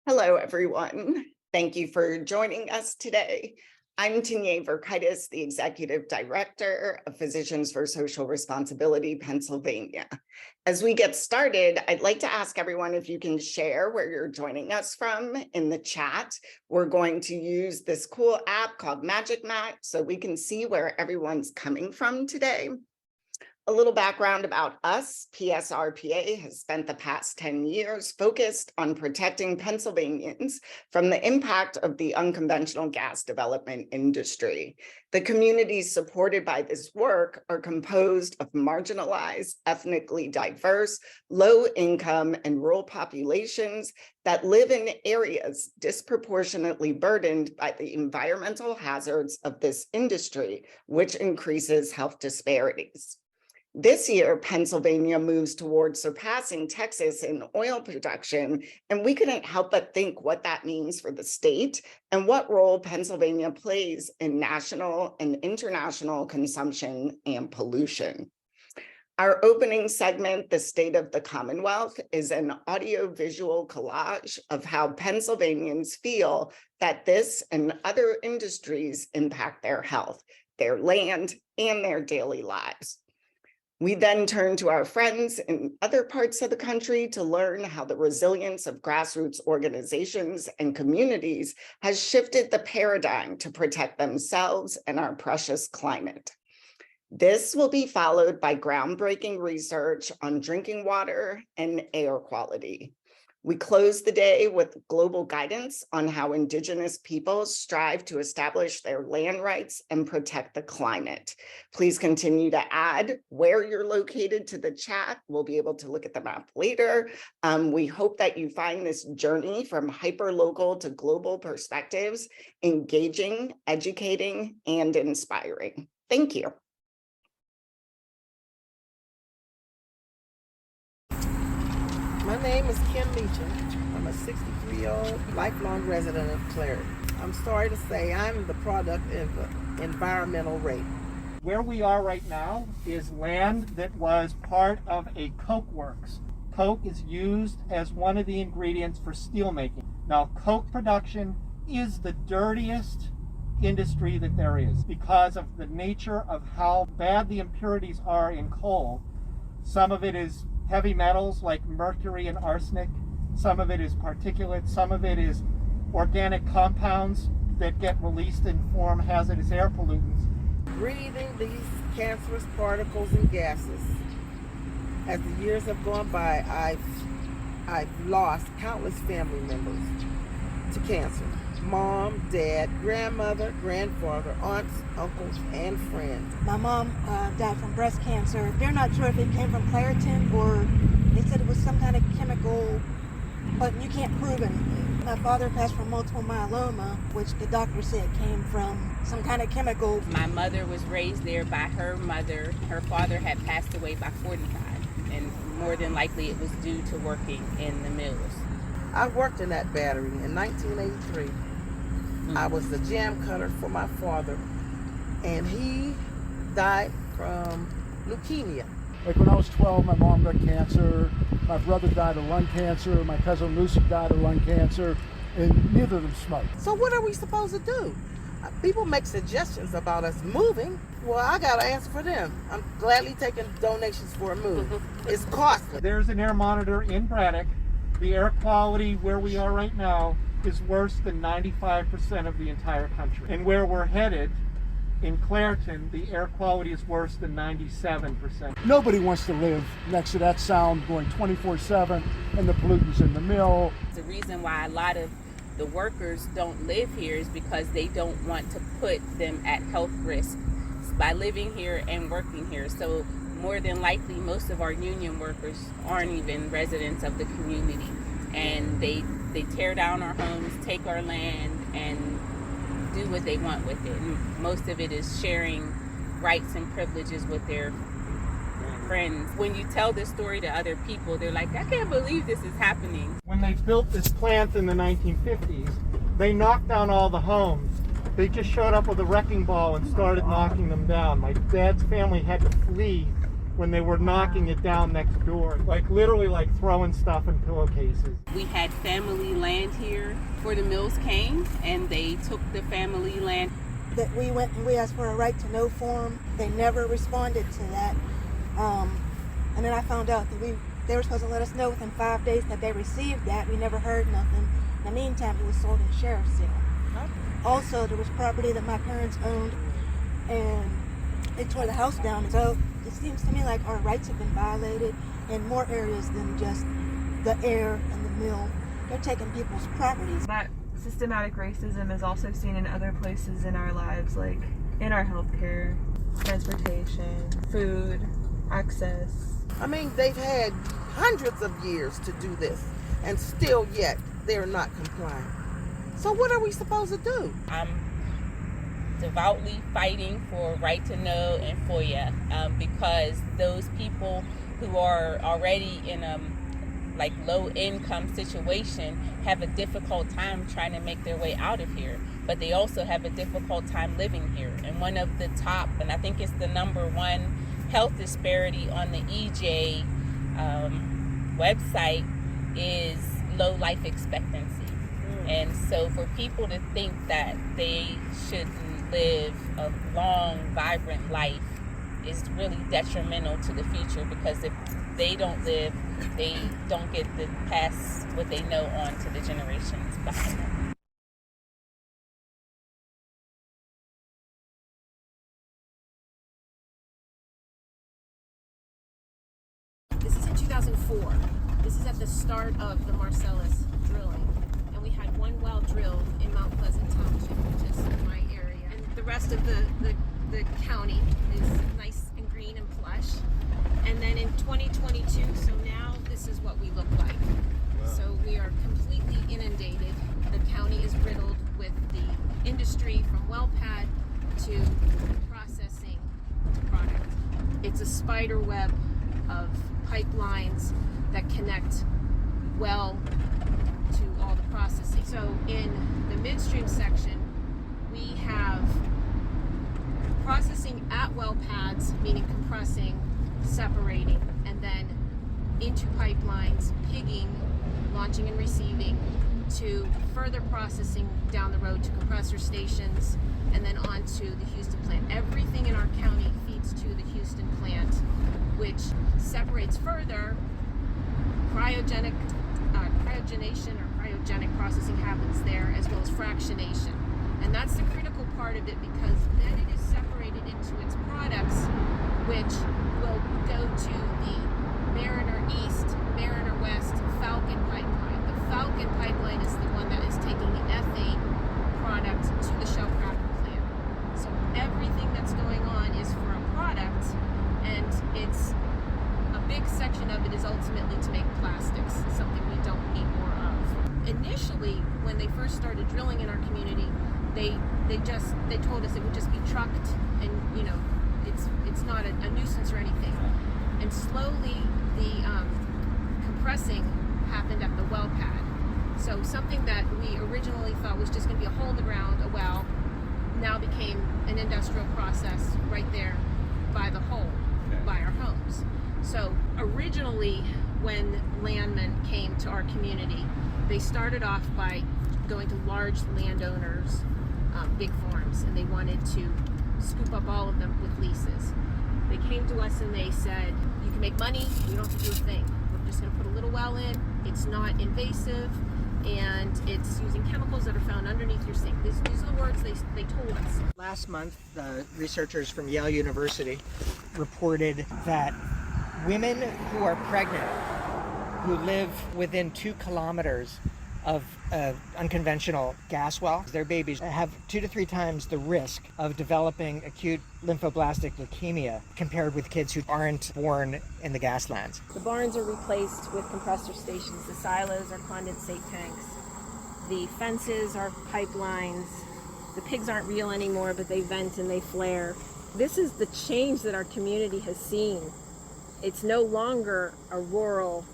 Hello, everyone. Thank you for joining us today. I'm Tanya Verkaitis, the Executive Director of Physicians for Social Responsibility, Pennsylvania. As we get started, I'd like to ask everyone if you can share where you're joining us from in the chat. We're going to use this cool app called Magic Map so we can see where everyone's coming from today. A little background about us. PSRPA has spent the past 10 years focused on protecting Pennsylvanians from the impact of the unconventional gas development industry. The communities supported by this work are composed of marginalized, ethnically diverse, low-income, and rural populations that live in areas disproportionately burdened by the environmental hazards of this industry, which increases health disparities. This year, Pennsylvania moves towards surpassing Texas in oil production, and we couldn't help but think what that means for the state and what role Pennsylvania plays in national and international consumption and pollution. Our opening segment, The State of the Commonwealth, is an audio-visual collage of how Pennsylvanians feel that this and other industries impact their health, their land, and their daily lives. We then turn to our friends in other parts of the country to learn how the resilience of grassroots organizations and communities has shifted the paradigm to protect themselves and our precious climate. This will be followed by groundbreaking research on drinking water and air quality. We close the day with global guidance on how Indigenous peoples strive to establish their land rights and protect the climate. Please continue to add where you're located to the chat. We'll be able to look at the map later. We hope that you find this journey from hyperlocal to global perspectives engaging, educating, and inspiring. Thank you. My name is Kim Meacham. I'm a 63-year-old lifelong resident of Clary. I'm sorry to say I'm the product of environmental rape. Where we are right now is land that was part of a coke works. Coke is used as one of the ingredients for steelmaking. Now, coke production is the dirtiest industry that there is because of the nature of how bad the impurities are in coal. Some of it is heavy metals like mercury and arsenic. Some of it is particulate. Some of it is organic compounds that get released and form hazardous air pollutants. Breathing these cancerous particles and gases. As the years have gone by, I've lost countless family members to cancer. Mom, dad, grandmother, grandfather, aunts, uncles, and friends. My mom died from breast cancer. They're not sure if it came from Claritin or they said it was some kind of chemical, but you can't prove anything. My father passed from multiple myeloma, which the doctor said came from some kind of chemical. My mother was raised there by her mother. Her father had passed away by 45, and more than likely it was due to working in the mills. I worked in that battery in 1983. I was the jam cutter for my father, and he died from leukemia. Like when I was 12, my mom got cancer, my brother died of lung cancer, my cousin Lucy died of lung cancer, and neither of them smoked. So what are we supposed to do? People make suggestions about us moving. Well, I got to answer for them. I'm gladly taking donations for a move. It's costly. There's an air monitor in Braddock. The air quality where we are right now is worse than 95% of the entire country. And where we're headed, in Clairton, the air quality is worse than 97%. Nobody wants to live next to that sound going 24/7 and the pollutants in the mill. The reason why a lot of the workers don't live here is because they don't want to put them at health risk by living here and working here. So more than likely, most of our union workers aren't even residents of the community, and they tear down our homes, take our land, and do what they want with it. And most of it is sharing rights and privileges with their friends. When you tell this story to other people, they're like, I can't believe this is happening. When they built this plant in the 1950s, they knocked down all the homes. They just showed up with a wrecking ball and started knocking them down. My dad's family had to flee when they were knocking it down next door, like literally like throwing stuff in pillowcases. We had family land here before the mills came, and they took the family land. That we went and we asked for a right to know form. They never responded to that. And then I found out that they were supposed to let us know within 5 days that they received that. We never heard nothing. In the meantime, it was sold in sheriff's sale. Also, there was property that my parents owned, and they tore the house down. So it seems to me like our rights have been violated in more areas than just the air and the mill. They're taking people's properties. That systematic racism is also seen in other places in our lives, like in our healthcare, transportation, food, access. I mean, they've had hundreds of years to do this, and still yet they're not complying. So what are we supposed to do? I'm devoutly fighting for right to know and FOIA because those people who are already in a low income situation have a difficult time trying to make their way out of here, but they also have a difficult time living here. And one of the top, and I think it's the #1 health disparity on the EJ website is low life expectancy. And so for people to think that they shouldn't live a long, vibrant life is really detrimental to the future, because if they don't live, they don't get to pass what they know on to the generations behind them. This is in 2004. This is at the start of the Marcellus drilling. And we had one well drilled in Mount Pleasant Township, which is my area. And the rest of the county is nice and green and plush. And then in 2022, so now this is what we look like. Wow. So we are completely inundated. The county is riddled with the industry from well pad to processing to product. It's a spider web of pipelines that connect well to all the processing. So in the midstream section, we have processing at well pads, meaning compressing, separating, and then into pipelines, pigging, launching and receiving, to further processing down the road to compressor stations, and then on to the Houston plant. Everything in our county feeds to the Houston plant, which separates further. Cryogenation or cryogenic processing happens there, as well as fractionation. And that's the critical part of it, because then it is separated into its products, which will go to the Mariner East, Mariner West, Falcon pipeline. The Falcon pipeline is the one that is taking the ethane product to the shell cracker plant. So everything that's going on is for a product, and it's a big section of it is ultimately to make plastics, something we don't need more of. Initially, when they first started drilling in our community, they told us it would just be trucked, and it's not a nuisance or anything. And slowly the compressing happened at the well pad. So something that we originally thought was just going to be a hole in the ground, a well, now became an industrial process right there by the hole, by our homes. So originally, when landmen came to our community, they started off by going to large landowners, big farms, and they wanted to scoop up all of them with leases. They came to us and they said, you can make money, you don't have to do a thing. We're just going to put a little well in, it's not invasive, and it's using chemicals that are found underneath your sink. These are the words they told us. Last month, researchers from Yale University reported that women who are pregnant, who live within 2 kilometers of unconventional gas well, their babies have 2 to 3 times the risk of developing acute lymphoblastic leukemia compared with kids who aren't born in the gas lands. The barns are replaced with compressor stations. The silos are condensate tanks. The fences are pipelines. The pigs aren't real anymore, but they vent and they flare. This is the change that our community has seen. It's no longer a rural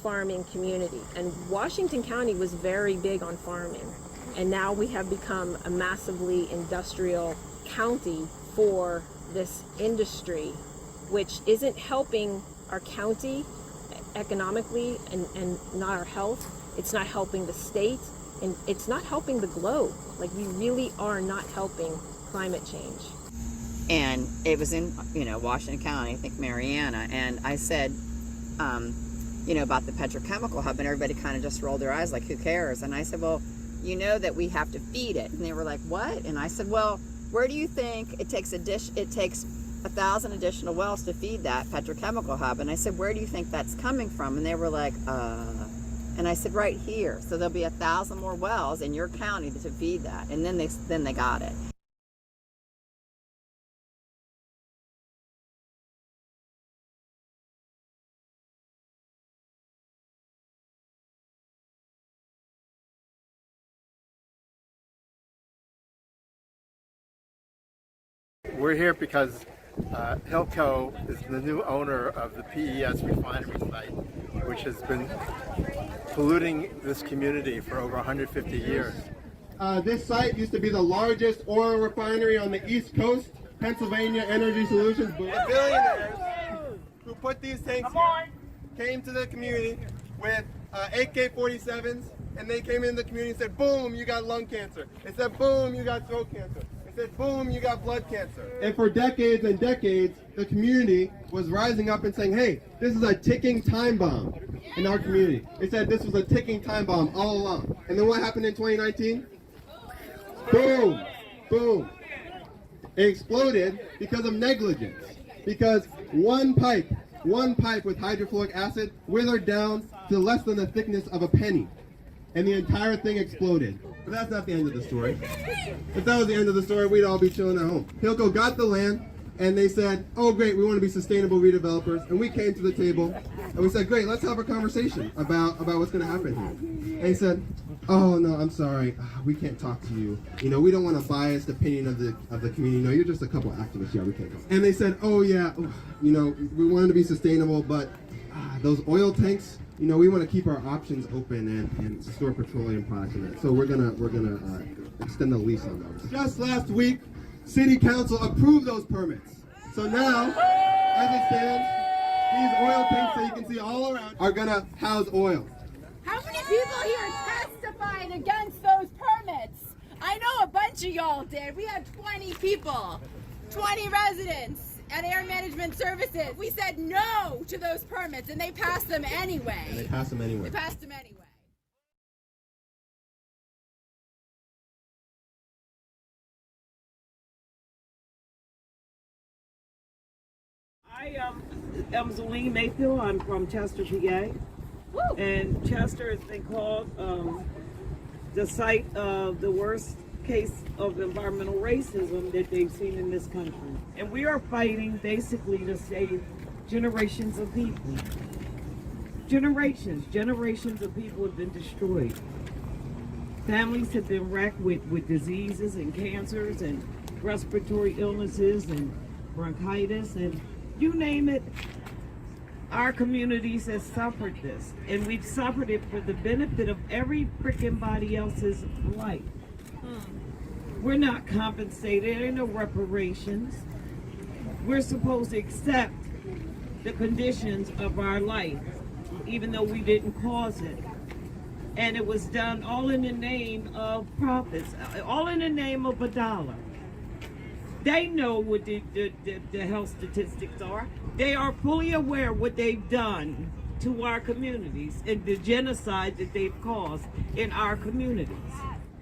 farming community. And Washington County was very big on farming. And now we have become a massively industrial county for this industry which isn't helping our county economically and not our health. It's not helping the state, and it's not helping the globe. Like, we really are not helping climate change. And it was in, Washington County, I think Mariana, and I said, about the petrochemical hub, and everybody kind of just rolled their eyes like, who cares? And I said, well, you know that we have to feed it. And they were like, what? And I said, well, where do you think it takes 1,000 additional wells to feed that petrochemical hub? And I said, where do you think that's coming from? And they were like, and I said, right here. So there'll be 1,000 more wells in your county to feed that. And then they got it. We're here because Hilco is the new owner of the PES refinery site, which has been polluting this community for over 150 years. This site used to be the largest oil refinery on the East Coast. Pennsylvania Energy Solutions. The billionaires who put these tanks here came to the community with AK-47s, and they came in the community and said, boom, you got lung cancer. They said, boom, you got throat cancer. They said, boom, you got blood cancer. And for decades and decades, the community was rising up and saying, hey, this is a ticking time bomb in our community. They said this was a ticking time bomb all along. And then what happened in 2019? Boom, boom. It exploded because of negligence. Because one pipe with hydrofluoric acid withered down to less than the thickness of a penny. And the entire thing exploded. But that's not the end of the story. If that was the end of the story, we'd all be chilling at home. Hilco got the land, and they said, oh great, we want to be sustainable redevelopers. And we came to the table, and we said, great, let's have a conversation about what's going to happen here. And he said, oh no, I'm sorry, we can't talk to you. We don't want a biased opinion of the community. No, you're just a couple activists. Yeah, we can't talk. And they said, oh yeah, we wanted to be sustainable, but those oil tanks, we want to keep our options open and store petroleum products in it. So we're gonna extend the lease on those. Just last week, City Council approved those permits. So now, as it stands, these oil tanks that you can see all around are gonna house oil. How many people here testified against those permits? I know a bunch of y'all did. We had 20 people, 20 residents at Air Management Services. We said no to those permits, and they passed them anyway. And they passed them anyway. They passed them anyway. I am Zelene Mayfield. I'm from Chester, PA. Woo! And Chester has been called the site of the worst case of environmental racism that they've seen in this country. And we are fighting basically to save generations of people. Generations of people have been destroyed. Families have been wrecked with diseases and cancers and respiratory illnesses and bronchitis and you name it. Our communities have suffered this, and we've suffered it for the benefit of every freaking body else's life. We're not compensated, there ain't no reparations. We're supposed to accept the conditions of our life, even though we didn't cause it. And it was done all in the name of profits, all in the name of $1. They know what the health statistics are. They are fully aware what they've done to our communities and the genocide that they've caused in our communities.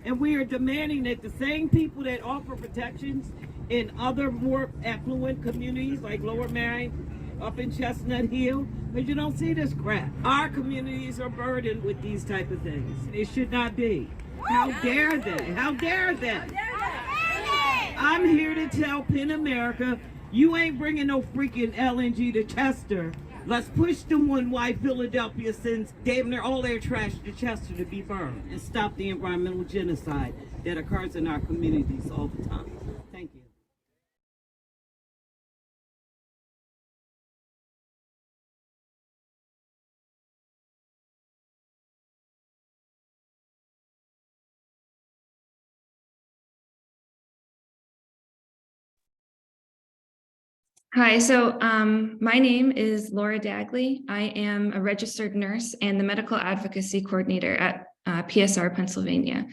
And we are demanding that the same people that offer protections in other more affluent communities like Lower Marion, up in Chestnut Hill, but you don't see this crap. Our communities are burdened with these type of things. It should not be. How dare they? How dare they? I'm here to tell Penn America, you ain't bringing no freaking LNG to Chester. Let's push them one why Philadelphia sends damn near all their trash to Chester to be burned and stop the environmental genocide that occurs in our communities all the time. Thank you. Hi, my name is Laura Dagley. I am a registered nurse and the medical advocacy coordinator at PSR Pennsylvania.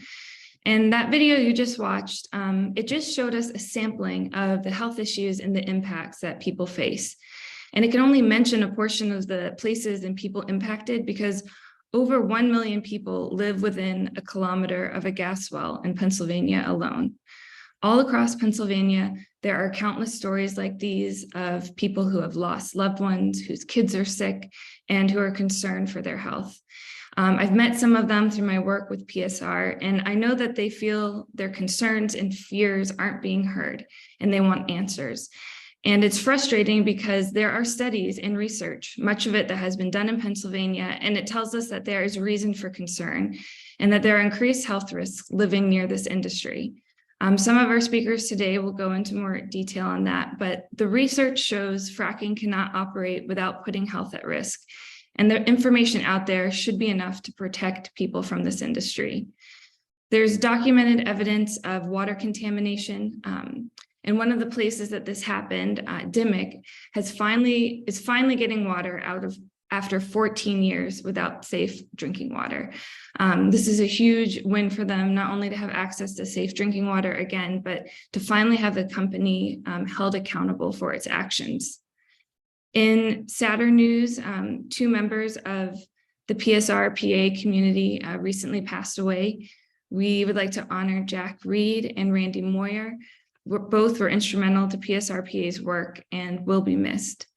And that video you just watched, it just showed us a sampling of the health issues and the impacts that people face. And it can only mention a portion of the places and people impacted because over 1 million people live within a kilometer of a gas well in Pennsylvania alone. All across Pennsylvania, there are countless stories like these of people who have lost loved ones, whose kids are sick, and who are concerned for their health. I've met some of them through my work with PSR, and I know that they feel their concerns and fears aren't being heard, and they want answers. And it's frustrating because there are studies and research, much of it that has been done in Pennsylvania, and it tells us that there is reason for concern and that there are increased health risks living near this industry. Some of our speakers today will go into more detail on that, but the research shows fracking cannot operate without putting health at risk. And the information out there should be enough to protect people from this industry. There's documented evidence of water contamination. And one of the places that this happened, Dimick, is finally getting water out of after 14 years without safe drinking water. This is a huge win for them, not only to have access to safe drinking water again, but to finally have the company held accountable for its actions. In sadder news, 2 members of the PSR PA community recently passed away. We would like to honor Jack Reed and Randy Moyer. Both were instrumental to PSR PA's work and will be missed.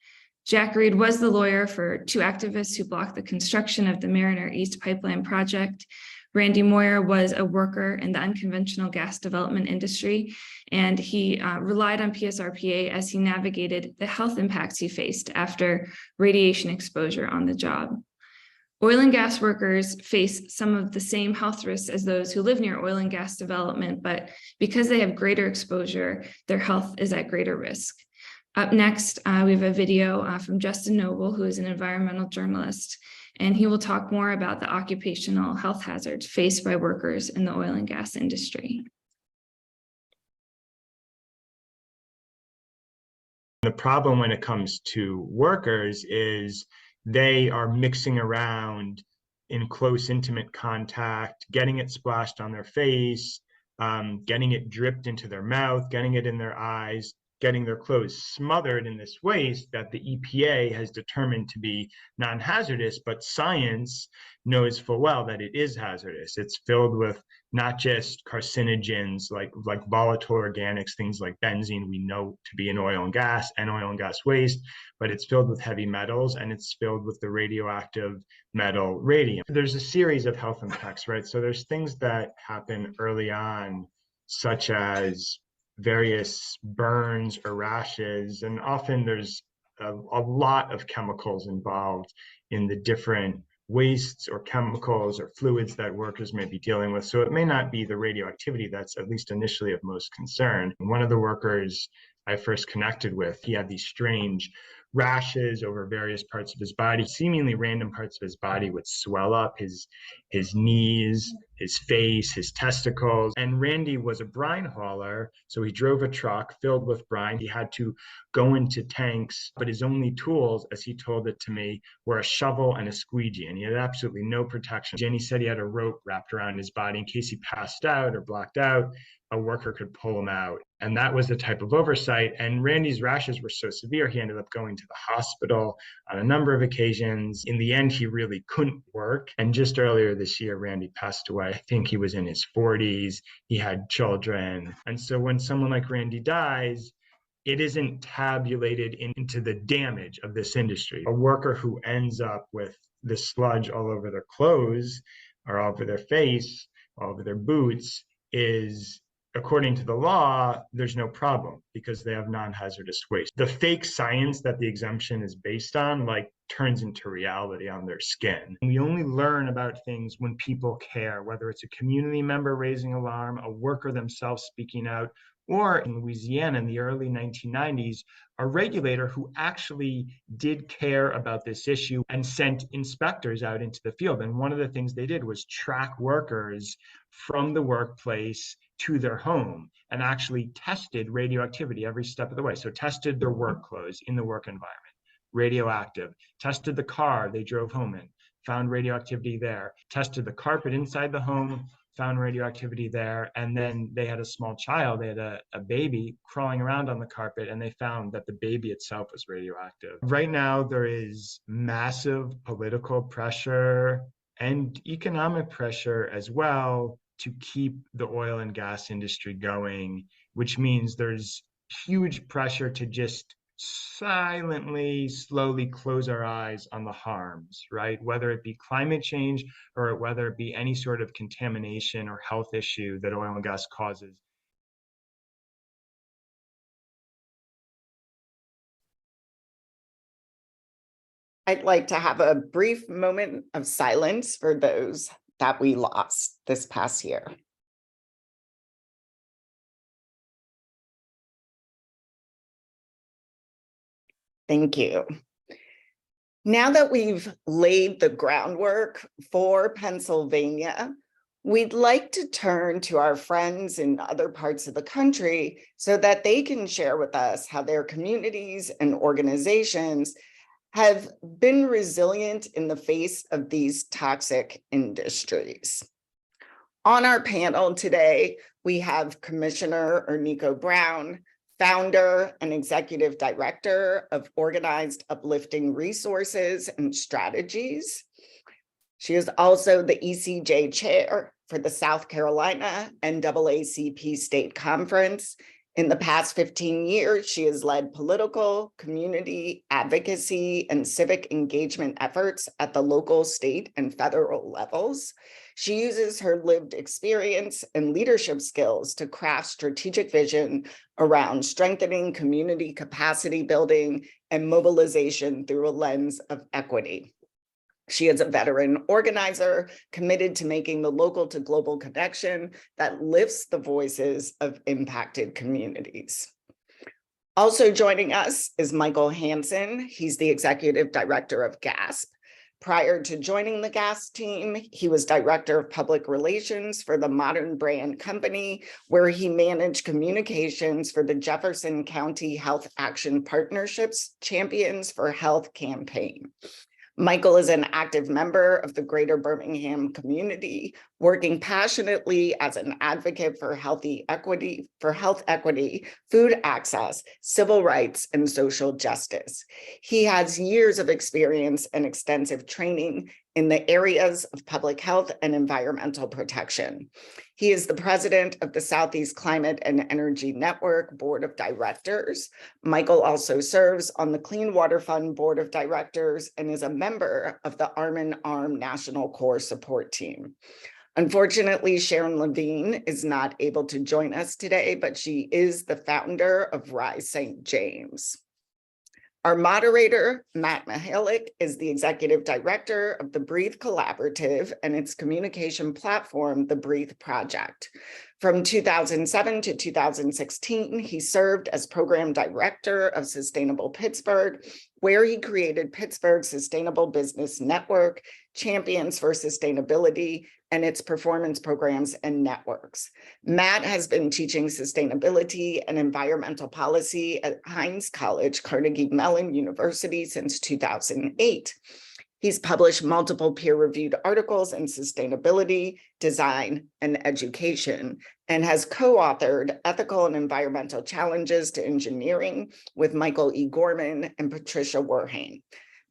Jack Reed was the lawyer for 2 activists who blocked the construction of the Mariner East Pipeline project. Randy Moyer was a worker in the unconventional gas development industry, and he relied on PSRPA as he navigated the health impacts he faced after radiation exposure on the job. Oil and gas workers face some of the same health risks as those who live near oil and gas development, but because they have greater exposure, their health is at greater risk. Up next, we have a video from Justin Noble, who is an environmental journalist, and he will talk more about the occupational health hazards faced by workers in the oil and gas industry. The problem when it comes to workers is they are mixing around in close, intimate contact, getting it splashed on their face, getting it dripped into their mouth, getting it in their eyes, getting their clothes smothered in this waste that the EPA has determined to be non-hazardous, but science knows full well that it is hazardous. It's filled with not just carcinogens like volatile organics, things like benzene we know to be in oil and gas waste, but it's filled with heavy metals and it's filled with the radioactive metal radium. There's a series of health impacts, right? So there's things that happen early on, such as various burns or rashes, and often there's a lot of chemicals involved in the different wastes or chemicals or fluids that workers may be dealing with. So it may not be the radioactivity that's at least initially of most concern. One of the workers I first connected with, he had these strange rashes over various parts of his body. Seemingly random parts of his body would swell up, his knees, his face, his testicles. And Randy was a brine hauler, so he drove a truck filled with brine. He had to go into tanks, but his only tools, as he told it to me, were a shovel and a squeegee, and he had absolutely no protection. Jenny said he had a rope wrapped around his body in case he passed out or blacked out, a worker could pull him out. And that was the type of oversight. And Randy's rashes were so severe, he ended up going to the hospital on a number of occasions. In the end, he really couldn't work. And just earlier this year, Randy passed away. I think he was in his 40s. He had children. And so when someone like Randy dies, it isn't tabulated into the damage of this industry. A worker who ends up with this sludge all over their clothes or all over their face, all over their boots is, according to the law, there's no problem because they have non-hazardous waste. The fake science that the exemption is based on, turns into reality on their skin. We only learn about things when people care, whether it's a community member raising alarm, a worker themselves speaking out, or in Louisiana in the early 1990s, a regulator who actually did care about this issue and sent inspectors out into the field. And one of the things they did was track workers from the workplace to their home and actually tested radioactivity every step of the way. So tested their work clothes in the work environment, radioactive, tested the car they drove home in, found radioactivity there, tested the carpet inside the home, found radioactivity there, and then they had a small child, they had a baby crawling around on the carpet, and they found that the baby itself was radioactive. Right now, there is massive political pressure and economic pressure as well to keep the oil and gas industry going, which means there's huge pressure to just silently, slowly close our eyes on the harms, right? Whether it be climate change or whether it be any sort of contamination or health issue that oil and gas causes. I'd like to have a brief moment of silence for those that we lost this past year. Thank you. Now that we've laid the groundwork for Pennsylvania, we'd like to turn to our friends in other parts of the country so that they can share with us how their communities and organizations have been resilient in the face of these toxic industries. On our panel today, we have Commissioner Erniko Brown, founder and executive director of Organized Uplifting Resources and Strategies. She is also the ECJ chair for the South Carolina NAACP State Conference. In the past 15 years, she has led political, community, advocacy, and civic engagement efforts at the local, state, and federal levels. She uses her lived experience and leadership skills to craft strategic vision around strengthening community capacity building and mobilization through a lens of equity. She is a veteran organizer committed to making the local to global connection that lifts the voices of impacted communities. Also joining us is Michael Hansen. He's the executive director of GASP. Prior to joining the GASP team, he was director of public relations for the Modern Brand Company, where he managed communications for the Jefferson County Health Action Partnerships Champions for Health campaign. Michael is an active member of the Greater Birmingham community, working passionately as an advocate for health equity, food access, civil rights, and social justice. He has years of experience and extensive training in the areas of public health and environmental protection. He is the president of the Southeast Climate and Energy Network Board of Directors. Michael also serves on the Clean Water Fund Board of Directors and is a member of the Arm in Arm National Core Support Team. Unfortunately, Sharon Levine is not able to join us today, but she is the founder of Rise St. James. Our moderator, Matt Mihalik, is the executive director of the Breathe Collaborative and its communication platform, the Breathe Project. From 2007 to 2016, he served as program director of Sustainable Pittsburgh, where he created Pittsburgh's Sustainable Business Network, Champions for Sustainability, and its performance programs and networks. Matt has been teaching sustainability and environmental policy at Heinz College, Carnegie Mellon University since 2008. He's published multiple peer-reviewed articles in sustainability, design, and education, and has co-authored Ethical and Environmental Challenges to Engineering with Michael E. Gorman and Patricia Werhane.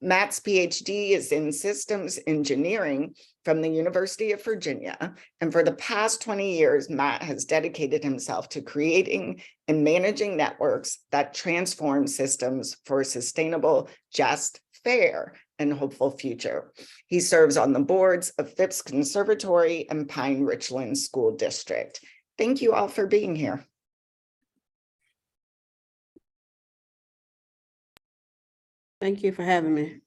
Matt's PhD is in systems engineering from the University of Virginia, and for the past 20 years, Matt has dedicated himself to creating and managing networks that transform systems for a sustainable, just, fair, and hopeful future. He serves on the boards of Phipps Conservatory and Pine Richland School District. Thank you all for being here. Thank you for having me.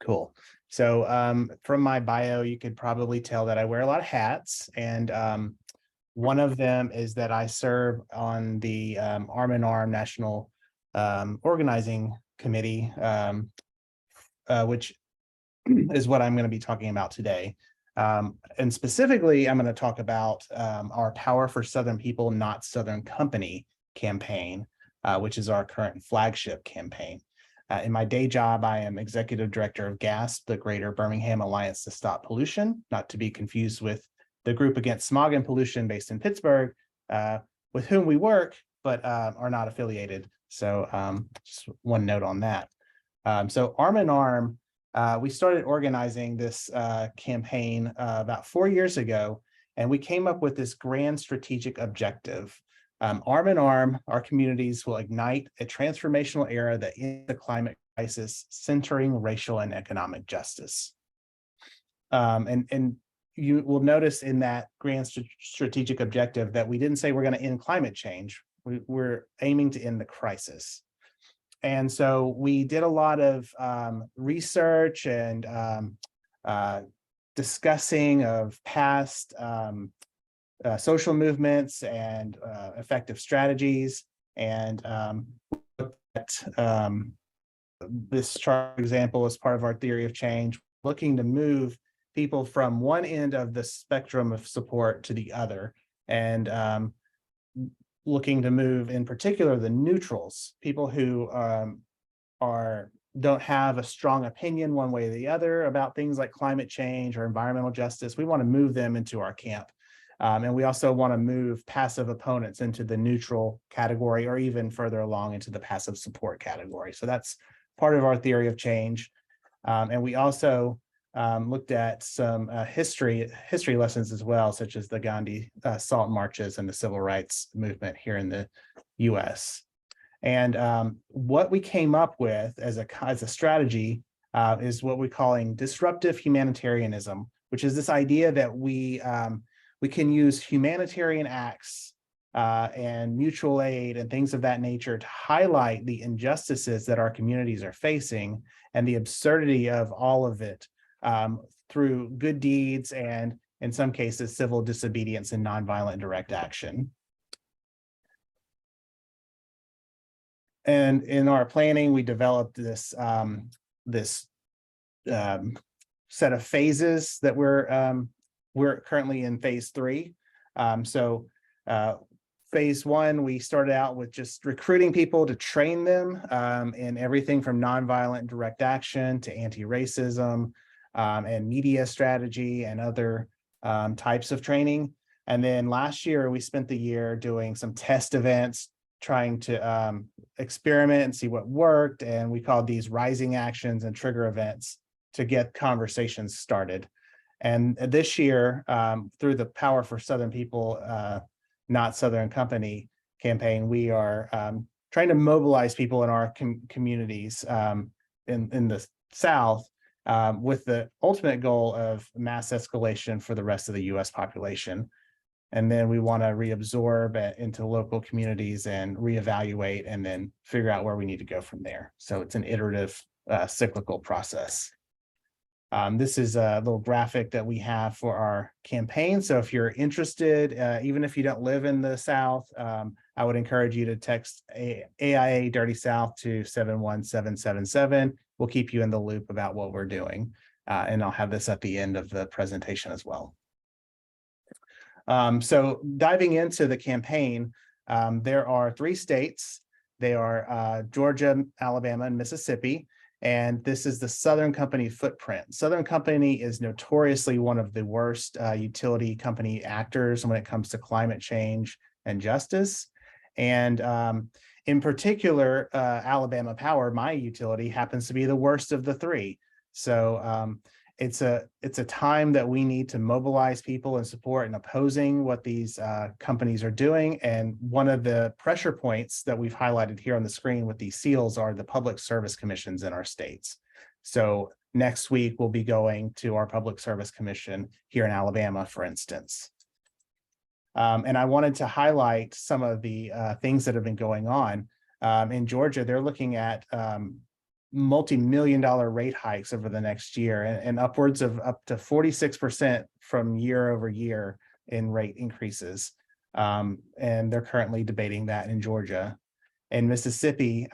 Cool. So from my bio, you could probably tell that I wear a lot of hats. And one of them is that I serve on the Arm in Arm National Organizing Committee, which is what I'm going to be talking about today. And specifically, I'm going to talk about our Power for Southern People, Not Southern Company campaign, which is our current flagship campaign. In my day job, I am Executive Director of GASP, the Greater Birmingham Alliance to Stop Pollution, not to be confused with the group against smog and pollution based in Pittsburgh, with whom we work, but are not affiliated. So just one note on that. So Arm in Arm, we started organizing this campaign about 4 years ago, and we came up with this grand strategic objective. Arm in Arm, our communities will ignite a transformational era that ends the climate crisis, centering racial and economic justice. And you will notice in that grand strategic objective that we didn't say we're going to end climate change. We're aiming to end the crisis. And so we did a lot of research and discussing of past social movements and effective strategies. And this chart example is part of our theory of change, looking to move people from one end of the spectrum of support to the other, and looking to move in particular the neutrals, people who don't have a strong opinion one way or the other about things like climate change or environmental justice. We want to move them into our camp. And we also want to move passive opponents into the neutral category, or even further along into the passive support category. So that's part of our theory of change. And we also looked at some history lessons as well, such as the Gandhi salt marches and the civil rights movement here in the US. And what we came up with as a strategy is what we're calling disruptive humanitarianism, which is this idea that we can use humanitarian acts and mutual aid and things of that nature to highlight the injustices that our communities are facing and the absurdity of all of it through good deeds and, in some cases, civil disobedience and nonviolent direct action. And in our planning, we developed this set of phases that we're currently in phase 3. Phase 1, we started out with just recruiting people to train them in everything from nonviolent direct action to anti-racism and media strategy and other types of training. And then last year, we spent the year doing some test events, trying to experiment and see what worked. And we called these rising actions and trigger events to get conversations started. And this year, through the Power for Southern People, Not Southern Company campaign, we are trying to mobilize people in our communities in the South with the ultimate goal of mass escalation for the rest of the US population. And then we want to reabsorb into local communities and reevaluate and then figure out where we need to go from there. So it's an iterative cyclical process. This is a little graphic that we have for our campaign. So if you're interested, even if you don't live in the South, I would encourage you to text AIA Dirty South to 71777. We'll keep you in the loop about what we're doing. And I'll have this at the end of the presentation as well. So diving into the campaign, there are 3 states. They are Georgia, Alabama, and Mississippi. And this is the Southern Company footprint. Southern Company is notoriously one of the worst utility company actors when it comes to climate change and justice. And in particular, Alabama Power, my utility, happens to be the worst of the 3. So it's a time that we need to mobilize people in support and opposing what these companies are doing. And one of the pressure points that we've highlighted here on the screen with these seals are the public service commissions in our states. So next week, we'll be going to our public service commission here in Alabama, for instance. And I wanted to highlight some of the things that have been going on. In Georgia, they're looking at multi-million-dollar rate hikes over the next year and upwards of up to 46% from year over year in rate increases. And they're currently debating that in Georgia. In Mississippi,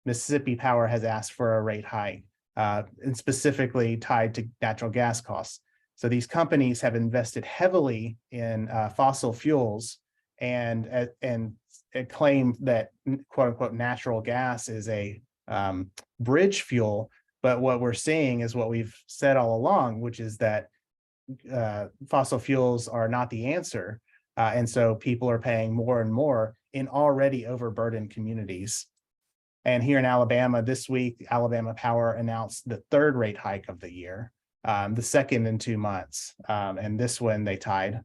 Mississippi Power has asked for a rate hike. and specifically tied to natural gas costs. So these companies have invested heavily in fossil fuels and claim that quote unquote natural gas is a bridge fuel. But what we're seeing is what we've said all along, which is that fossil fuels are not the answer. And so people are paying more and more in already overburdened communities. And here in Alabama this week, Alabama Power announced the third rate hike of the year, the second in 2 months. And this one they tied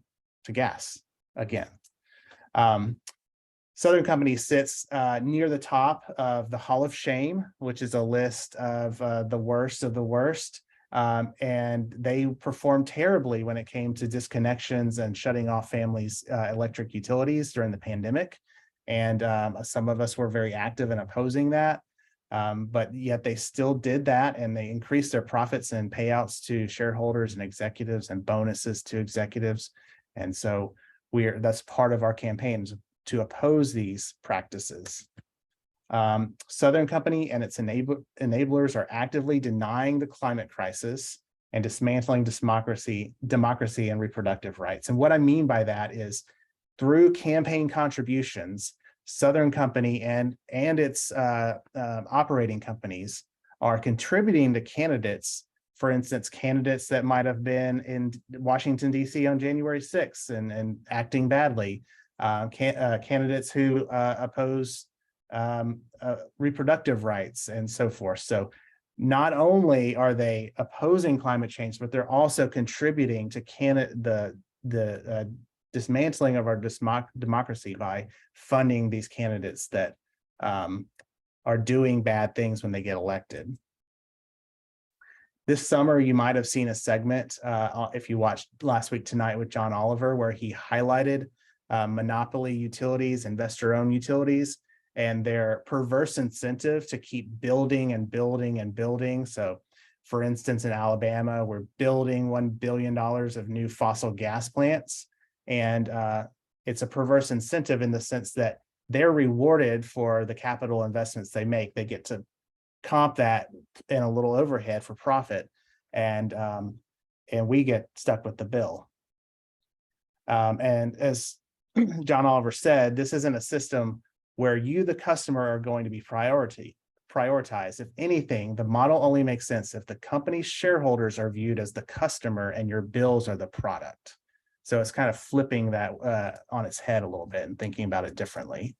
to gas again. Southern Company sits near the top of the Hall of Shame, which is a list of the worst of the worst. And they performed terribly when it came to disconnections and shutting off families' electric utilities during the pandemic. And some of us were very active in opposing that. But yet they still did that, and they increased their profits and payouts to shareholders and executives and bonuses to executives. And so that's part of our campaigns to oppose these practices. Southern Company and its enablers are actively denying the climate crisis and dismantling democracy and reproductive rights. And what I mean by that is through campaign contributions, Southern Company and its operating companies are contributing to candidates, for instance, candidates that might have been in Washington, D.C. on January 6th and acting badly, candidates who oppose reproductive rights and so forth. So not only are they opposing climate change, but they're also contributing to the dismantling of our democracy by funding these candidates that are doing bad things when they get elected. This summer, you might have seen a segment, if you watched Last Week Tonight with John Oliver, where he highlighted monopoly utilities, investor-owned utilities, and their perverse incentive to keep building and building and building. So for instance, in Alabama, we're building $1 billion of new fossil gas plants. And it's a perverse incentive in the sense that they're rewarded for the capital investments they make. They get to comp that in a little overhead for profit, and we get stuck with the bill. And as John Oliver said, this isn't a system where you, the customer, are going to be prioritized. If anything, the model only makes sense if the company's shareholders are viewed as the customer and your bills are the product. So it's kind of flipping that on its head a little bit and thinking about it differently.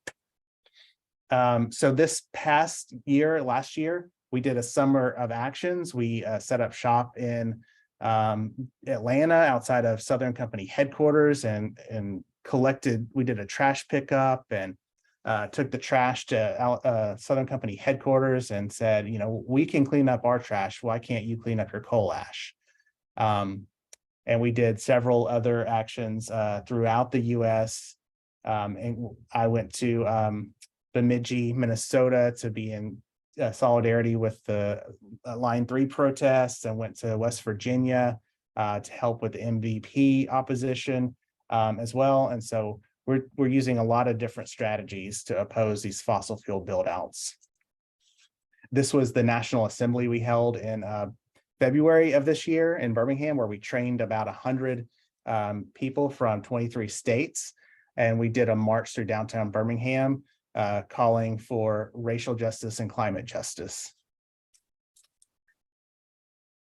So this past year, last year, we did a summer of actions. We set up shop in Atlanta outside of Southern Company headquarters and we did a trash pickup and took the trash to Southern Company headquarters and said, we can clean up our trash. Why can't you clean up your coal ash? And we did several other actions throughout the U.S. And I went to Bemidji, Minnesota to be in solidarity with the Line 3 protests, and went to West Virginia to help with the MVP opposition as well. And so we're using a lot of different strategies to oppose these fossil fuel build-outs. This was the National Assembly we held in February of this year in Birmingham, where we trained about 100 people from 23 states. And we did a march through downtown Birmingham calling for racial justice and climate justice.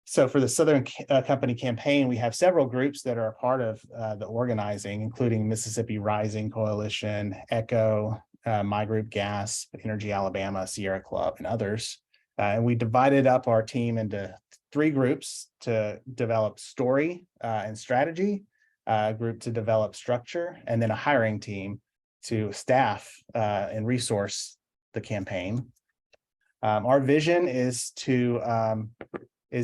So for the Southern Company campaign, we have several groups that are a part of the organizing, including Mississippi Rising Coalition, ECHO, My Group Gas, Energy Alabama, Sierra Club, and others. And we divided up our team into 3 groups to develop story and strategy, a group to develop structure, and then a hiring team to staff and resource the campaign. Our vision is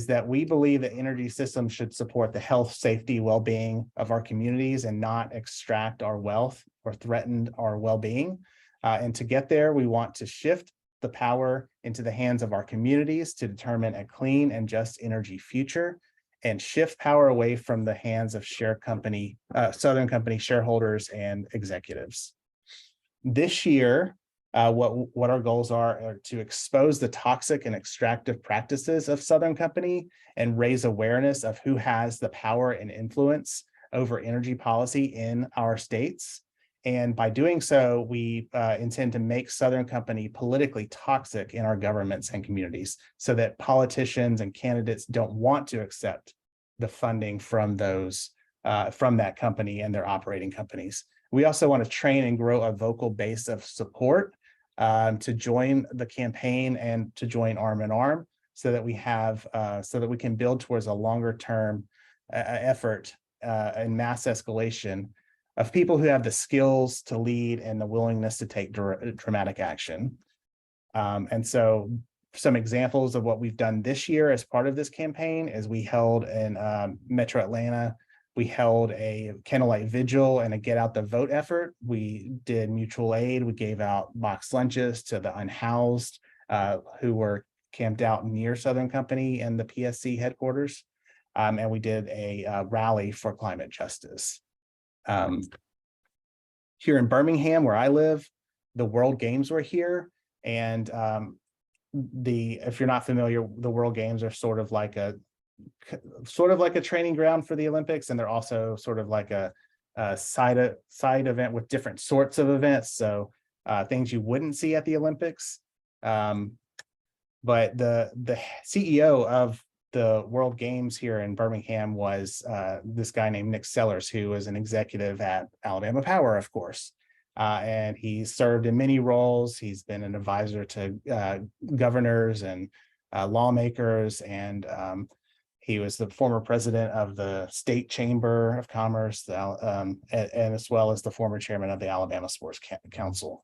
that we believe that energy systems should support the health, safety, well-being of our communities and not extract our wealth or threaten our well-being. And to get there, we want to shift the power into the hands of our communities to determine a clean and just energy future, and shift power away from the hands of Southern Company shareholders and executives. This year, What our goals are to expose the toxic and extractive practices of Southern Company and raise awareness of who has the power and influence over energy policy in our states. And by doing so, we intend to make Southern Company politically toxic in our governments and communities so that politicians and candidates don't want to accept the funding from that company and their operating companies. We also want to train and grow a vocal base of support to join the campaign and to join arm in arm so that we can build towards a longer term effort and mass escalation of people who have the skills to lead and the willingness to take dramatic action. And so some examples of what we've done this year as part of this campaign is we held in Metro Atlanta, we held a candlelight vigil and a get out the vote effort. We did mutual aid. We gave out box lunches to the unhoused who were camped out near Southern Company and the PSC headquarters. And we did a rally for climate justice. Here in Birmingham, where I live, the World Games were here. And if you're not familiar, the World Games are sort of like a training ground for the Olympics, and they're also sort of like a side event with different sorts of events. So things you wouldn't see at the Olympics. But the CEO of the World Games here in Birmingham was this guy named Nick Sellers, who was an executive at Alabama Power, of course. And he served in many roles. He's been an advisor to governors and lawmakers, and he was the former president of the State Chamber of Commerce, and as well as the former chairman of the Alabama Sports Council.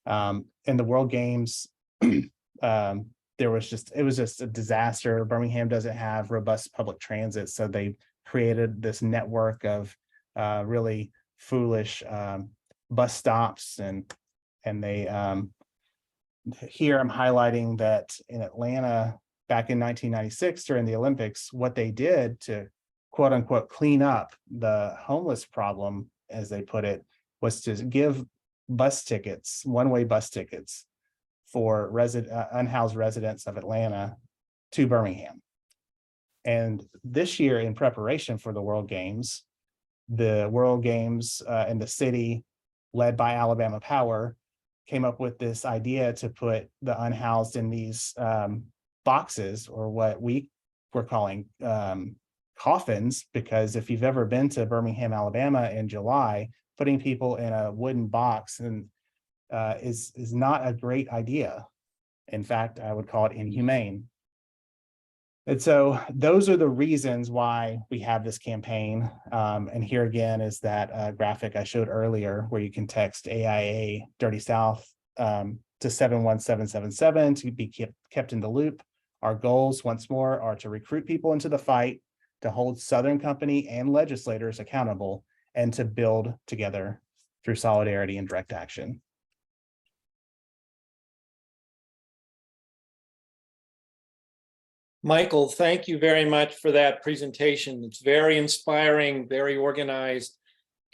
In the World Games, it was just a disaster. Birmingham doesn't have robust public transit, so they created this network of really foolish bus stops, and they here I'm highlighting that in Atlanta back in 1996 during the Olympics, what they did to quote unquote clean up the homeless problem, as they put it, was to give bus tickets, one-way bus tickets for unhoused residents of Atlanta to Birmingham. And this year, in preparation for the World Games and the city led by Alabama Power came up with this idea to put the unhoused in these boxes, or what we were calling coffins, because if you've ever been to Birmingham, Alabama in July, putting people in a wooden box is not a great idea. In fact, I would call it inhumane. And so those are the reasons why we have this campaign. And here again is that graphic I showed earlier, where you can text AIA Dirty South to 71777 to be kept in the loop. Our goals, once more, are to recruit people into the fight, to hold Southern Company and legislators accountable, and to build together through solidarity and direct action. Michael, thank you very much for that presentation. It's very inspiring, very organized.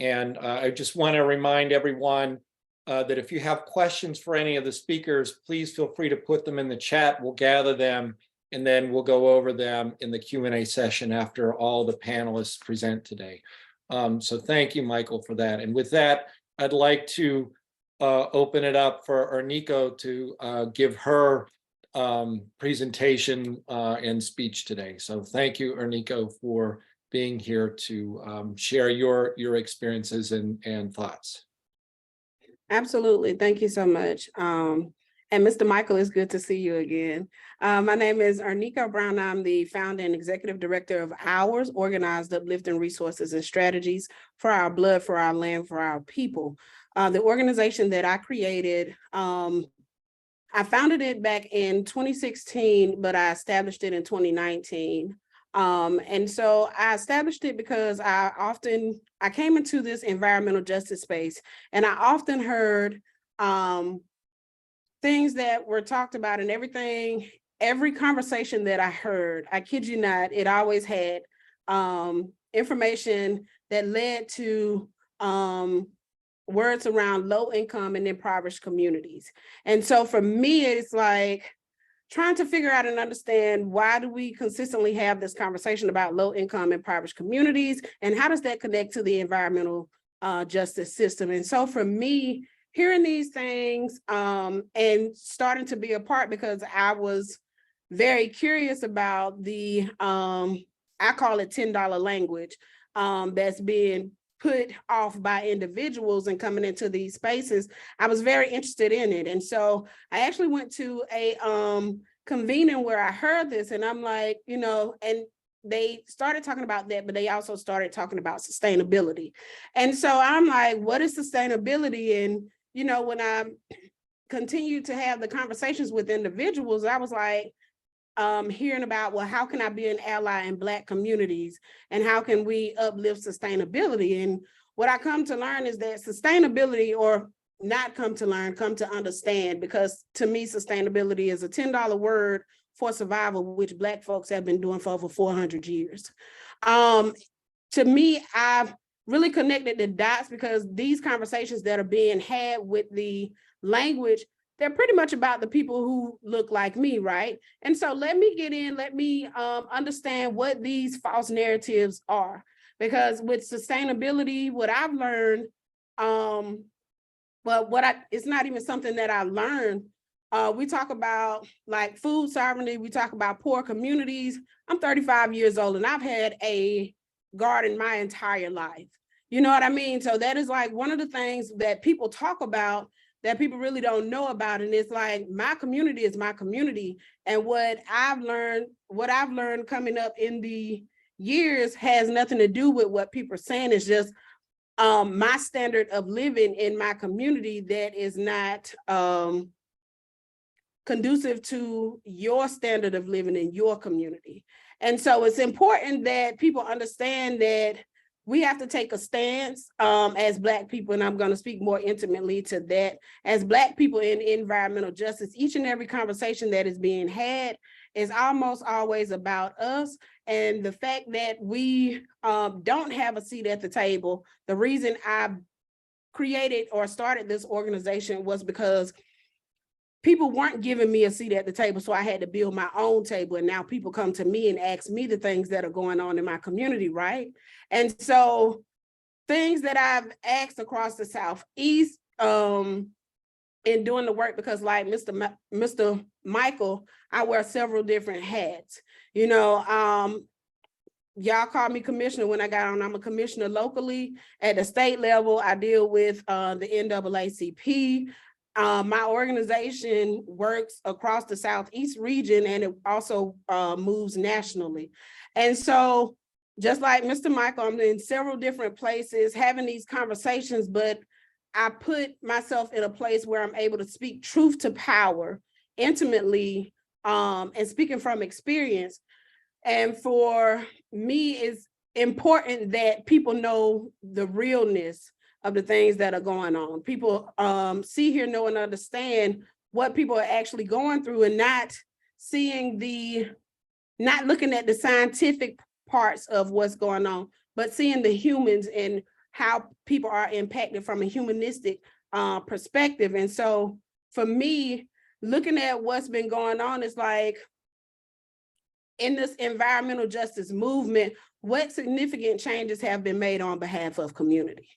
And I just want to remind everyone that if you have questions for any of the speakers, please feel free to put them in the chat. We'll gather them, and then we'll go over them in the Q&A session after all the panelists present today. So thank you, Michael, for that. And with that, I'd like to open it up for Arnico to give her presentation and speech today. So thank you, Arnico, for being here to share your experiences and thoughts. Absolutely. Thank you so much. And Mr. Michael, it's good to see you again. My name is Arnico Brown. I'm the founder and executive director of OURS, Organized Uplifting Resources and Strategies for Our Blood, for Our Land, for Our People. The organization that I created, I founded it back in 2016, but I established it in 2019. And so I established it because I came into this environmental justice space, and I often heard things that were talked about, and every conversation that I heard, I kid you not, it always had information that led to words around low income and impoverished communities. And so for me, it's like trying to figure out and understand, why do we consistently have this conversation about low income impoverished communities, and how does that connect to the environmental justice system? And so for me, hearing these things and starting to be a part, because I was very curious about the, I call it $10 language that's being put off by individuals and coming into these spaces. I was very interested in it. And so I actually went to a convening where I heard this, and I'm like, you know, and they started talking about that, but they also started talking about sustainability. And so I'm like, what is sustainability? And, you know, when I continued to have the conversations with individuals, I was like, hearing about, well, how can I be an ally in Black communities, and how can we uplift sustainability? And what I come to learn is that sustainability, or not come to learn, come to understand, because to me, sustainability is a $10 word for survival, which Black folks have been doing for over 400 years. To me, I've really connected the dots, because these conversations that are being had with the language, they're pretty much about the people who look like me, right? And so let me get in, let me understand what these false narratives are. Because with sustainability, what I've learned, it's not even something that I learned. We talk about like food sovereignty, we talk about poor communities. I'm 35 years old and I've had a garden my entire life. You know what I mean? So that is like one of the things that people talk about that people really don't know about. And it's like, my community is my community. And what I've learned coming up in the years has nothing to do with what people are saying. It's just my standard of living in my community that is not conducive to your standard of living in your community. And so it's important that people understand that we have to take a stance as Black people, and I'm going to speak more intimately to that. As Black people in environmental justice, each and every conversation that is being had is almost always about us. And the fact that we don't have a seat at the table, the reason I created or started this organization was because people weren't giving me a seat at the table, so I had to build my own table. And now people come to me and ask me the things that are going on in my community, right? And so things that I've asked across the Southeast in doing the work, because like Mr. Michael, I wear several different hats. You know, y'all call me commissioner when I got on. I'm a commissioner locally. At the state level, I deal with the NAACP. My organization works across the Southeast region, and it also moves nationally. And so just like Mr. Michael, I'm in several different places having these conversations, but I put myself in a place where I'm able to speak truth to power intimately and speaking from experience. And for me, it's important that people know the realness of the things that are going on. People see, hear, know, and understand what people are actually going through, and not looking at the scientific parts of what's going on, but seeing the humans and how people are impacted from a humanistic perspective. And so for me, looking at what's been going on, is like, in this environmental justice movement, what significant changes have been made on behalf of community,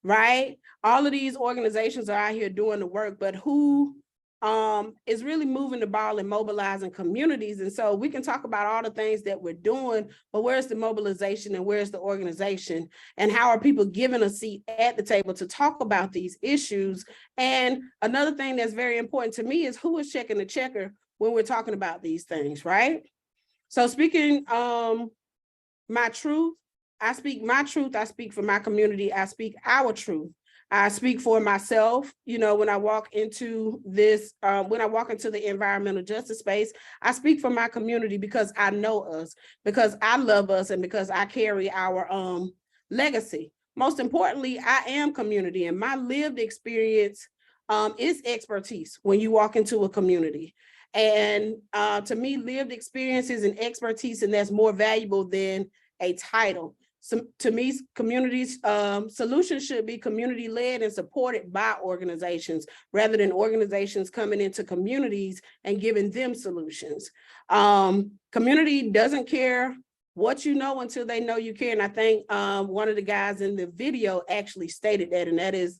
right? All of these organizations are out here doing the work, but who is really moving the ball and mobilizing communities? And so we can talk about all the things that we're doing, but where's the mobilization and where's the organization? And how are people given a seat at the table to talk about these issues? And another thing that's very important to me is who is checking the checker when we're talking about these things, right? So speaking my truth, I speak my truth, I speak for my community, I speak our truth. I speak for myself, you know, when I walk into this, when I walk into the environmental justice space, I speak for my community because I know us, because I love us, and because I carry our legacy. Most importantly, I am community, and my lived experience is expertise when you walk into a community. And to me, lived experience is an expertise, and that's more valuable than a title. to me, communities solutions should be community led and supported by organizations rather than organizations coming into communities and giving them solutions. Community doesn't care what you know until they know you care. And I think one of the guys in the video actually stated that, and that is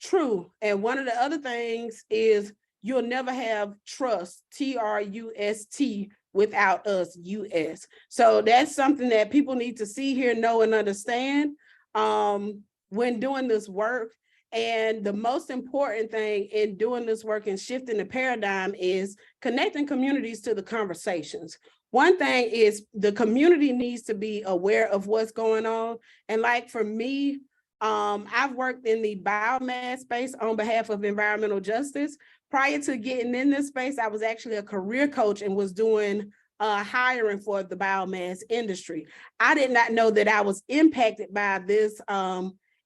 true. And one of the other things is you'll never have trust, TRUST, without us, US. So that's something that people need to see, hear, know, and understand when doing this work. And the most important thing in doing this work and shifting the paradigm is connecting communities to the conversations. One thing is the community needs to be aware of what's going on. And like for me, I've worked in the biomass space on behalf of environmental justice. Prior to getting in this space, I was actually a career coach and was doing hiring for the biomass industry. I did not know that I was impacted by this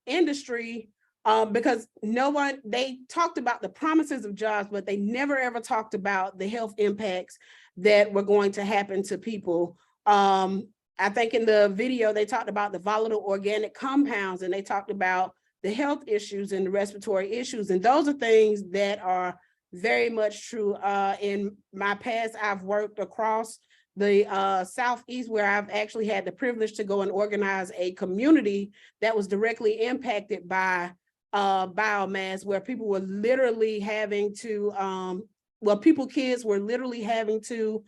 industry because they talked about the promises of jobs, but they never ever talked about the health impacts that were going to happen to people. I think in the video, they talked about the volatile organic compounds, and they talked about the health issues and the respiratory issues. And those are things that are very much true. In my past, I've worked across the Southeast, where I've actually had the privilege to go and organize a community that was directly impacted by biomass, where people were literally having to, kids were literally having to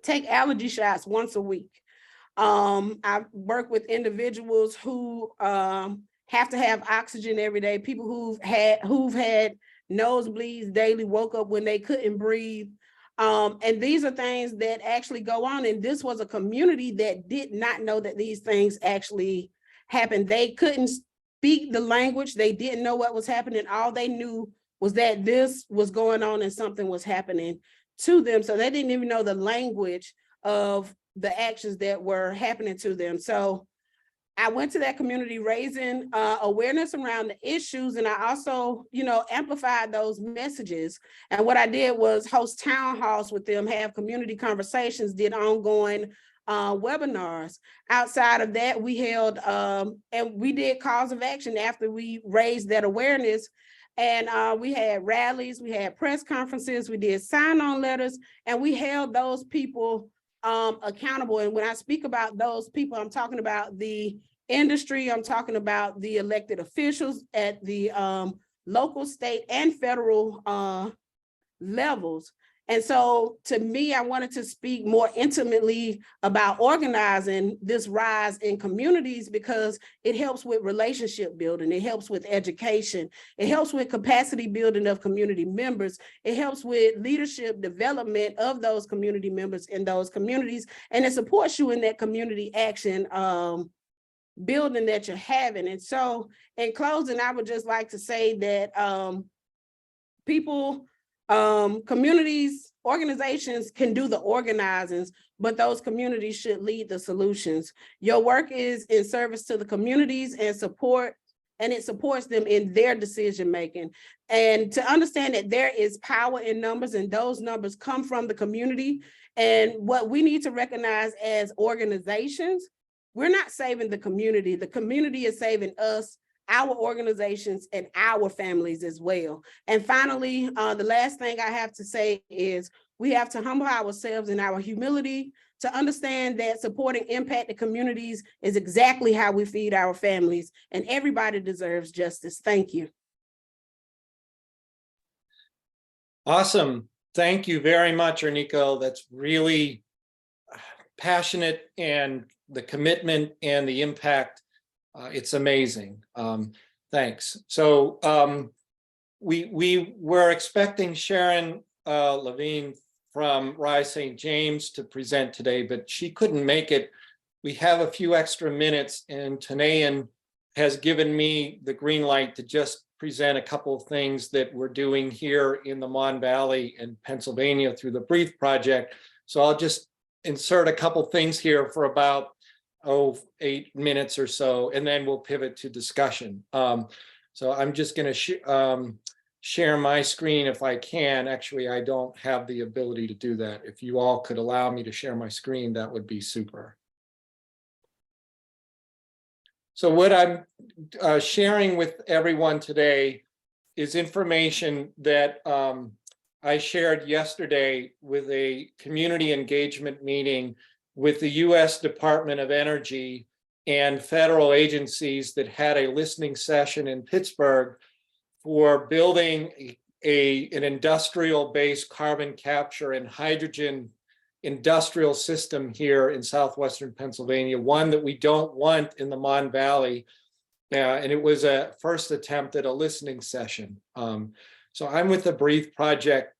take allergy shots once a week. I work with individuals who have to have oxygen every day, people who've had nosebleeds daily, woke up when they couldn't breathe. And these are things that actually go on. And this was a community that did not know that these things actually happened. They couldn't speak the language. They didn't know what was happening. All they knew was that this was going on and something was happening to them. So they didn't even know the language of the actions that were happening to them. So I went to that community raising awareness around the issues, and I also, amplified those messages. And what I did was host town halls with them, have community conversations, did ongoing webinars. Outside of that, we held and we did calls of action after we raised that awareness. And we had rallies, we had press conferences, we did sign-on letters, and we held those people accountable. And when I speak about those people, I'm talking about the industry, I'm talking about the elected officials at the local, state, and federal levels. And so to me, I wanted to speak more intimately about organizing this rise in communities because it helps with relationship building, it helps with education, it helps with capacity building of community members, it helps with leadership development of those community members in those communities, and it supports you in that community action building that you're having. And so in closing, I would just like to say that communities, organizations can do the organizing, but those communities should lead the solutions. Your work is in service to the communities and it supports them in their decision-making. And to understand that there is power in numbers, and those numbers come from the community. And what we need to recognize as organizations, we're not saving the community is saving us, our organizations, and our families as well. And finally, the last thing I have to say is we have to humble ourselves in our humility to understand that supporting impacted communities is exactly how we feed our families, and everybody deserves justice. Thank you. Awesome. Thank you very much, Ernico. That's really passionate, and the commitment and the impact, it's amazing. Thanks. So we were expecting Sharon Levine from Rise St. James to present today, but she couldn't make it. We have a few extra minutes, and Tanayan has given me the green light to just present a couple of things that we're doing here in the Mon Valley in Pennsylvania through the Breathe Project. So I'll just insert a couple things here for about 8 minutes or so, and then we'll pivot to discussion. So I'm just going to share my screen if I can. Actually, I don't have the ability to do that. If you all could allow me to share my screen, that would be super. So what I'm sharing with everyone today is information that I shared yesterday with a community engagement meeting with the U.S. Department of Energy and federal agencies that had a listening session in Pittsburgh for building an industrial-based carbon capture and hydrogen industrial system here in southwestern Pennsylvania, one that we don't want in the Mon Valley. And it was a first attempt at a listening session. So I'm with the Breathe Project.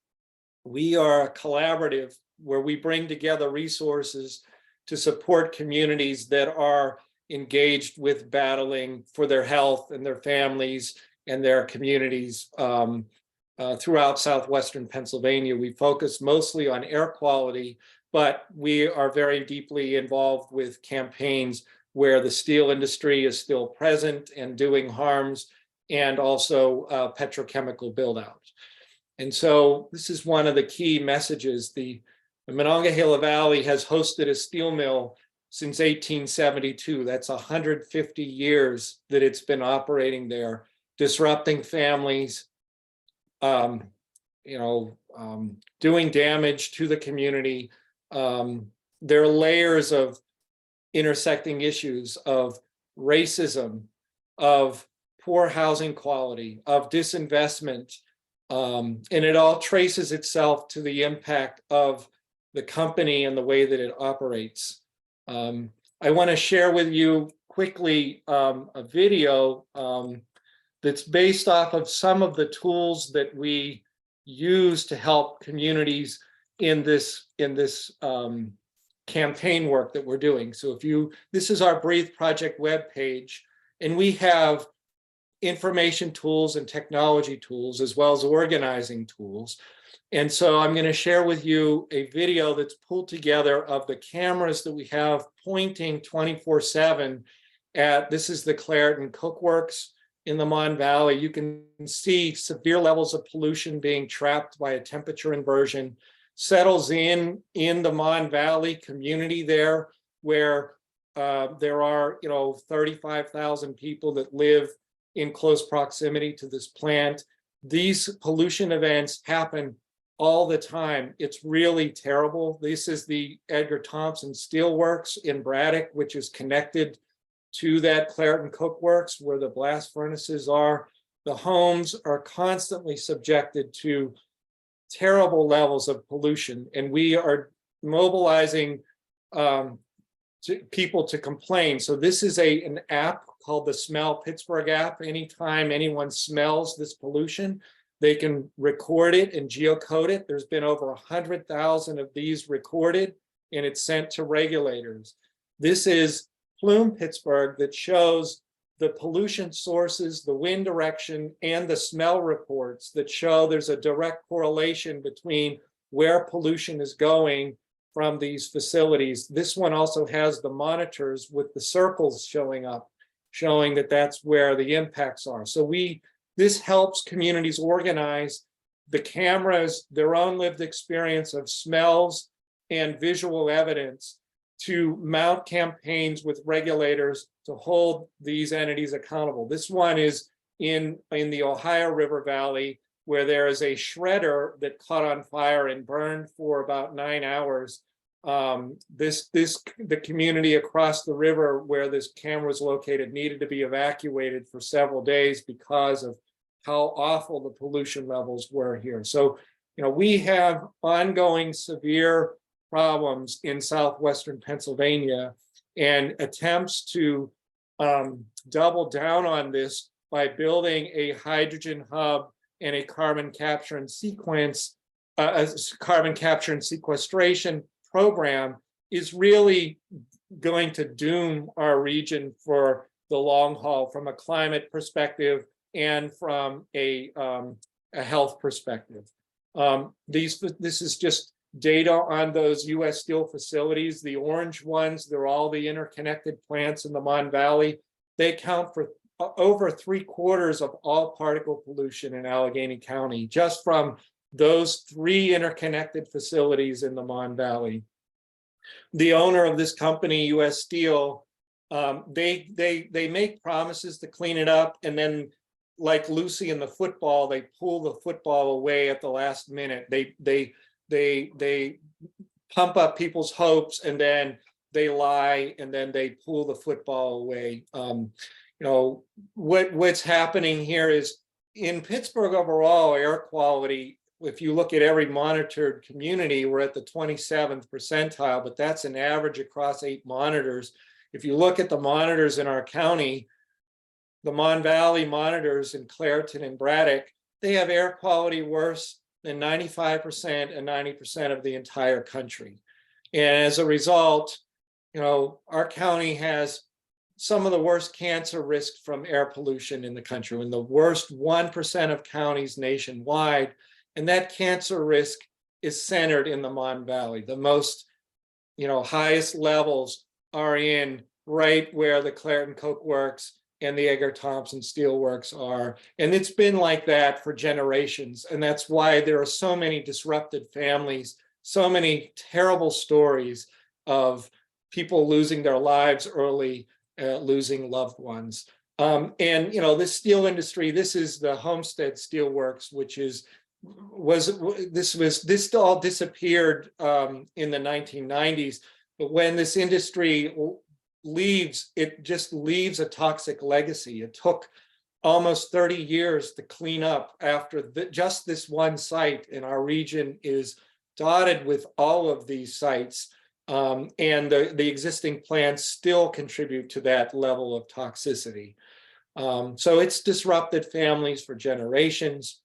We are a collaborative where we bring together resources to support communities that are engaged with battling for their health and their families and their communities throughout southwestern Pennsylvania. We focus mostly on air quality, but we are very deeply involved with campaigns where the steel industry is still present and doing harms, and also petrochemical build-out. And so this is one of the key messages. The Monongahela Valley has hosted a steel mill since 1872. That's 150 years that it's been operating there, disrupting families, doing damage to the community. There are layers of intersecting issues of racism, of poor housing quality, of disinvestment, and it all traces itself to the impact of the company and the way that it operates. I want to share with you quickly a video that's based off of some of the tools that we use to help communities in this campaign work that we're doing. So this is our Breathe Project webpage, and we have information tools and technology tools as well as organizing tools. And so I'm going to share with you a video that's pulled together of the cameras that we have pointing 24/7 at, this is the Clairton Cookworks in the Mon Valley. You can see severe levels of pollution being trapped by a temperature inversion, settles in the Mon Valley community there, where there are 35,000 people that live in close proximity to this plant. These pollution events happen all the time. It's really terrible. This is the Edgar Thompson Steelworks in Braddock, which is connected to that Clairton Cookworks where the blast furnaces are. The homes are constantly subjected to terrible levels of pollution, and we are mobilizing people to complain. So this is an app called the Smell Pittsburgh app. Anytime anyone smells this pollution, they can record it and geocode it. There's been over 100,000 of these recorded, and it's sent to regulators. This is Plume Pittsburgh that shows the pollution sources, the wind direction, and the smell reports that show there's a direct correlation between where pollution is going from these facilities. This one also has the monitors with the circles showing up, showing that that's where the impacts are. So this helps communities organize the cameras, their own lived experience of smells and visual evidence to mount campaigns with regulators to hold these entities accountable. This one is in the Ohio River Valley, where there is a shredder that caught on fire and burned for about 9 hours. The community across the river where this camera is located needed to be evacuated for several days because of how awful the pollution levels were here. So, we have ongoing severe problems in southwestern Pennsylvania, and attempts to double down on this by building a hydrogen hub and a carbon capture and sequestration program is really going to doom our region for the long haul from a climate perspective and from a health perspective. This is just data on those U.S. Steel facilities. The orange ones, they're all the interconnected plants in the Mon Valley. They account for over 3/4 of all particle pollution in Allegheny County, just from those 3 interconnected facilities in the Mon Valley. The owner of this company, U.S. Steel, they make promises to clean it up, and then, like Lucy in the football, they pull the football away at the last minute. They pump up people's hopes, and then they lie, and then they pull the football away. What's happening here is in Pittsburgh overall, air quality, if you look at every monitored community, we're at the 27th percentile, but that's an average across 8 monitors. If you look at the monitors in our county, the Mon Valley monitors in Clairton and Braddock, they have air quality worse than 95% and 90% of the entire country. And as a result, our county has some of the worst cancer risk from air pollution in the country, and the worst 1% of counties nationwide. And that cancer risk is centered in the Mon Valley. The most, highest levels are in right where the Clairton Coke Works and the Edgar Thompson Steel Works are. And it's been like that for generations. And that's why there are so many disrupted families, so many terrible stories of people losing their lives early, losing loved ones. This steel industry, this is the Homestead Steel Works, which this all disappeared in the 1990s. But when this industry leaves, it just leaves a toxic legacy. It took almost 30 years to clean up after just this one site, and our region is dotted with all of these sites. And the existing plants still contribute to that level of toxicity. So it's disrupted families for generations.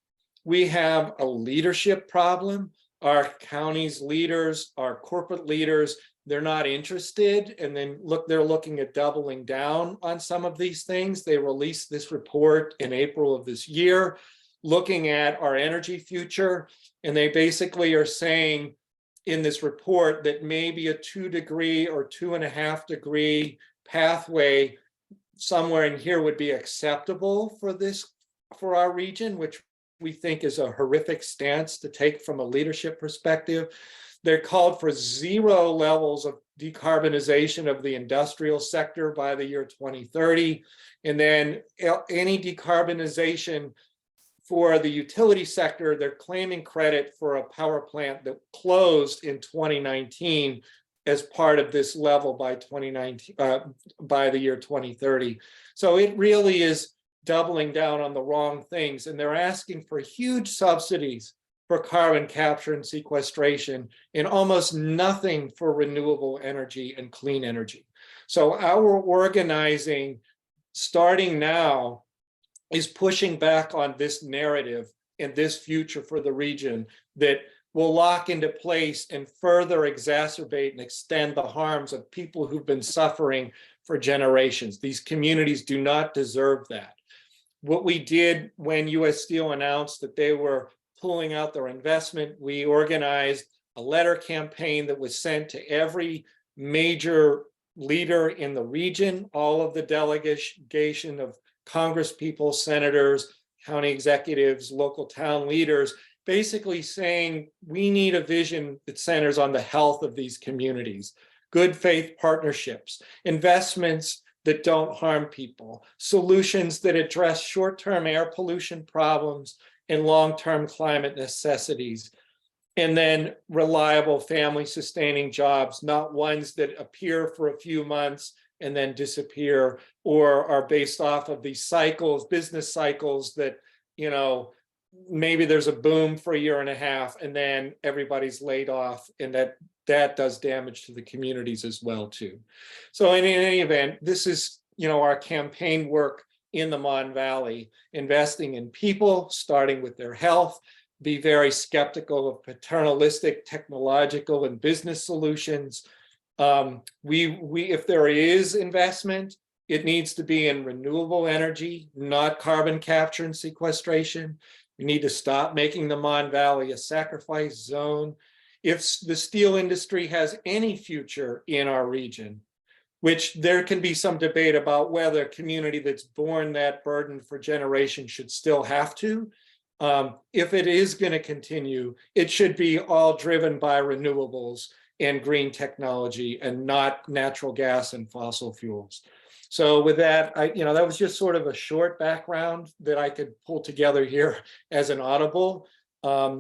We have a leadership problem. Our county's leaders, our corporate leaders, they're not interested, and then they're looking at doubling down on some of these things. They released this report in April of this year, looking at our energy future, and they basically are saying in this report that maybe a 2-degree or 2.5-degree pathway somewhere in here would be acceptable for our region, which we think is a horrific stance to take from a leadership perspective. They're called for 0 levels of decarbonization of the industrial sector by the year 2030. And then any decarbonization for the utility sector, they're claiming credit for a power plant that closed in 2019 as part of this level by the year 2030. So it really is doubling down on the wrong things, and they're asking for huge subsidies for carbon capture and sequestration and almost nothing for renewable energy and clean energy. So our organizing, starting now, is pushing back on this narrative and this future for the region that will lock into place and further exacerbate and extend the harms of people who've been suffering for generations. These communities do not deserve that. What we did when U.S. Steel announced that they were pulling out their investment, we organized a letter campaign that was sent to every major leader in the region, all of the delegation of Congress people, senators, county executives, local town leaders, basically saying we need a vision that centers on the health of these communities, good faith partnerships, investments that don't harm people, solutions that address short-term air pollution problems and long-term climate necessities, and then reliable family-sustaining jobs, not ones that appear for a few months and then disappear, or are based off of these cycles, business cycles that, maybe there's a boom for a year and a half and then everybody's laid off, and that does damage to the communities as well too. So in any event, this is, our campaign work in the Mon Valley, investing in people, starting with their health, be very skeptical of paternalistic technological and business solutions. If there is investment, it needs to be in renewable energy, not carbon capture and sequestration. We need to stop making the Mon Valley a sacrifice zone. If the steel industry has any future in our region, which there can be some debate about whether a community that's borne that burden for generations should still have to. If it is going to continue, it should be all driven by renewables and green technology and not natural gas and fossil fuels. So with that, that was just sort of a short background that I could pull together here as an audible,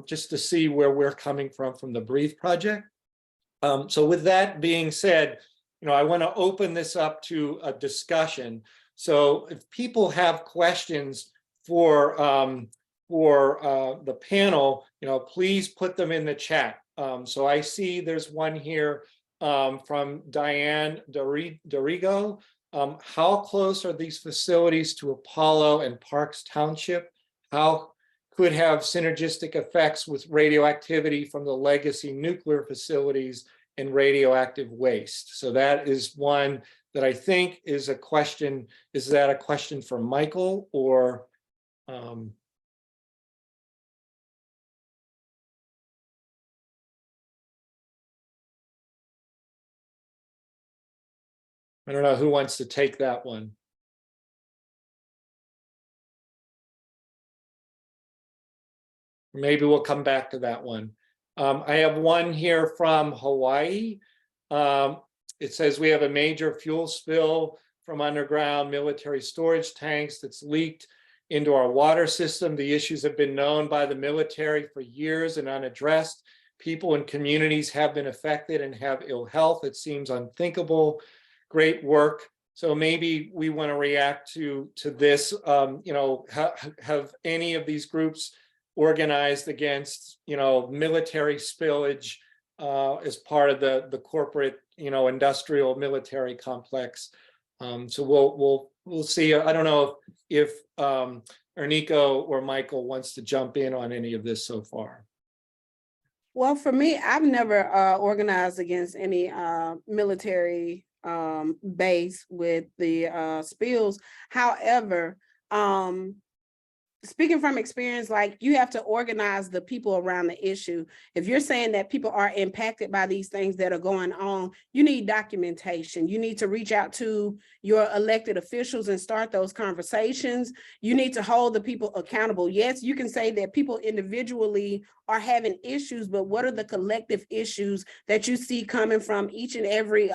just to see where we're coming from the Breathe Project. So with that being said, I want to open this up to a discussion. So if people have questions for the panel, please put them in the chat. So I see there's one here from Diane Dorigo. How close are these facilities to Apollo and Parks Township? How could have synergistic effects with radioactivity from the legacy nuclear facilities and radioactive waste? So that is one that I think is a question. Is that a question for Michael or? I don't know who wants to take that one. Maybe we'll come back to that one. I have one here from Hawaii. It says we have a major fuel spill from underground military storage tanks that's leaked into our water system. The issues have been known by the military for years and unaddressed. People and communities have been affected and have ill health. It seems unthinkable. Great work. So maybe we want to react to this. Have any of these groups organized against military spillage as part of the corporate industrial military complex? So we'll see. I don't know if Ernico or Michael wants to jump in on any of this so far. Well, for me, I've never organized against any military base with the spills. However, speaking from experience, like, you have to organize the people around the issue. If you're saying that people are impacted by these things that are going on, you need documentation. You need to reach out to your elected officials and start those conversations. You need to hold the people accountable. Yes, you can say that people individually are having issues, but what are the collective issues that you see coming from each and every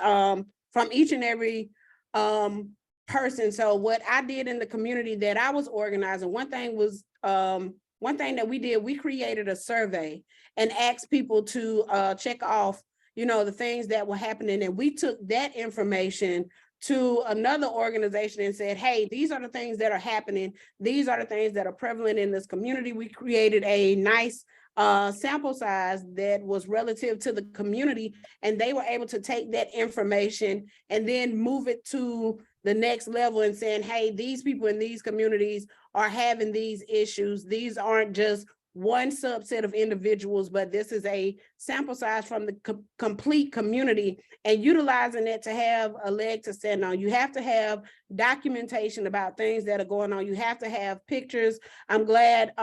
person? So what I did in the community that I was organizing, one thing that we did, we created a survey and asked people to check off, the things that were happening. And we took that information to another organization and said, hey, these are the things that are happening. These are the things that are prevalent in this community. We created a nice sample size that was relative to the community, and they were able to take that information and then move it to the next level and saying, hey, these people in these communities are having these issues. These aren't just one subset of individuals, but this is a sample size from the complete community, and utilizing it to have a leg to stand on. You have to have documentation about things that are going on. You have to have pictures. I'm glad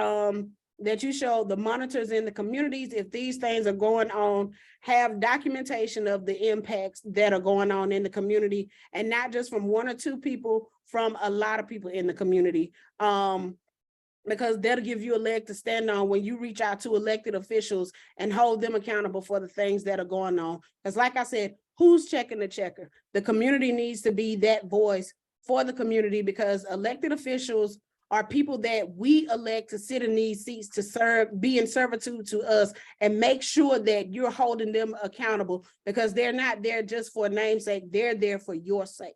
that you showed the monitors in the communities. If these things are going on, have documentation of the impacts that are going on in the community, and not just from one or two people, from a lot of people in the community. Because that'll give you a leg to stand on when you reach out to elected officials and hold them accountable for the things that are going on. Because like I said, who's checking the checker? The community needs to be that voice for the community, because elected officials are people that we elect to sit in these seats to serve, be in servitude to us, and make sure that you're holding them accountable, because they're not there just for namesake, they're there for your sake.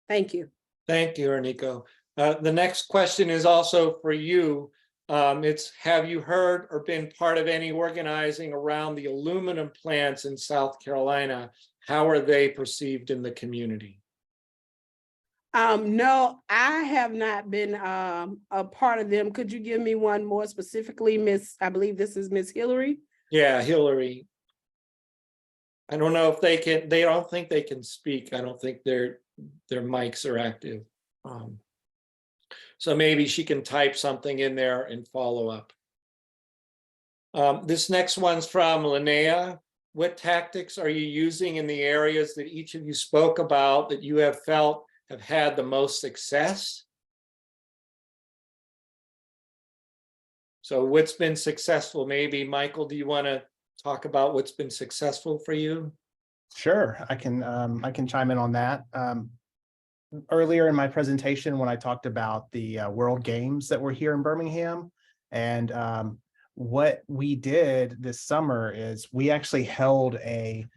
Thank you. Thank you, Ernico. The next question is also for you. It's, have you heard or been part of any organizing around the aluminum plants in South Carolina? How are they perceived in the community? No, I have not been a part of them. Could you give me one more specifically, Miss? I believe this is Miss Hillary. Yeah, Hillary. I don't know if they can. They don't think they can speak. I don't think their mics are active. So maybe she can type something in there and follow up. This next one's from Linnea. what tactics are you using in the areas that each of you spoke about that you have felt have had the most success? So what's been successful? Maybe Michael, do you want to talk about what's been successful for you? Sure, I can chime in on that. Earlier in my presentation, when I talked about the World Games that were here in Birmingham, and what we did this summer is we actually held a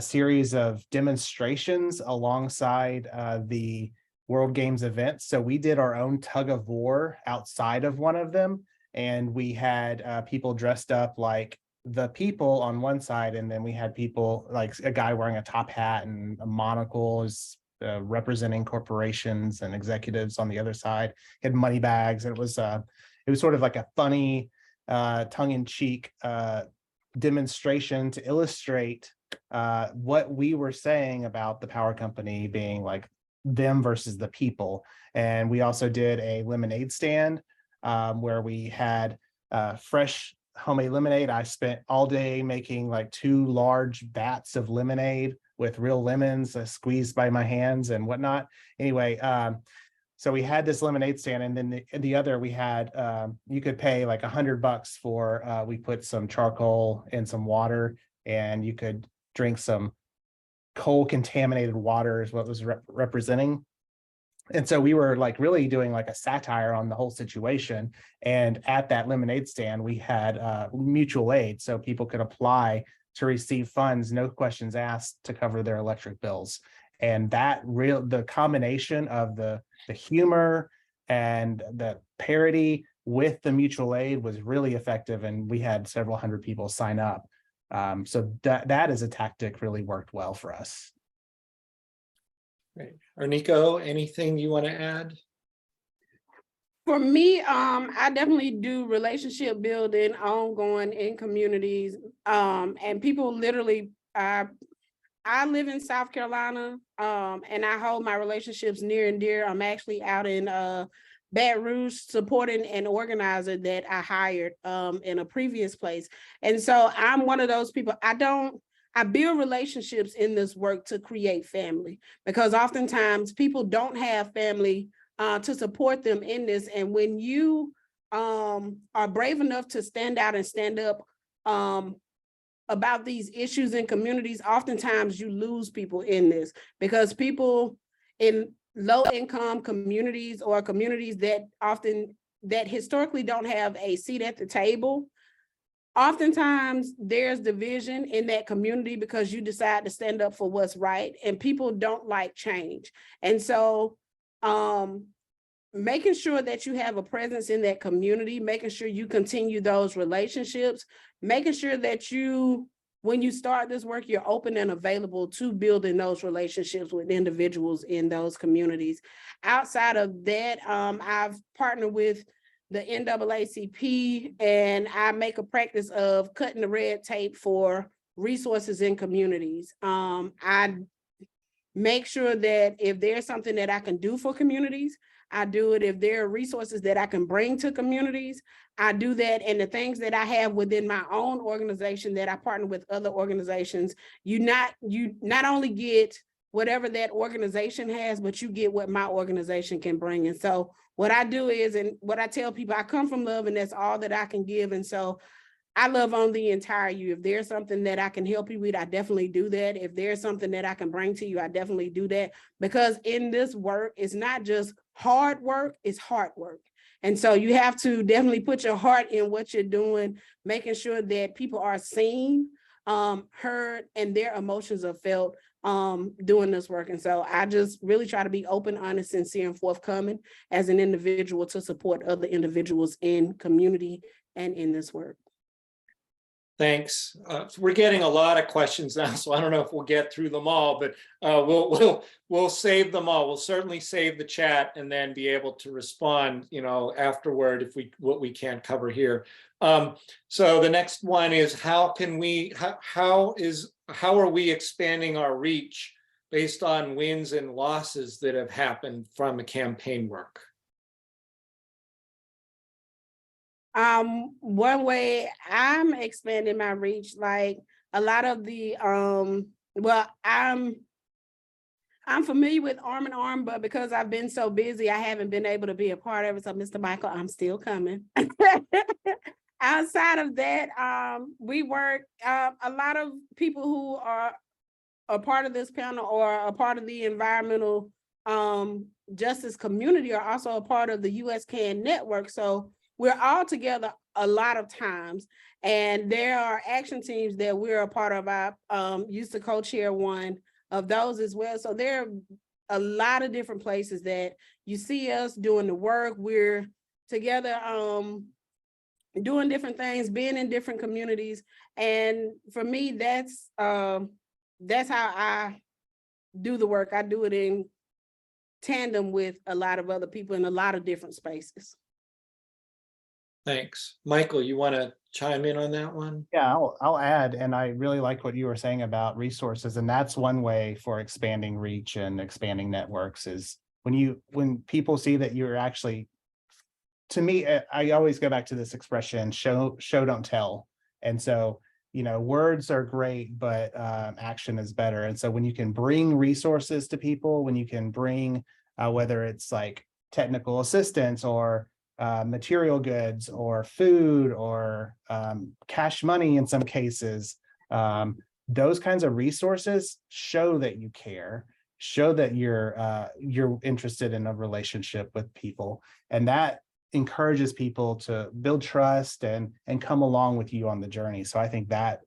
series of demonstrations alongside the World Games events. So we did our own tug of war outside of one of them, and we had people dressed up like the people on one side, and then we had people like a guy wearing a top hat and a monocle is representing corporations and executives on the other side. He had money bags, and it was sort of like a funny tongue-in-cheek demonstration to illustrate what we were saying about the power company being like them versus the people. And we also did a lemonade stand where we had fresh homemade lemonade. I spent all day making like 2 large vats of lemonade with real lemons squeezed by my hands and whatnot. Anyway, so we had this lemonade stand, and then the other we had, you could pay like $100 for, we put some charcoal and some water, and you could drink some coal contaminated water is what was representing. And so we were like really doing like a satire on the whole situation. And at that lemonade stand, we had mutual aid, so people could apply to receive funds, no questions asked, to cover their electric bills. And that the combination of the humor and the parody with the mutual aid was really effective. And we had several hundred people sign up. So that as a tactic really worked well for us. Great. Arnico, anything you want to add? For me, I definitely do relationship building ongoing in communities. And people literally, I live in South Carolina, and I hold my relationships near and dear. I'm actually out in Baton Rouge supporting an organizer that I hired in a previous place. And so I'm one of those people. I build relationships in this work to create family, because oftentimes people don't have family to support them in this. And when you are brave enough to stand out and stand up about these issues in communities, oftentimes you lose people in this, because people in low income communities or communities that historically don't have a seat at the table, oftentimes there's division in that community because you decide to stand up for what's right, and people don't like change. And so making sure that you have a presence in that community, making sure you continue those relationships, making sure that when you start this work, you're open and available to building those relationships with individuals in those communities. Outside of that, I've partnered with the NAACP, and I make a practice of cutting the red tape for resources in communities. I make sure that if there's something that I can do for communities, I do it. If there are resources that I can bring to communities, I do that. And the things that I have within my own organization that I partner with other organizations, you not only get whatever that organization has, but you get what my organization can bring. And so what I do is, and what I tell people, I come from love, and that's all that I can give. And so I love on the entire you. If there's something that I can help you with, I definitely do that. If there's something that I can bring to you, I definitely do that. Because in this work, it's not just hard work, it's hard work. And so you have to definitely put your heart in what you're doing, making sure that people are seen, heard, and their emotions are felt doing this work. And so I just really try to be open, honest, sincere, and forthcoming as an individual to support other individuals in community and in this work. Thanks. We're getting a lot of questions now, so I don't know if we'll get through them all, but we'll save them all. We'll certainly save the chat and then be able to respond, afterward if what we can't cover here. So the next one is how are we expanding our reach based on wins and losses that have happened from the campaign work? One way I'm expanding my reach, like a lot of the well, I'm familiar with Arm in Arm, but because I've been so busy, I haven't been able to be a part of it. So, Mr. Michael, I'm still coming. Outside of that, we work a lot of people who are a part of this panel or a part of the environmental justice community are also a part of the US CAN network. So we're all together a lot of times, and there are action teams that we're a part of. I used to co-chair one of those as well. So there are a lot of different places that you see us doing the work. We're together doing different things, being in different communities. And for me, that's how I do the work. I do it in tandem with a lot of other people in a lot of different spaces. Thanks. Michael, you want to chime in on that one? Yeah, I'll add, and I really like what you were saying about resources, and that's one way for expanding reach and expanding networks is when people see that you're actually, to me, I always go back to this expression, show don't tell. And so, words are great, but action is better. And so when you can bring resources to people, when you can bring, whether it's like technical assistance or material goods or food or cash money in some cases, those kinds of resources show that you care, show that you're interested in a relationship with people, and that encourages people to build trust and come along with you on the journey. So I think that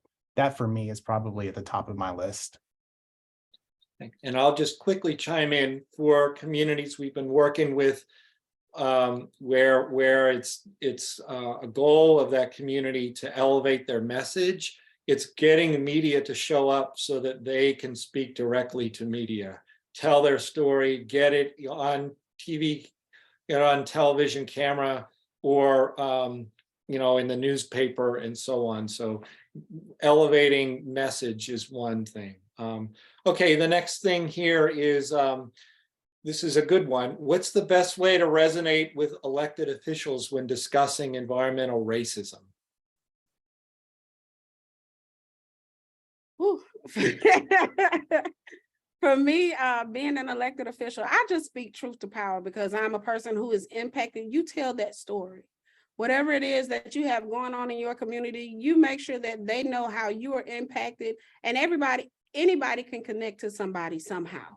for me is probably at the top of my list. And I'll just quickly chime in for communities we've been working with, where it's a goal of that community to elevate their message. It's getting the media to show up so that they can speak directly to media, tell their story, get it on TV, on television camera, or in the newspaper and so on. So elevating message is one thing. Okay, the next thing here is, this is a good one. What's the best way to resonate with elected officials when discussing environmental racism? For me, being an elected official, I just speak truth to power because I'm a person who is impacted. You tell that story. Whatever it is that you have going on in your community, you make sure that they know how you are impacted, and anybody can connect to somebody somehow.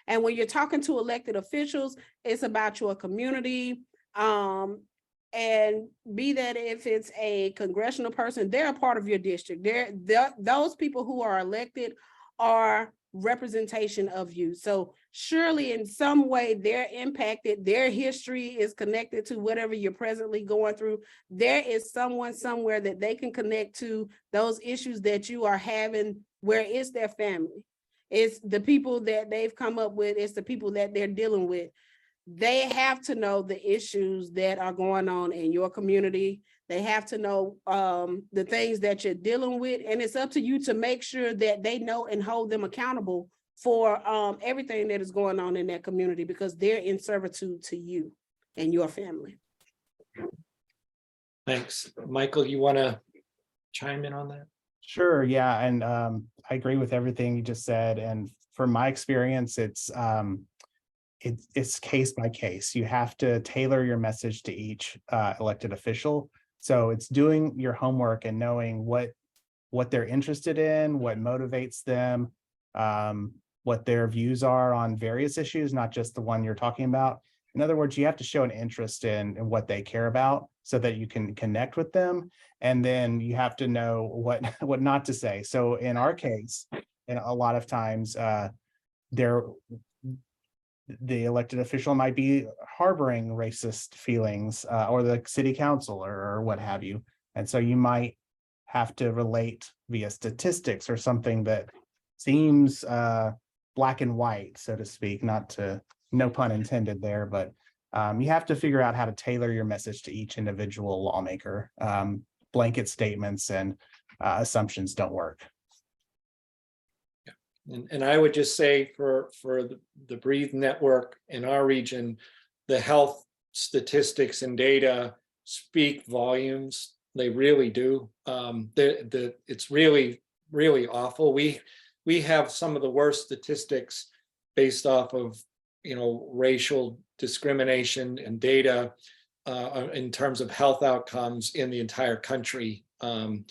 And when you're talking to elected officials, it's about your community. And be that if it's a congressional person, they're a part of your district. Those people who are elected are representation of you. So surely in some way they're impacted, their history is connected to whatever you're presently going through. There is someone somewhere that they can connect to those issues that you are having, where it's their family. It's the people that they've come up with, it's the people that they're dealing with. They have to know the issues that are going on in your community. They have to know the things that you're dealing with, and it's up to you to make sure that they know and hold them accountable for everything that is going on in that community, because they're in servitude to you and your family. Thanks. Michael, you want to chime in on that? Sure, yeah, and I agree with everything you just said. And from my experience, it's case by case. You have to tailor your message to each elected official. So it's doing your homework and knowing what they're interested in, what motivates them, what their views are on various issues, not just the one you're talking about. In other words, you have to show an interest in what they care about so that you can connect with them. And then you have to know what not to say. So in our case, and a lot of times the elected official might be harboring racist feelings, or the city council or what have you. And so you might have to relate via statistics or something that seems black and white, so to speak, no pun intended there, but you have to figure out how to tailor your message to each individual lawmaker. Blanket statements and assumptions don't work. And I would just say for the Breathe Network in our region, the health statistics and data speak volumes. They really do. It's really, really awful. We have some of the worst statistics based off of, racial discrimination and data in terms of health outcomes in the entire country. And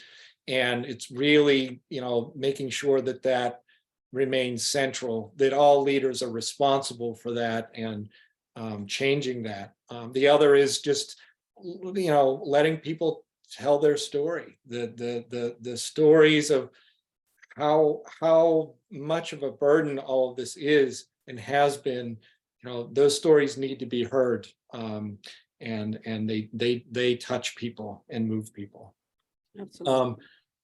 it's really, making sure that that remains central, that all leaders are responsible for that and changing that. The other is just, letting people tell their story, the stories of how much of a burden all of this is and has been. Those stories need to be heard, and they touch people and move people. Absolutely.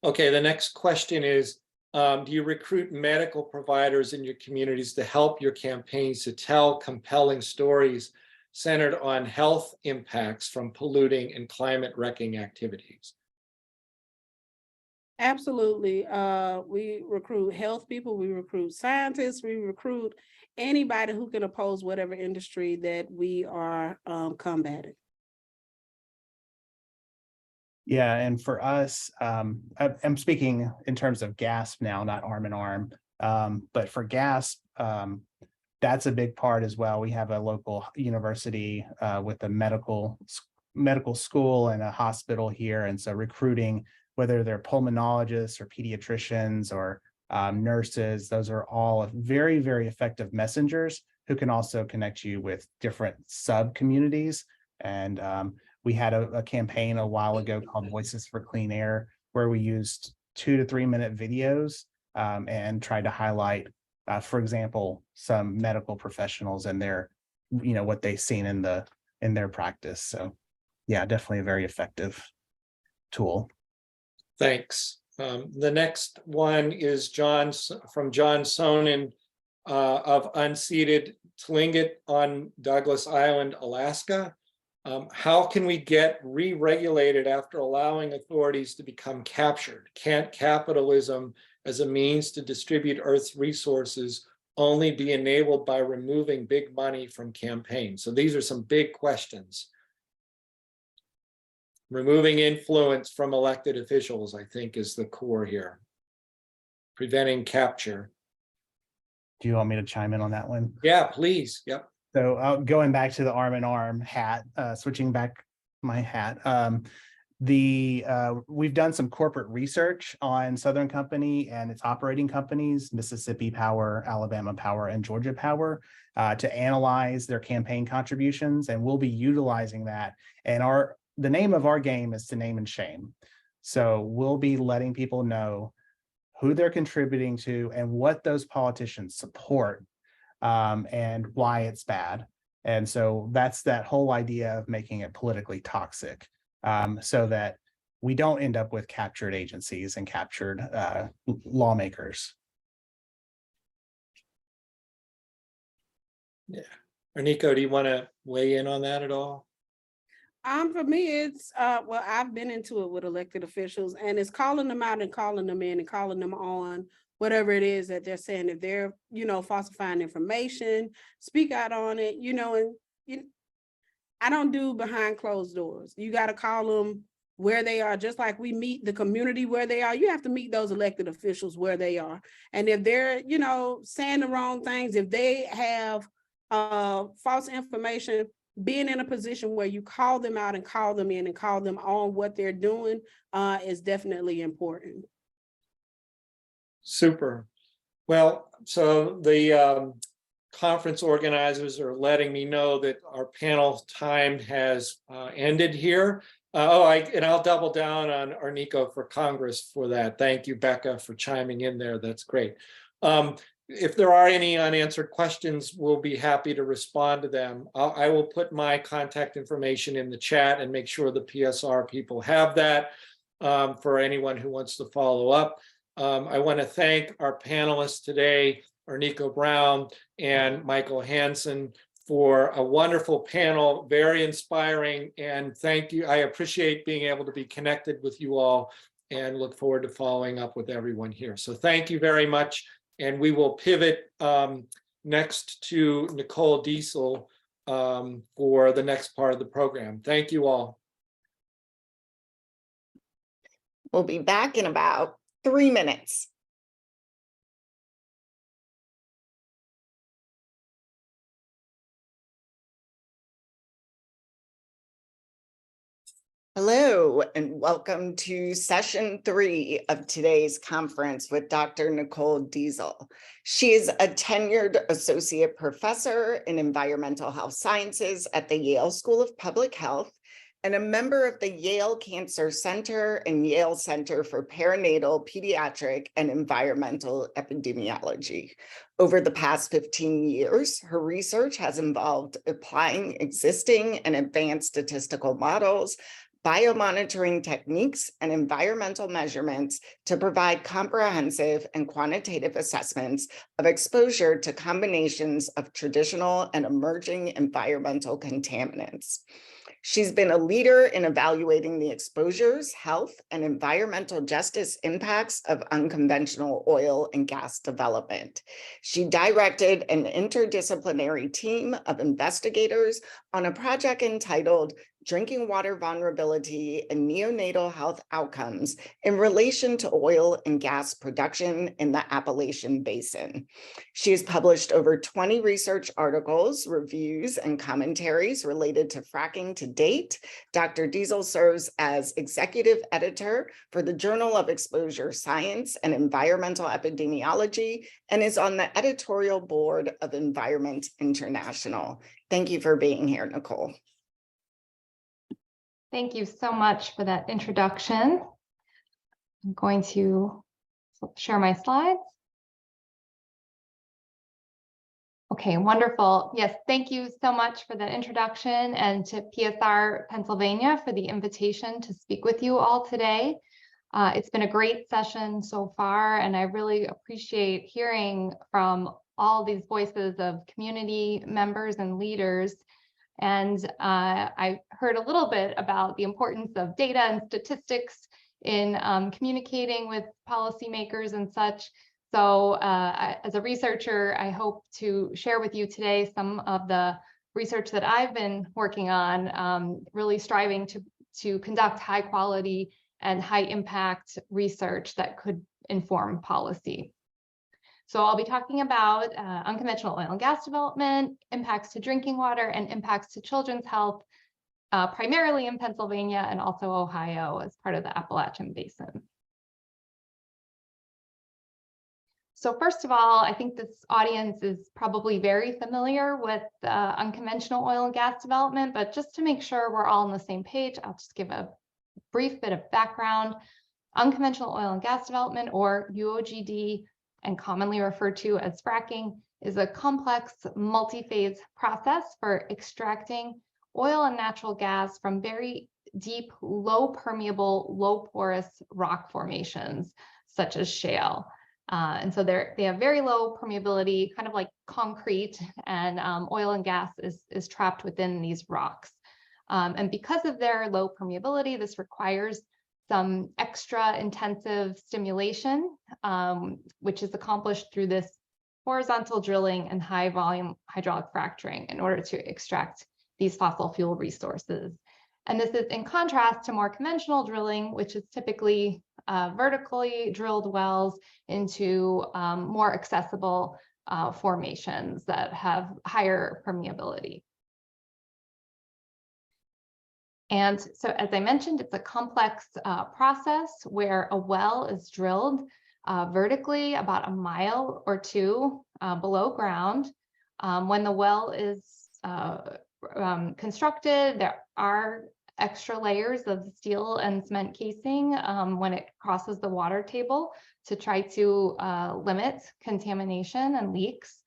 Okay, the next question is, do you recruit medical providers in your communities to help your campaigns to tell compelling stories centered on health impacts from polluting and climate wrecking activities? Absolutely. We recruit health people, we recruit scientists, we recruit anybody who can oppose whatever industry that we are combating. Yeah, and for us, I'm speaking in terms of GASP now, not Arm in Arm. But for GASP, that's a big part as well. We have a local university with a medical school and a hospital here, and so recruiting, whether they're pulmonologists or pediatricians or nurses, those are all very, very effective messengers who can also connect you with different sub-communities. And we had a campaign a while ago called Voices for Clean Air, where we used 2 to 3 minute videos and tried to highlight, for example, some medical professionals and their, what they've seen in their practice. So yeah, definitely a very effective tool. Thanks. The next one is from John Sonnen of unceded Tlingit on Douglas Island, Alaska. How can we get re-regulated after allowing authorities to become captured? Can't capitalism as a means to distribute Earth's resources only be enabled by removing big money from campaigns? So these are some big questions. Removing influence from elected officials, I think, is the core here. Preventing capture. Do you want me to chime in on that one? Yeah, please. Yep. So going back to the Arm in Arm hat, switching back my hat, we've done some corporate research on Southern Company and its operating companies, Mississippi Power, Alabama Power, and Georgia Power, to analyze their campaign contributions, and we'll be utilizing that. And the name of our game is to name and shame. So we'll be letting people know who they're contributing to and what those politicians support, and why it's bad. And so that's that whole idea of making it politically toxic, so that we don't end up with captured agencies and captured lawmakers. Yeah. Arnico, do you want to weigh in on that at all? For me, it's well, I've been into it with elected officials, and it's calling them out and calling them in and calling them on whatever it is that they're saying. If they're, falsifying information, speak out on it, and I don't do behind closed doors. You got to call them where they are, just like we meet the community where they are. You have to meet those elected officials where they are. And if they're, saying the wrong things, if they have false information, being in a position where you call them out and call them in and call them on what they're doing is definitely important. Super. Well, so the conference organizers are letting me know that our panel time has ended here. And I'll double down on Arnico for Congress for that. Thank you, Becca, for chiming in there. That's great. If there are any unanswered questions, we'll be happy to respond to them. I will put my contact information in the chat and make sure the PSR people have that for anyone who wants to follow up. I want to thank our panelists today, Arnico Brown and Michael Hansen, for a wonderful panel, very inspiring, and thank you. I appreciate being able to be connected with you all and look forward to following up with everyone here. So thank you very much. And we will pivot next to Nicole Diesel for the next part of the program. Thank you all. We'll be back in about 3 minutes. Hello, and welcome to session 3 of today's conference with Dr. Nicole Diesel. She is a tenured associate professor in environmental health sciences at the Yale School of Public Health and a member of the Yale Cancer Center and Yale Center for Perinatal, Pediatric, and Environmental Epidemiology. Over the past 15 years, her research has involved applying existing and advanced statistical models, biomonitoring techniques, and environmental measurements to provide comprehensive and quantitative assessments of exposure to combinations of traditional and emerging environmental contaminants. She's been a leader in evaluating the exposures, health, and environmental justice impacts of unconventional oil and gas development. She directed an interdisciplinary team of investigators on a project entitled Drinking Water Vulnerability and Neonatal Health Outcomes in relation to oil and gas production in the Appalachian Basin. She has published over 20 research articles, reviews, and commentaries related to fracking to date. Dr. Diesel serves as executive editor for the Journal of Exposure Science and Environmental Epidemiology and is on the editorial board of Environment International. Thank you for being here, Nicole. Thank you so much for that introduction. I'm going to share my slides. Okay, wonderful. Yes, thank you so much for the introduction and to PSR Pennsylvania for the invitation to speak with you all today. It's been a great session so far, and I really appreciate hearing from all these voices of community members and leaders. And I heard a little bit about the importance of data and statistics in communicating with policymakers and such. So as a researcher, I hope to share with you today some of the research that I've been working on, really striving to conduct high quality and high impact research that could inform policy. So I'll be talking about unconventional oil and gas development, impacts to drinking water, and impacts to children's health, primarily in Pennsylvania and also Ohio as part of the Appalachian Basin. So first of all, I think this audience is probably very familiar with unconventional oil and gas development, but just to make sure we're all on the same page, I'll just give a brief bit of background. Unconventional oil and gas development, or UOGD, and commonly referred to as fracking, is a complex multi-phase process for extracting oil and natural gas from very deep, low permeable, low porous rock formations, such as shale. And so they have very low permeability, kind of like concrete, and oil and gas is trapped within these rocks. And because of their low permeability, this requires some extra intensive stimulation, which is accomplished through this horizontal drilling and high volume hydraulic fracturing in order to extract these fossil fuel resources. And this is in contrast to more conventional drilling, which is typically vertically drilled wells into more accessible formations that have higher permeability. And so, as I mentioned, it's a complex process where a well is drilled vertically about a mile or two below ground. When the well is constructed, there are extra layers of steel and cement casing when it crosses the water table to try to limit contamination and leaks.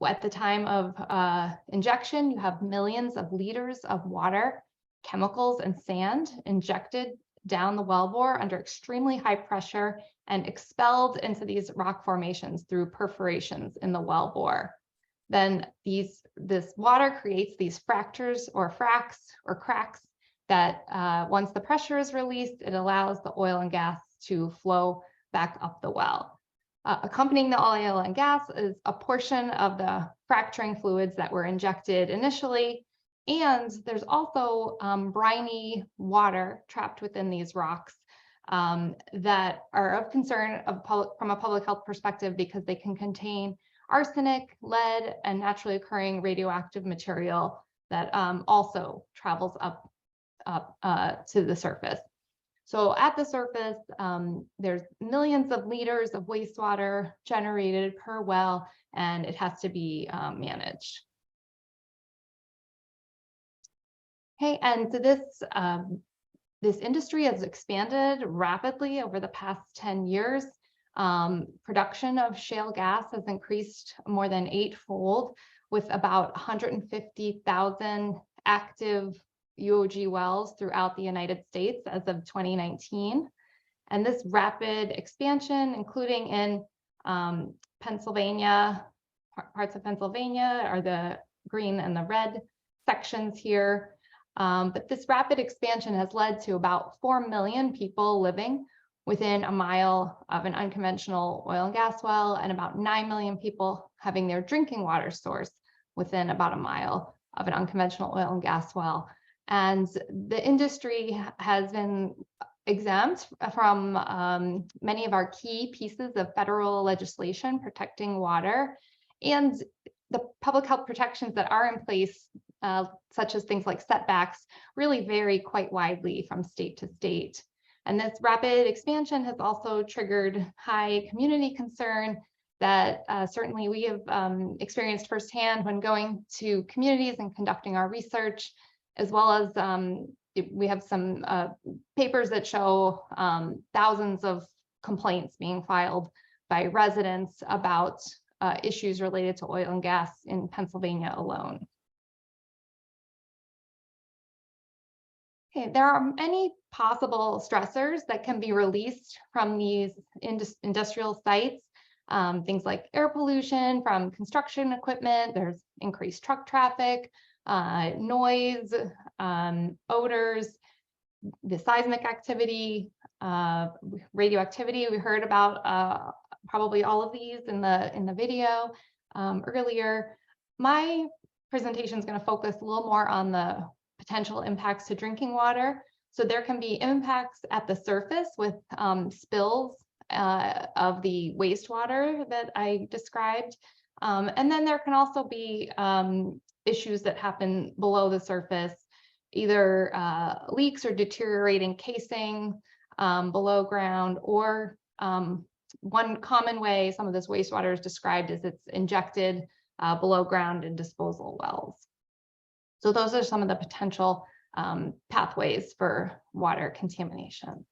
At the time of injection, you have millions of liters of water, chemicals, and sand injected down the wellbore under extremely high pressure and expelled into these rock formations through perforations in the wellbore. Then this water creates these fractures or fracks or cracks that once the pressure is released, it allows the oil and gas to flow back up the well. Accompanying the oil and gas is a portion of the fracturing fluids that were injected initially, And there's also briny water trapped within these rocks that are of concern from a public health perspective because they can contain arsenic, lead, and naturally occurring radioactive material that also travels up to the surface. So at the surface, there's millions of liters of wastewater generated per well, and it has to be managed. Okay, and so this industry has expanded rapidly over the past 10 years. Production of shale gas has increased more than 8-fold, with about 150,000 active UOG wells throughout the United States as of 2019. And this rapid expansion, including in Pennsylvania, parts of Pennsylvania are the green and the red sections here. But this rapid expansion has led to about 4 million people living within a mile of an unconventional oil and gas well, and about 9 million people having their drinking water source within about a mile of an unconventional oil and gas well. And the industry has been exempt from many of our key pieces of federal legislation protecting water, and the public health protections that are in place, such as things like setbacks, really vary quite widely from state to state. And this rapid expansion has also triggered high community concern that certainly we have experienced firsthand when going to communities and conducting our research, as well as we have some papers that show thousands of complaints being filed by residents about issues related to oil and gas in Pennsylvania alone. Okay, there are many possible stressors that can be released from these industrial sites. Things like air pollution from construction equipment, there's increased truck traffic, noise, odors, the seismic activity, radioactivity. We heard about probably all of these in the video earlier. My presentation is going to focus a little more on the potential impacts to drinking water. So there can be impacts at the surface with spills of the wastewater that I described. And then there can also be issues that happen below the surface, either leaks or deteriorating casing below ground, or one common way some of this wastewater is described is it's injected below ground in disposal wells. So those are some of the potential pathways for water contamination.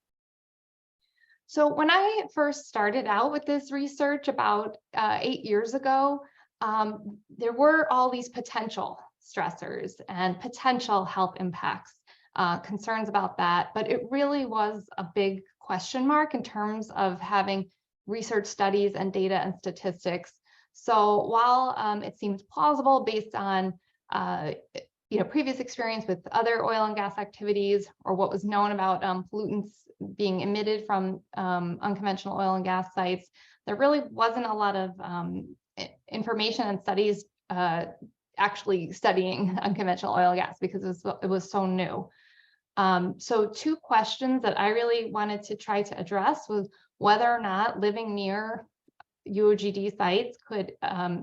So when I first started out with this research about 8 years ago, there were all these potential stressors and potential health impacts, concerns about that, but it really was a big question mark in terms of having research studies and data and statistics. So while it seems plausible based on previous experience with other oil and gas activities, or what was known about pollutants being emitted from unconventional oil and gas sites, there really wasn't a lot of information and studies actually studying unconventional oil and gas because it was so new. So two questions that I really wanted to try to address was whether or not living near UOGD sites could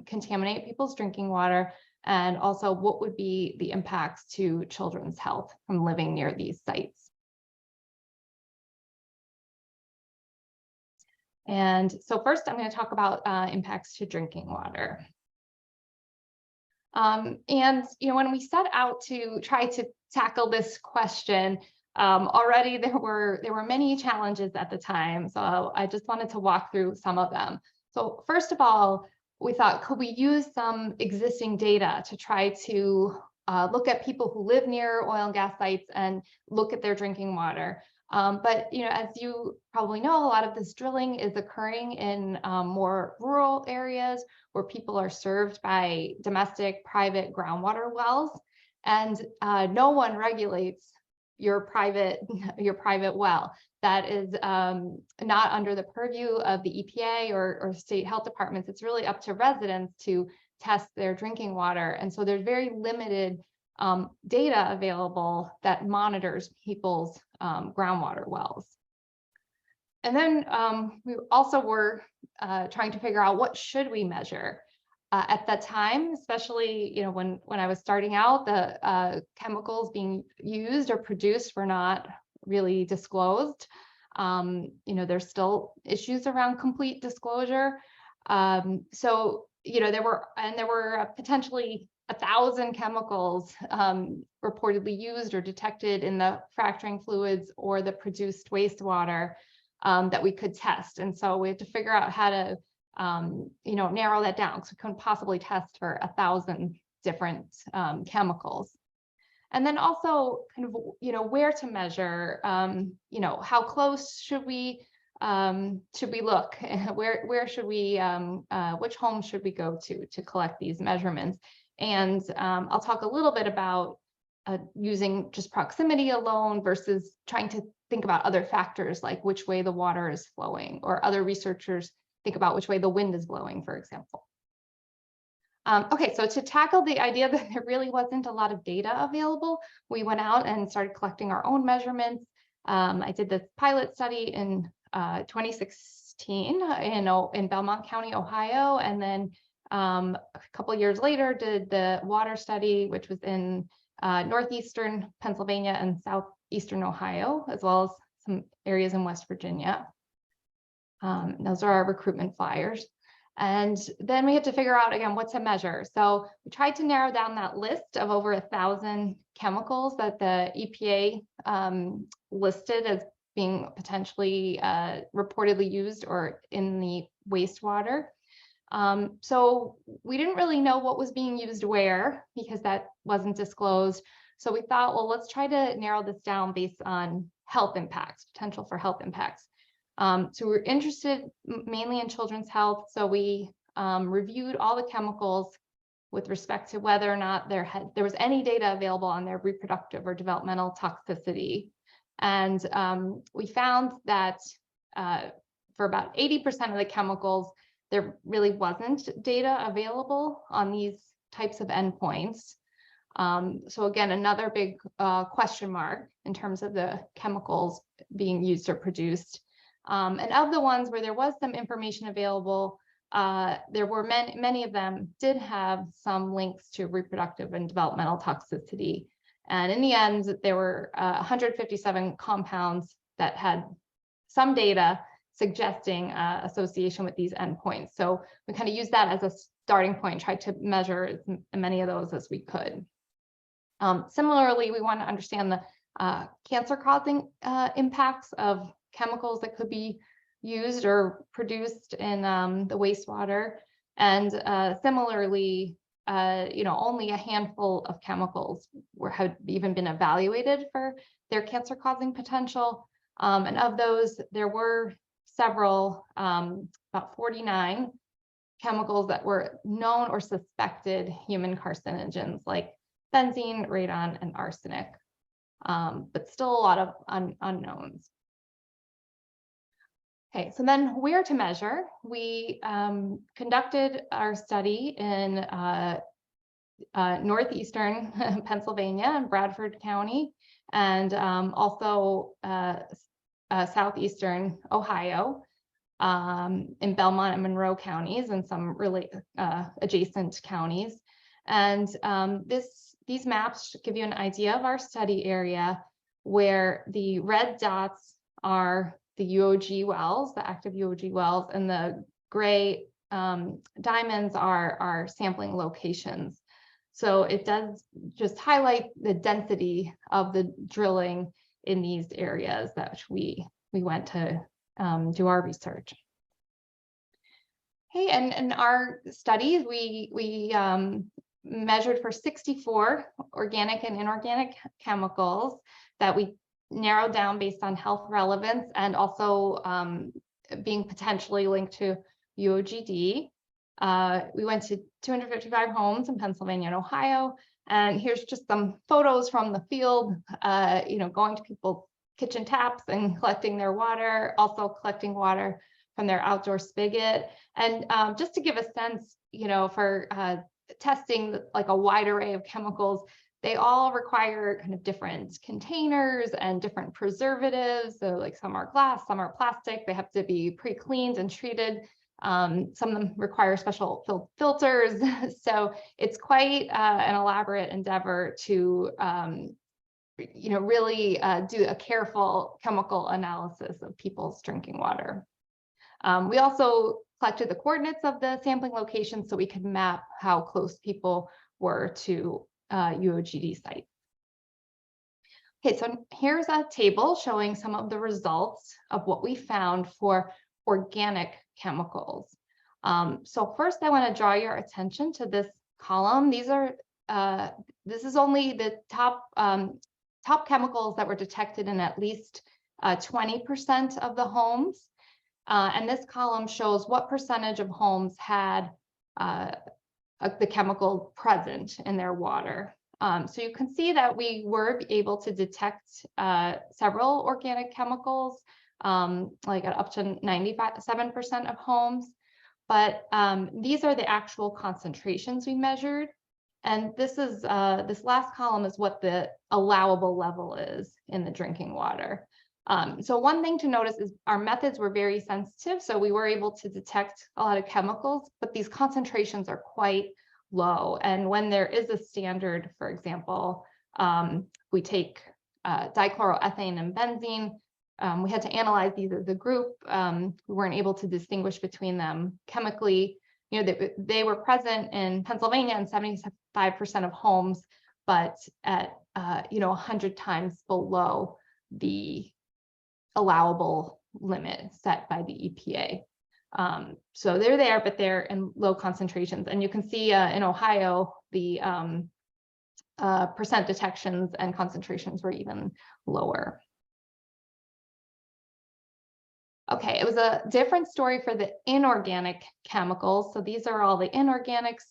contaminate people's drinking water, and also what would be the impacts to children's health from living near these sites. And so first I'm going to talk about impacts to drinking water. And when we set out to try to tackle this question, already there were many challenges at the time. So I just wanted to walk through some of them. So first of all, we thought, could we use some existing data to try to look at people who live near oil and gas sites and look at their drinking water? But as you probably know, a lot of this drilling is occurring in more rural areas where people are served by domestic private groundwater wells, and no one regulates your private well. That is not under the purview of the EPA or state health departments. It's really up to residents to test their drinking water. And so there's very limited data available that monitors people's groundwater wells. And then we also were trying to figure out what should we measure. At that time, especially when I was starting out, the chemicals being used or produced were not really disclosed. There's still issues around complete disclosure. So there were potentially 1,000 chemicals reportedly used or detected in the fracturing fluids or the produced wastewater that we could test. And so we had to figure out how to narrow that down, because we couldn't possibly test for 1,000 different chemicals. And then also kind of, where to measure, how close should we look? Where should we, which home should we go to collect these measurements? And I'll talk a little bit about using just proximity alone versus trying to think about other factors like which way the water is flowing, or other researchers think about which way the wind is blowing, for example. Okay, so to tackle the idea that there really wasn't a lot of data available, we went out and started collecting our own measurements. I did this pilot study in 2016 in Belmont County, Ohio, and then a couple of years later did the water study, which was in northeastern Pennsylvania and southeastern Ohio, as well as some areas in West Virginia. Those are our recruitment flyers. And then we had to figure out, again, what to measure. So we tried to narrow down that list of over 1,000 chemicals that the EPA listed as being potentially reportedly used or in the wastewater. So we didn't really know what was being used where, because that wasn't disclosed. So we thought, well, let's try to narrow this down based on health impacts, potential for health impacts. So we're interested mainly in children's health. So we reviewed all the chemicals with respect to whether or not there was any data available on their reproductive or developmental toxicity. And we found that for about 80% of the chemicals, there really wasn't data available on these types of endpoints. So again, another big question mark in terms of the chemicals being used or produced. And of the ones where there was some information available, there were many of them did have some links to reproductive and developmental toxicity. And in the end, there were 157 compounds that had some data suggesting association with these endpoints. So we kind of used that as a starting point, tried to measure as many of those as we could. Similarly, we want to understand the cancer-causing impacts of chemicals that could be used or produced in the wastewater. And similarly, only a handful of chemicals had even been evaluated for their cancer-causing potential. And of those, there were several, about 49 chemicals that were known or suspected human carcinogens like benzene, radon, and arsenic, but still a lot of unknowns. Okay, so then where to measure? We conducted our study in northeastern Pennsylvania and Bradford County, and also southeastern Ohio, in Belmont and Monroe counties, and some really adjacent counties. And these maps give you an idea of our study area, where the red dots are the UOG wells, the active UOG wells, and the gray diamonds are our sampling locations. So it does just highlight the density of the drilling in these areas that we went to do our research. Hey, and in our studies, we measured for 64 organic and inorganic chemicals that we narrowed down based on health relevance and also being potentially linked to UOGD. We went to 255 homes in Pennsylvania and Ohio, and here's just some photos from the field, going to people's kitchen taps and collecting their water, also collecting water from their outdoor spigot. And just to give a sense, for testing like a wide array of chemicals, they all require kind of different containers and different preservatives. So like some are glass, some are plastic. They have to be pre-cleaned and treated. Some of them require special filters. So it's quite an elaborate endeavor to really do a careful chemical analysis of people's drinking water. We also collected the coordinates of the sampling locations so we could map how close people were to UOGD sites. Okay, so here's a table showing some of the results of what we found for organic chemicals. So first I want to draw your attention to this column. These are this is only the top chemicals that were detected in at least 20% of the homes. And this column shows what percentage of homes had the chemical present in their water. So you can see that we were able to detect several organic chemicals, like up to 97% of homes. But these are the actual concentrations we measured. And this is this last column is what the allowable level is in the drinking water. So one thing to notice is our methods were very sensitive. So we were able to detect a lot of chemicals, but these concentrations are quite low. And when there is a standard, for example, we take dichloroethane and benzene, we had to analyze these as a group. We weren't able to distinguish between them chemically. You know, they were present in Pennsylvania in 75% of homes, but at 100 times below the allowable limit set by the EPA. So they're there, but they're in low concentrations. And you can see in Ohio, the percent detections and concentrations were even lower. Okay, it was a different story for the inorganic chemicals. So these are all the inorganics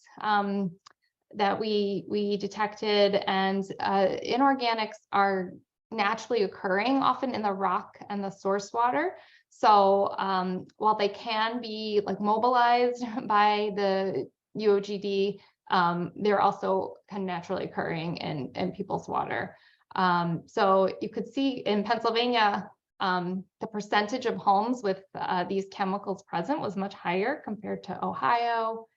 that we detected, and inorganics are naturally occurring often in the rock and the source water. So while they can be like mobilized by the UOGD, they're also kind of naturally occurring in people's water. So you could see in Pennsylvania, the percentage of homes with these chemicals present was much higher compared to Ohio.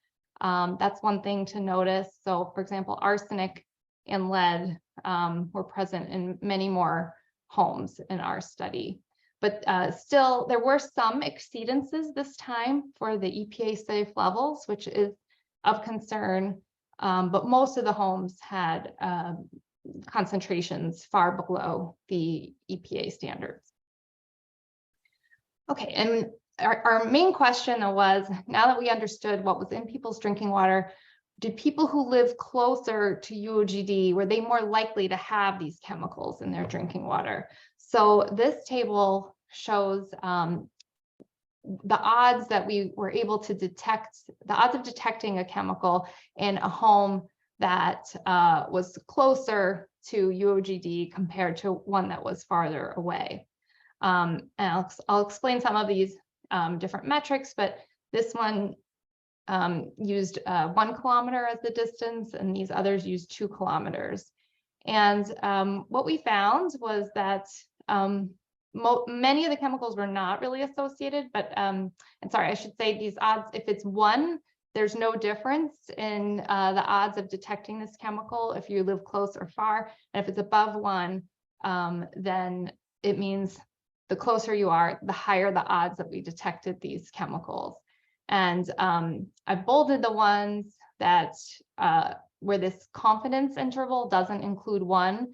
That's one thing to notice. So for example, arsenic and lead were present in many more homes in our study. But still, there were some exceedances this time for the EPA safe levels, which is of concern. But most of the homes had concentrations far below the EPA standards. Okay, and our main question was, now that we understood what was in people's drinking water, did people who live closer to UOGD, were they more likely to have these chemicals in their drinking water? So this table shows the odds that we were able to detect, the odds of detecting a chemical in a home that was closer to UOGD compared to one that was farther away. And I'll explain some of these different metrics, but this one used 1 kilometer as the distance, and these others used 2 kilometers. And what we found was that many of the chemicals were not really associated, but and sorry, I should say these odds, if it's 1, there's no difference in the odds of detecting this chemical if you live close or far. And if it's above 1, then it means the closer you are, the higher the odds that we detected these chemicals. And I've bolded the ones that where this confidence interval doesn't include 1.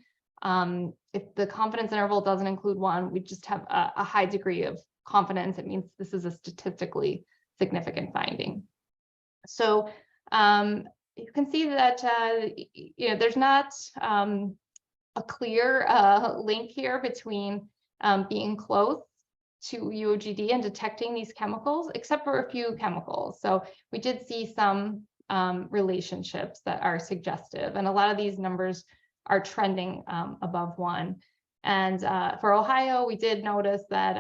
If the confidence interval doesn't include 1, we just have a high degree of confidence. It means this is a statistically significant finding. So you can see that there's not a clear link here between being close to UOGD and detecting these chemicals, except for a few chemicals. So we did see some relationships that are suggestive, and a lot of these numbers are trending above 1. And for Ohio, we did notice that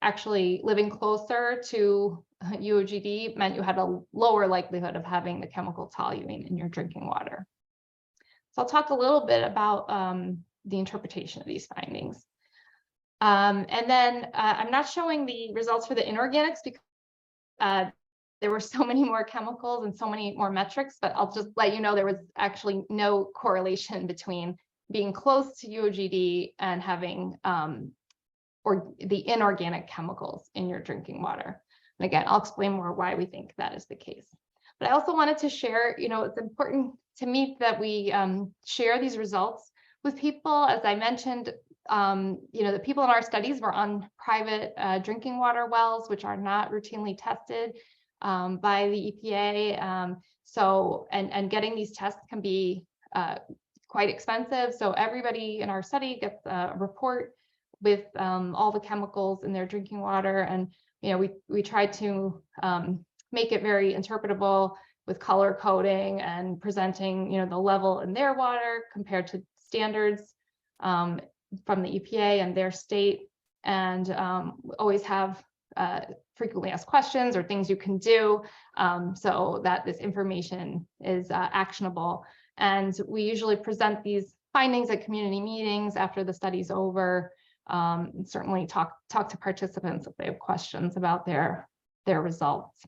actually living closer to UOGD meant you had a lower likelihood of having the chemical toluene in your drinking water. So I'll talk a little bit about the interpretation of these findings. And then I'm not showing the results for the inorganics because there were so many more chemicals and so many more metrics, but I'll just let you know there was actually no correlation between being close to UOGD and having or the inorganic chemicals in your drinking water. And again, I'll explain more why we think that is the case. But I also wanted to share, it's important to me that we share these results with people. As I mentioned, the people in our studies were on private drinking water wells, which are not routinely tested by the EPA. And getting these tests can be quite expensive. So everybody in our study gets a report with all the chemicals in their drinking water. And, we tried to make it very interpretable with color coding and presenting, the level in their water compared to standards from the EPA and their state. And always have frequently asked questions or things you can do so that this information is actionable. And we usually present these findings at community meetings after the study's over. And certainly talk to participants if they have questions about their results.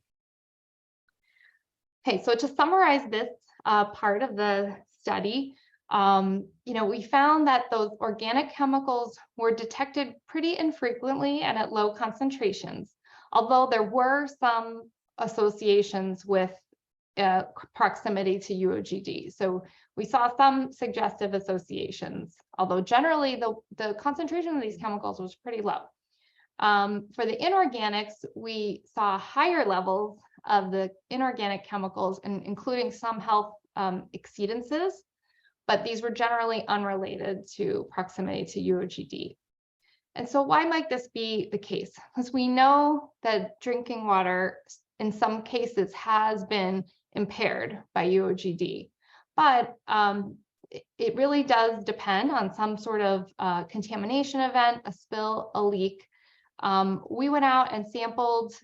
Okay, so to summarize this part of the study, we found that those organic chemicals were detected pretty infrequently and at low concentrations, although there were some associations with proximity to UOGD. So we saw some suggestive associations, although generally the concentration of these chemicals was pretty low. For the inorganics, we saw higher levels of the inorganic chemicals, including some health exceedances, but these were generally unrelated to proximity to UOGD. And so why might this be the case? Because we know that drinking water in some cases has been impaired by UOGD, but it really does depend on some sort of contamination event, a spill, a leak. We went out and sampled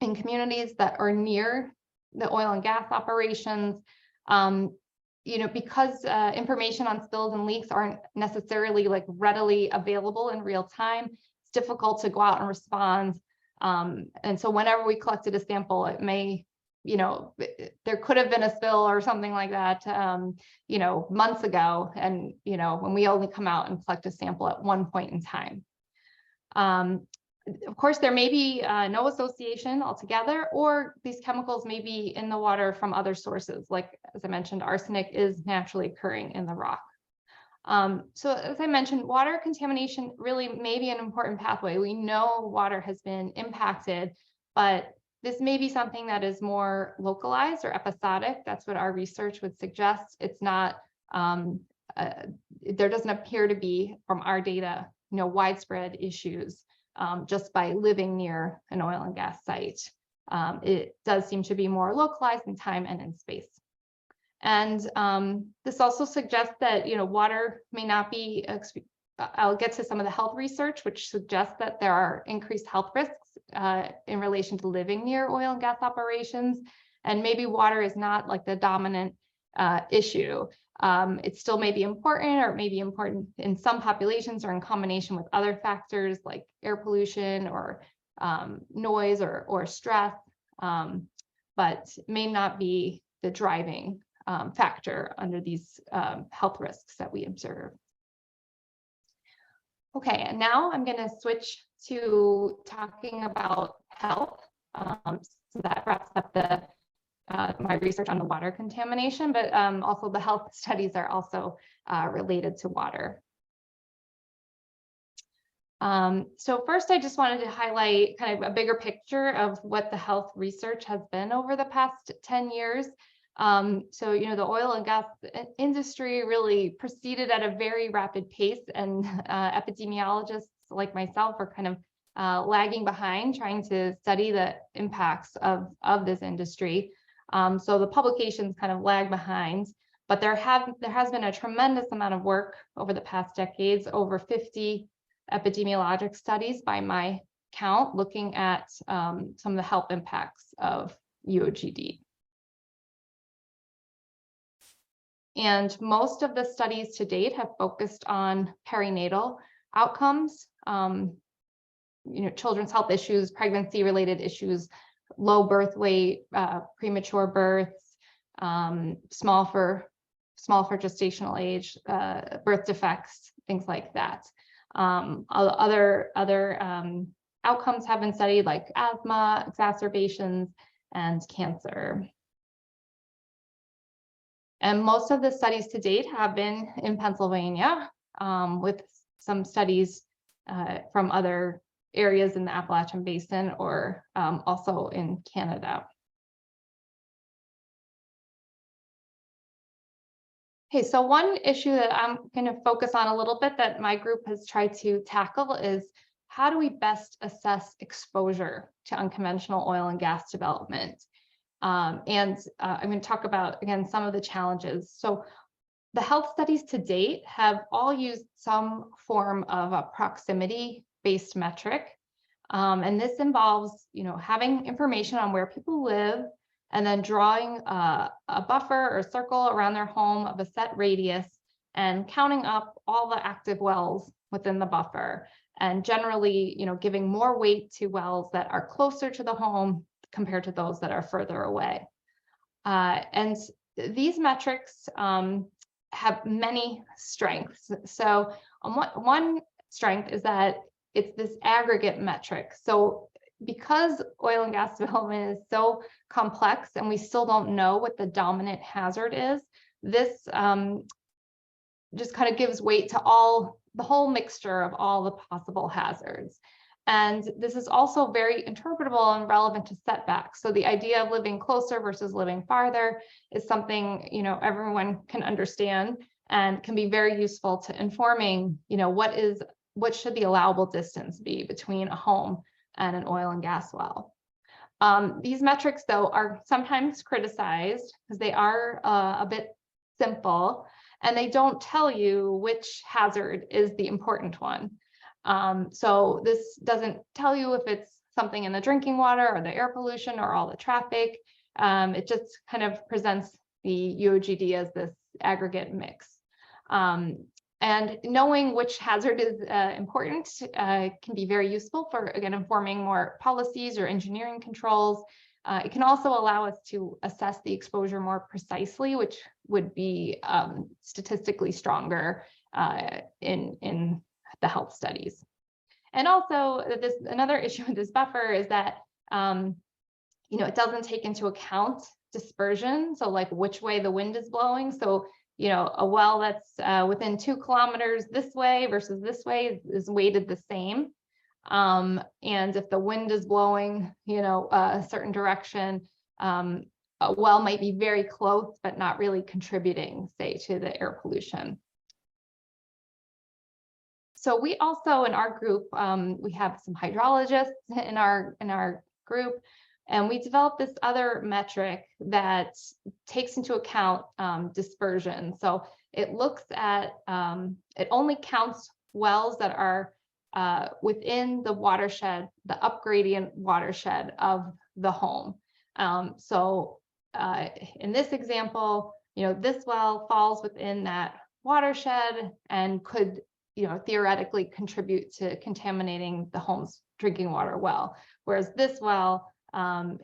in communities that are near the oil and gas operations, because information on spills and leaks aren't necessarily readily available in real time. It's difficult to go out and respond. And so whenever we collected a sample, it may, there could have been a spill or something like that, months ago. And, when we only come out and collect a sample at one point in time. Of course, there may be no association altogether, or these chemicals may be in the water from other sources. Like, as I mentioned, arsenic is naturally occurring in the rock. So as I mentioned, water contamination really may be an important pathway. We know water has been impacted, but this may be something that is more localized or episodic. That's what our research would suggest. It's not, there doesn't appear to be, from our data, widespread issues just by living near an oil and gas site. It does seem to be more localized in time and in space. And this also suggests that, water may not be, I'll get to some of the health research, which suggests that there are increased health risks in relation to living near oil and gas operations. And maybe water is not the dominant issue. It still may be important, or it may be important in some populations or in combination with other factors like air pollution or noise or stress, but may not be the driving factor under these health risks that we observe. Okay, and now I'm going to switch to talking about health. So that wraps up the my research on the water contamination, but also the health studies are also related to water. So first, I just wanted to highlight kind of a bigger picture of what the health research has been over the past 10 years. So, the oil and gas industry really proceeded at a very rapid pace, and epidemiologists like myself are kind of lagging behind, trying to study the impacts of this industry. So the publications kind of lag behind, but there has been a tremendous amount of work over the past decades, over 50 epidemiologic studies by my count, looking at some of the health impacts of UOGD. And most of the studies to date have focused on perinatal outcomes, children's health issues, pregnancy-related issues, low birth weight, premature births, small for gestational age, birth defects, things like that. Other outcomes have been studied, like asthma, exacerbations, and cancer. And most of the studies to date have been in Pennsylvania, with some studies from other areas in the Appalachian Basin, or also in Canada. Okay, so one issue that I'm going to focus on a little bit that my group has tried to tackle is, how do we best assess exposure to unconventional oil and gas development? I'm going to talk about, again, some of the challenges. So the health studies to date have all used some form of a proximity-based metric. And this involves, having information on where people live, and then drawing a buffer or circle around their home of a set radius, and counting up all the active wells within the buffer, and generally, giving more weight to wells that are closer to the home compared to those that are further away. And these metrics have many strengths. So one strength is that it's this aggregate metric. So because oil and gas development is so complex and we still don't know what the dominant hazard is, this just kind of gives weight to the whole mixture of all the possible hazards. And this is also very interpretable and relevant to setbacks. So the idea of living closer versus living farther is something, everyone can understand, and can be very useful to informing, what should the allowable distance be between a home and an oil and gas well. These metrics, though, are sometimes criticized because they are a bit simple, and they don't tell you which hazard is the important one. So this doesn't tell you if it's something in the drinking water or the air pollution or all the traffic. It just kind of presents the UOGD as this aggregate mix. And knowing which hazard is important can be very useful for, again, informing more policies or engineering controls. It can also allow us to assess the exposure more precisely, which would be statistically stronger in the health studies. And also, another issue with this buffer is that it doesn't take into account dispersion, so like which way the wind is blowing. So a well that's within 2 kilometers this way versus this way is weighted the same. And if the wind is blowing, a certain direction, a well might be very close, but not really contributing, say, to the air pollution. So we also, in our group, we have some hydrologists in our group, and we developed this other metric that takes into account dispersion. So it looks at, it only counts wells that are within the watershed, the upgradient watershed of the home. So in this example, this well falls within that watershed and could, theoretically contribute to contaminating the home's drinking water well, whereas this well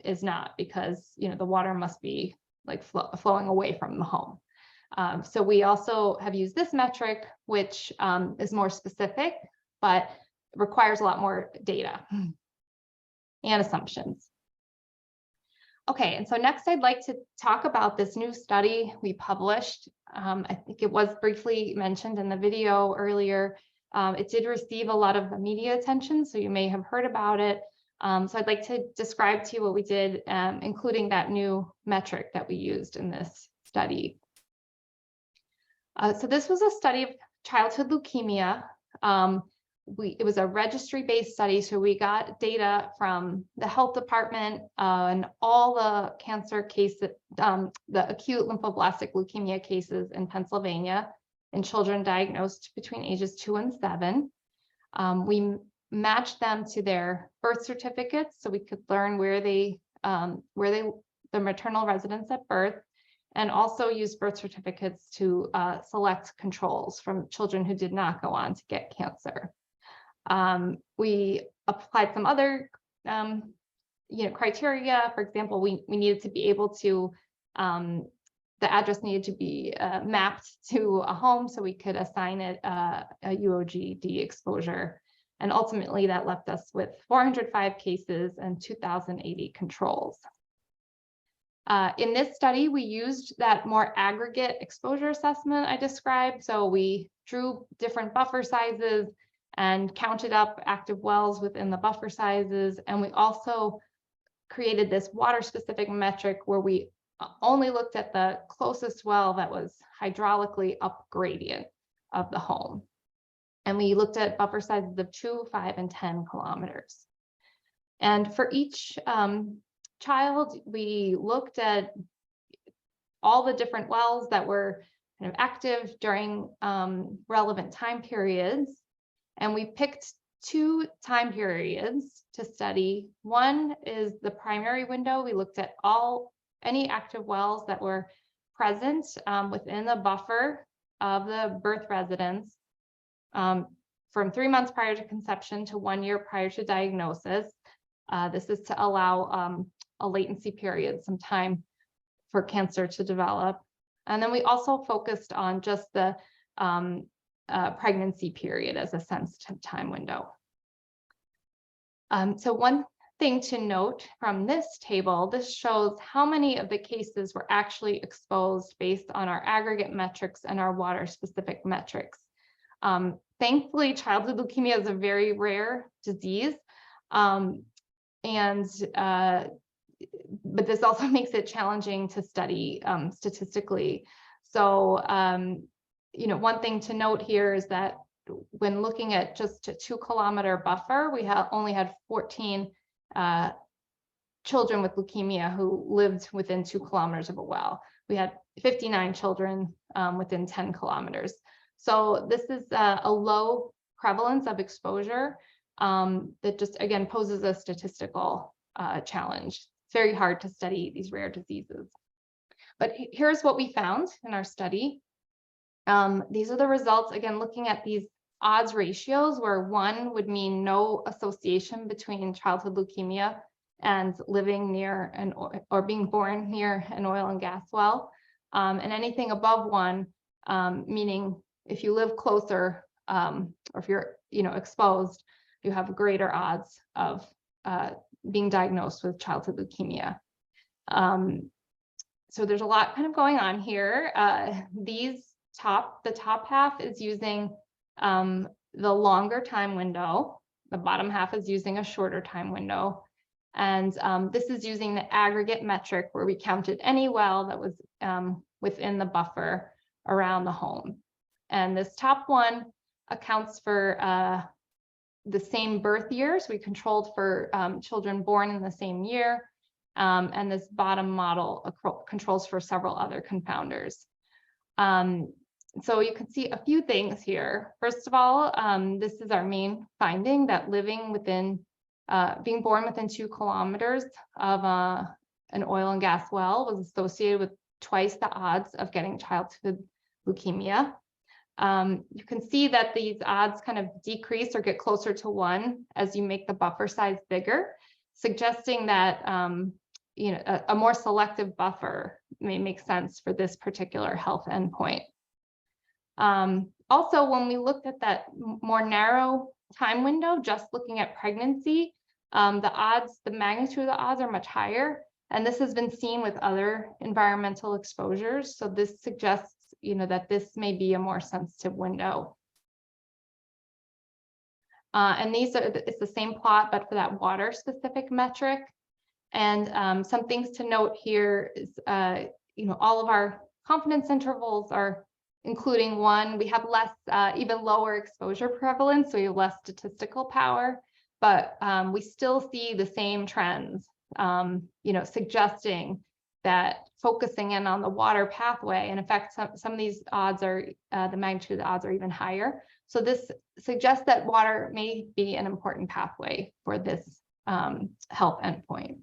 is not, because the water must be like flowing away from the home. So we also have used this metric, which is more specific, but requires a lot more data and assumptions. Okay, and so next I'd like to talk about this new study we published. I think it was briefly mentioned in the video earlier. It did receive a lot of media attention, so you may have heard about it. So I'd like to describe to you what we did, including that new metric that we used in this study. So this was a study of childhood leukemia. It was a registry-based study, so we got data from the health department and all the cancer cases, the acute lymphoblastic leukemia cases in Pennsylvania in children diagnosed between ages 2 and 7. We matched them to their birth certificates, so we could learn where the maternal residence at birth, and also used birth certificates to select controls from children who did not go on to get cancer. We applied some other criteria. For example, we needed to be able to, the address needed to be mapped to a home so we could assign it a UOGD exposure. And ultimately that left us with 405 cases and 2,080 controls. In this study, we used that more aggregate exposure assessment I described. So we drew different buffer sizes and counted up active wells within the buffer sizes. And we also created this water specific metric where we only looked at the closest well that was hydraulically up gradient of the home. And we looked at buffer sizes of 2, 5, and 10 kilometers. And for each child, we looked at all the different wells that were kind of active during relevant time periods. And we picked 2 time periods to study. One is the primary window. We looked at any active wells that were present within the buffer of the birth residence from 3 months prior to conception to 1 year prior to diagnosis. This is to allow a latency period, some time for cancer to develop. And then we also focused on just the pregnancy period as a sensitive time window. So one thing to note from this table, this shows how many of the cases were actually exposed based on our aggregate metrics and our water specific metrics. Thankfully, childhood leukemia is a very rare disease. But this also makes it challenging to study statistically. So, one thing to note here is that when looking at just a 2 kilometer buffer, we only had 14 children with leukemia who lived within 2 kilometers of a well. We had 59 children within 10 kilometers. So this is a low prevalence of exposure that just, again, poses a statistical challenge. It's very hard to study these rare diseases. But here's what we found in our study. These are the results, again, looking at these odds ratios where 1 would mean no association between childhood leukemia and living near or being born near an oil and gas well. And anything above 1, meaning if you live closer or if you're exposed, you have greater odds of being diagnosed with childhood leukemia. So there's a lot kind of going on here. The top half is using the longer time window. The bottom half is using a shorter time window. And this is using the aggregate metric where we counted any well that was within the buffer around the home. And this top one accounts for the same birth years. We controlled for children born in the same year. And this bottom model controls for several other confounders. So you can see a few things here. First of all, this is our main finding that living within, being born within 2 kilometers of an oil and gas well was associated with twice the odds of getting childhood leukemia. You can see that these odds kind of decrease or get closer to 1 as you make the buffer size bigger, suggesting that a more selective buffer may make sense for this particular health endpoint. Also, when we looked at that more narrow time window, just looking at pregnancy, the magnitude of the odds are much higher. And this has been seen with other environmental exposures. So this suggests, that this may be a more sensitive window. And it's the same plot, but for that water specific metric. And some things to note here is, all of our confidence intervals are including 1. We have less, even lower exposure prevalence, so we have less statistical power, but we still see the same trends, suggesting that focusing in on the water pathway, and in fact, some of these odds are, the magnitude of the odds are even higher. So this suggests that water may be an important pathway for this health endpoint.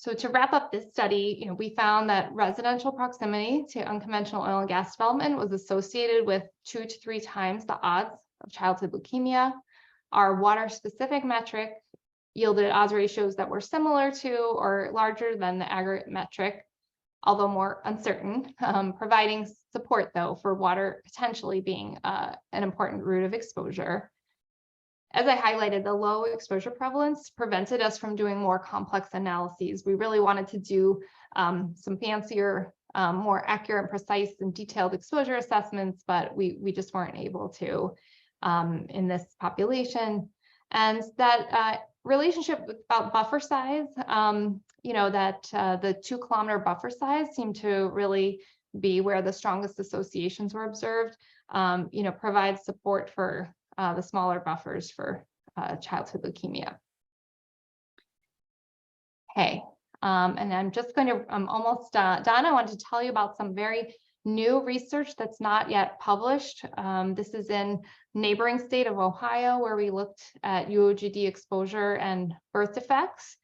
So to wrap up this study, we found that residential proximity to unconventional oil and gas development was associated with 2 to 3 times the odds of childhood leukemia. Our water-specific metric yielded odds ratios that were similar to or larger than the aggregate metric, although more uncertain, providing support, though, for water potentially being an important route of exposure. As I highlighted, the low exposure prevalence prevented us from doing more complex analyses. We really wanted to do some fancier, more accurate and precise and detailed exposure assessments, but we just weren't able to in this population. And that relationship about buffer size, that the 2 kilometer buffer size seemed to really be where the strongest associations were observed, provides support for the smaller buffers for childhood leukemia. Okay, and I'm just going to, I'm almost done. I want to tell you about some very new research that's not yet published. This is in neighboring state of Ohio, where we looked at UOGD exposure and birth defects.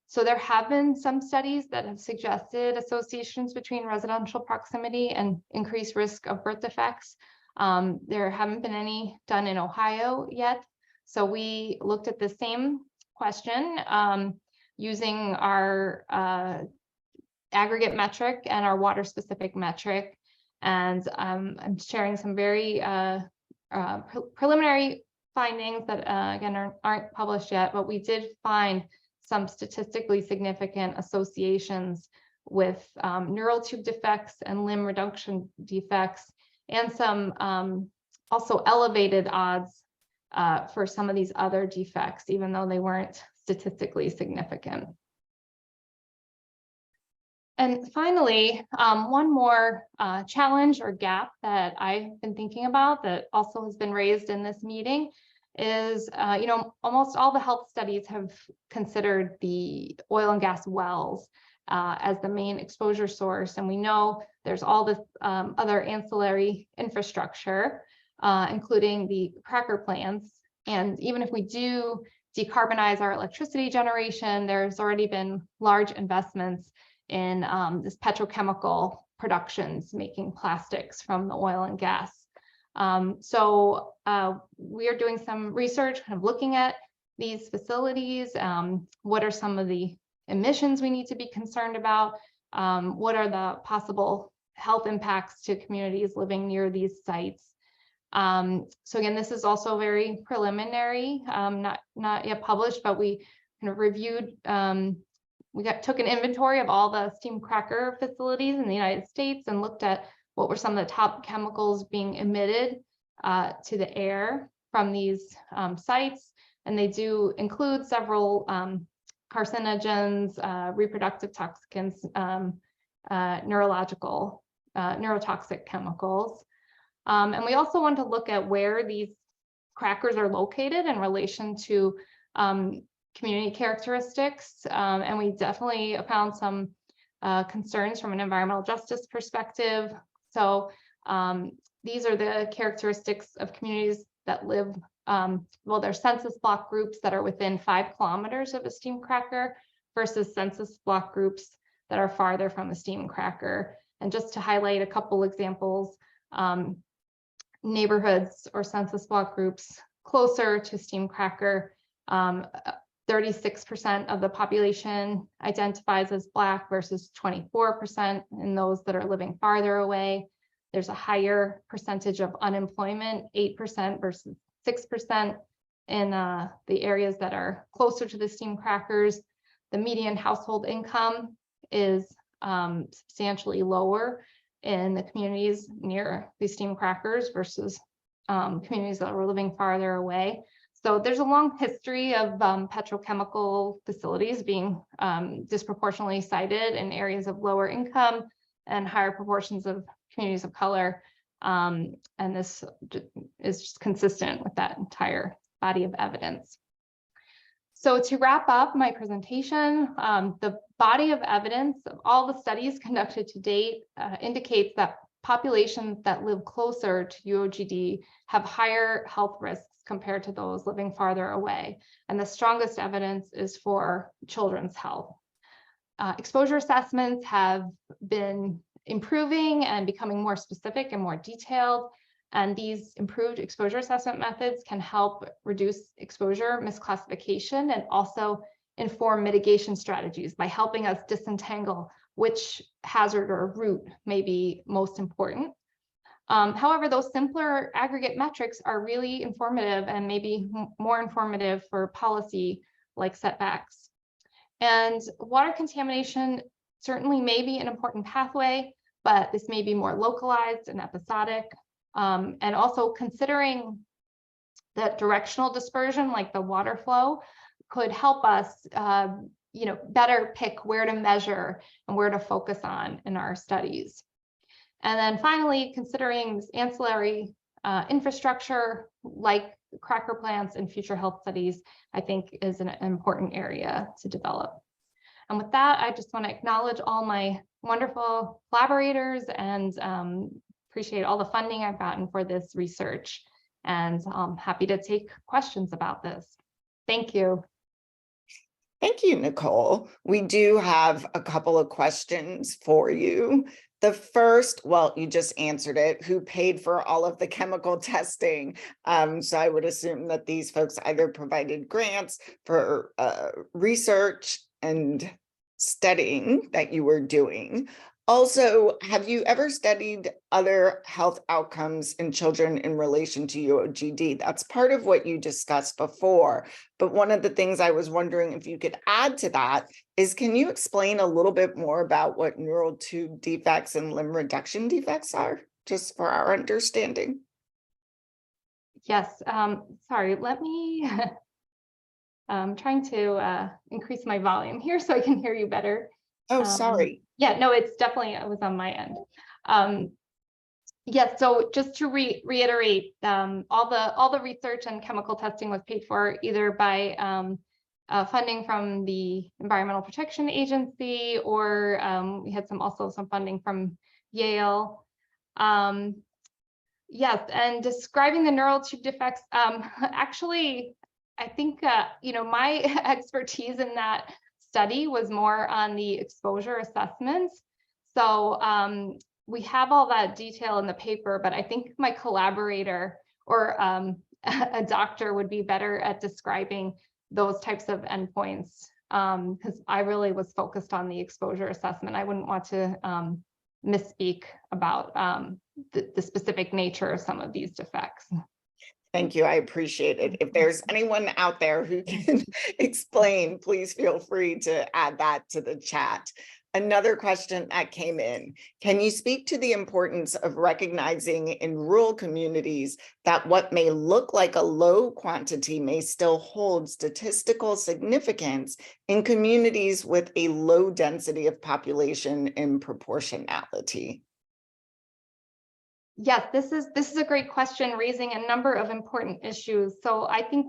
So there have been some studies that have suggested associations between residential proximity and increased risk of birth defects. There haven't been any done in Ohio yet. So we looked at the same question using our aggregate metric and our water specific metric. And I'm sharing some very preliminary findings that again aren't published yet, but we did find some statistically significant associations with neural tube defects and limb reduction defects, and some also elevated odds for some of these other defects, even though they weren't statistically significant. And finally, one more challenge or gap that I've been thinking about that also has been raised in this meeting is, almost all the health studies have considered the oil and gas wells as the main exposure source. And we know there's all this other ancillary infrastructure, including the cracker plants. And even if we do decarbonize our electricity generation, there's already been large investments in this petrochemical productions, making plastics from the oil and gas. So we are doing some research, kind of looking at these facilities. What are some of the emissions we need to be concerned about? What are the possible health impacts to communities living near these sites? So again, this is also very preliminary, not yet published, but we kind of reviewed, took an inventory of all the steam cracker facilities in the United States and looked at what were some of the top chemicals being emitted to the air from these sites. And they do include several carcinogens, reproductive toxicants, neurotoxic chemicals. And we also want to look at where these crackers are located in relation to community characteristics. And we definitely found some concerns from an environmental justice perspective. So these are the characteristics of communities that live, they're census block groups that are within 5 kilometers of a steam cracker versus census block groups that are farther from a steam cracker. And just to highlight a couple examples, neighborhoods or census block groups closer to steam cracker, 36% of the population identifies as Black versus 24% in those that are living farther away. There's a higher percentage of unemployment, 8% versus 6% in the areas that are closer to the steam crackers. The median household income is substantially lower in the communities near these steam crackers versus communities that were living farther away. So there's a long history of petrochemical facilities being disproportionately cited in areas of lower income and higher proportions of communities of color. And this is just consistent with that entire body of evidence. So to wrap up my presentation, the body of evidence of all the studies conducted to date indicates that populations that live closer to UOGD have higher health risks compared to those living farther away. And the strongest evidence is for children's health. exposure assessments have been improving and becoming more specific and more detailed. And these improved exposure assessment methods can help reduce exposure misclassification and also inform mitigation strategies by helping us disentangle which hazard or route may be most important. However, those simpler aggregate metrics are really informative and maybe more informative for policy like setbacks. And water contamination certainly may be an important pathway, but this may be more localized and episodic. And also considering that directional dispersion, like the water flow, could help us better pick where to measure and where to focus on in our studies. And then finally, considering this ancillary infrastructure like cracker plants and future health studies, I think is an important area to develop. And with that, I just want to acknowledge all my wonderful collaborators and appreciate all the funding I've gotten for this research. And I'm happy to take questions about this. Thank you. Thank you, Nicole. We do have a couple of questions for you. The first, well, you just answered it. Who paid for all of the chemical testing? So I would assume that these folks either provided grants for research and studying that you were doing. Also, have you ever studied other health outcomes in children in relation to UOGD? That's part of what you discussed before. But one of the things I was wondering if you could add to that is, can you explain a little bit more about what neural tube defects and limb reduction defects are, just for our understanding? Yes, sorry, let me, I'm trying to increase my volume here so I can hear you better. Oh, sorry. Yeah, no, it's definitely, it was on my end. Yes, so just to reiterate, all the research and chemical testing was paid for either by funding from the Environmental Protection Agency, or we had also some funding from Yale. Yes, and describing the neural tube defects, actually, I think my expertise in that study was more on the exposure assessments. So we have all that detail in the paper, but I think my collaborator or a doctor would be better at describing those types of endpoints, because I really was focused on the exposure assessment. I wouldn't want to misspeak about the specific nature of some of these defects. Thank you. I appreciate it. If there's anyone out there who can explain, please feel free to add that to the chat. Another question that came in: can you speak to the importance of recognizing in rural communities that what may look like a low quantity may still hold statistical significance in communities with a low density of population in proportionality? Yes, this is a great question, raising a number of important issues. So I think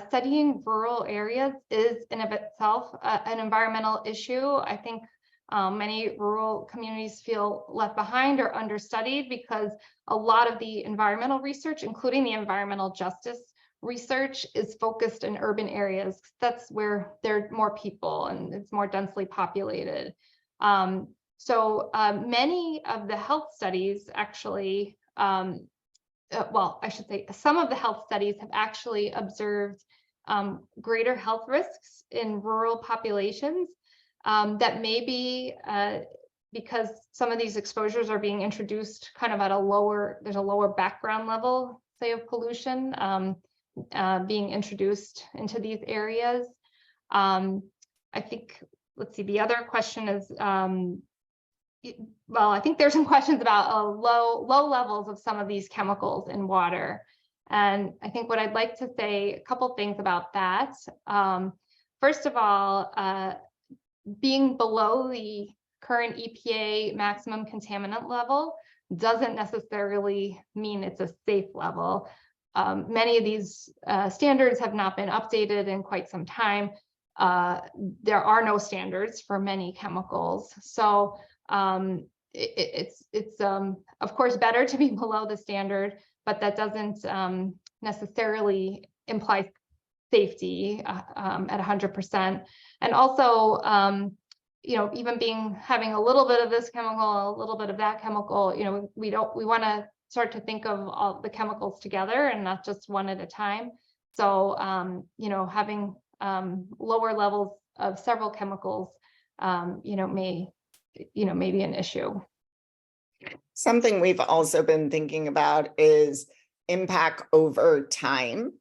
studying rural areas is in of itself an environmental issue. I think many rural communities feel left behind or understudied because a lot of the environmental research, including the environmental justice research, is focused in urban areas. That's where there are more people and it's more densely populated. So many of the health studies actually, well, I should say some of the health studies have actually observed greater health risks in rural populations that may be because some of these exposures are being introduced kind of at a lower, there's a lower background level, say, of pollution being introduced into these areas. I think, let's see, the other question is, well, I think there's some questions about low levels of some of these chemicals in water. And I think what I'd like to say, a couple things about that. First of all, being below the current EPA maximum contaminant level doesn't necessarily mean it's a safe level. Many of these standards have not been updated in quite some time. There are no standards for many chemicals. So it's of course better to be below the standard, but that doesn't necessarily imply safety at 100%. And also even having a little bit of this chemical, a little bit of that chemical, we want to start to think of all the chemicals together and not just one at a time. So, having lower levels of several chemicals, may be an issue. Something we've also been thinking about is impact over time.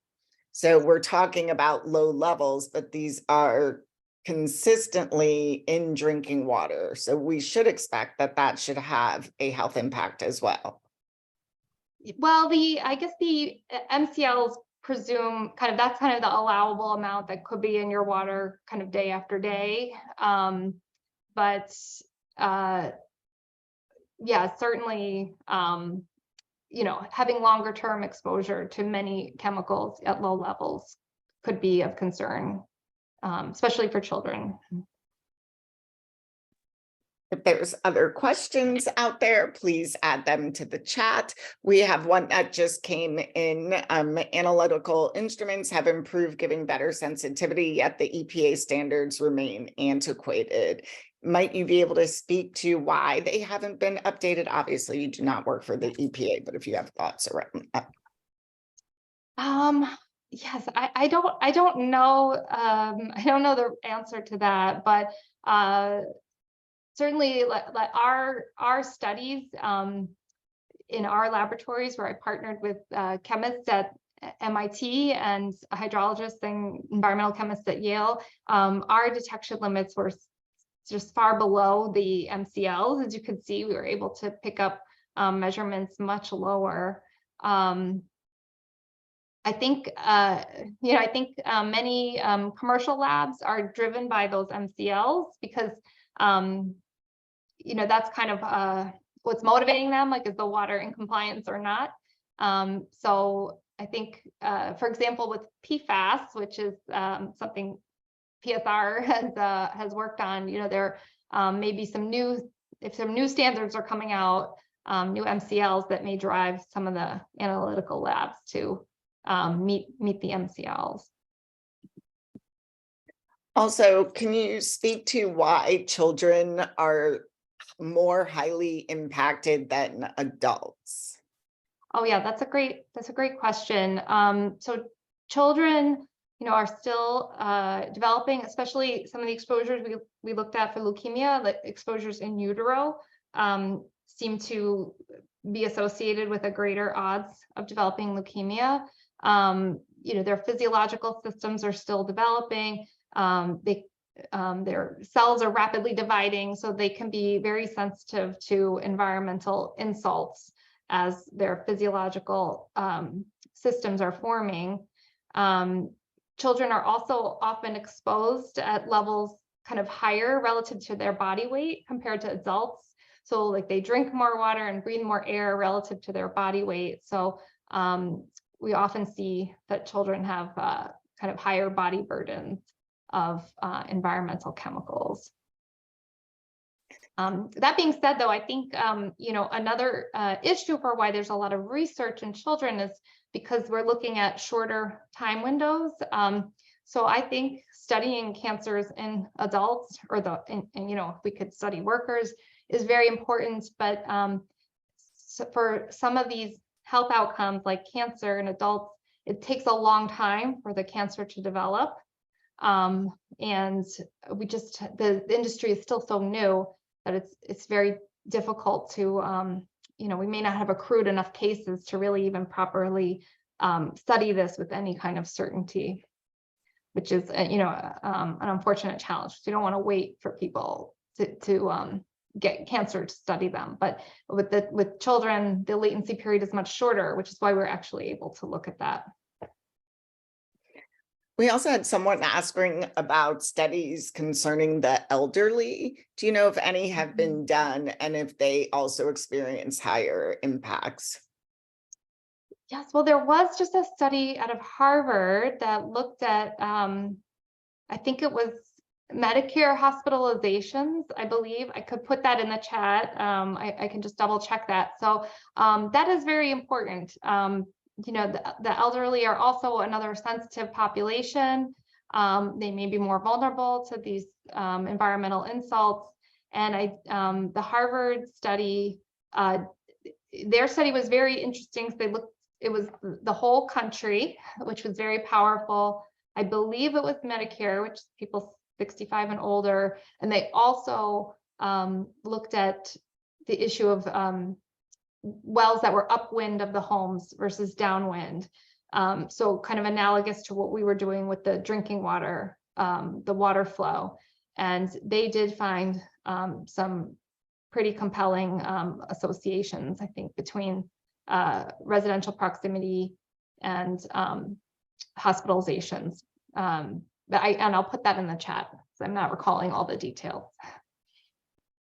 So we're talking about low levels, but these are consistently in drinking water. So we should expect that should have a health impact as well. Well, I guess the MCLs presume that's kind of the allowable amount that could be in your water kind of day after day. But yeah, certainly, having longer term exposure to many chemicals at low levels could be of concern, especially for children. If there's other questions out there, please add them to the chat. We have one that just came in. Analytical instruments have improved, giving better sensitivity, yet the EPA standards remain antiquated. Might you be able to speak to why they haven't been updated? Obviously, you do not work for the EPA, but if you have thoughts around that. Yes, I don't know. I don't know the answer to that, but certainly our studies in our laboratories, where I partnered with chemists at MIT and hydrologists and environmental chemists at Yale, our detection limits were just far below the MCLs. As you can see, we were able to pick up measurements much lower. I think many commercial labs are driven by those MCLs because that's kind of what's motivating them, like, is the water in compliance or not. So I think, for example, with PFAS, which is something PSR has worked on, there may be if some new standards are coming out, new MCLs that may drive some of the analytical labs to meet the MCLs. Also, can you speak to why children are more highly impacted than adults? Oh yeah, that's a great question. So children, are still developing, especially some of the exposures we looked at for leukemia, like exposures in utero, seem to be associated with a greater odds of developing leukemia. Their physiological systems are still developing. Their cells are rapidly dividing, so they can be very sensitive to environmental insults as their physiological systems are forming. Children are also often exposed at levels kind of higher relative to their body weight compared to adults. So like they drink more water and breathe more air relative to their body weight. So we often see that children have kind of higher body burdens of environmental chemicals. That being said, though, I think another issue for why there's a lot of research in children is because we're looking at shorter time windows. So I think studying cancers in adults, or if we could study workers, is very important. But so for some of these health outcomes like cancer in adults, it takes a long time for the cancer to develop. And the industry is still so new that it's very difficult to, we may not have accrued enough cases to really even properly study this with any kind of certainty, which is, an unfortunate challenge. So you don't want to wait for people to get cancer to study them. But with children, the latency period is much shorter, which is why we're actually able to look at that. We also had someone asking about studies concerning the elderly. Do you know if any have been done and if they also experience higher impacts? Yes, well, there was just a study out of Harvard that looked at, I think it was Medicare hospitalizations, I believe. I could put that in the chat. I can just double check that. So that is very important. The elderly are also another sensitive population. They may be more vulnerable to these environmental insults. And the Harvard study, their study was very interesting. So it was the whole country, which was very powerful. I believe it was Medicare, which is people 65 and older. And they also looked at the issue of wells that were upwind of the homes versus downwind. So kind of analogous to what we were doing with the drinking water, the water flow. And they did find some pretty compelling associations, I think, between residential proximity and hospitalizations. And I'll put that in the chat, because I'm not recalling all the details.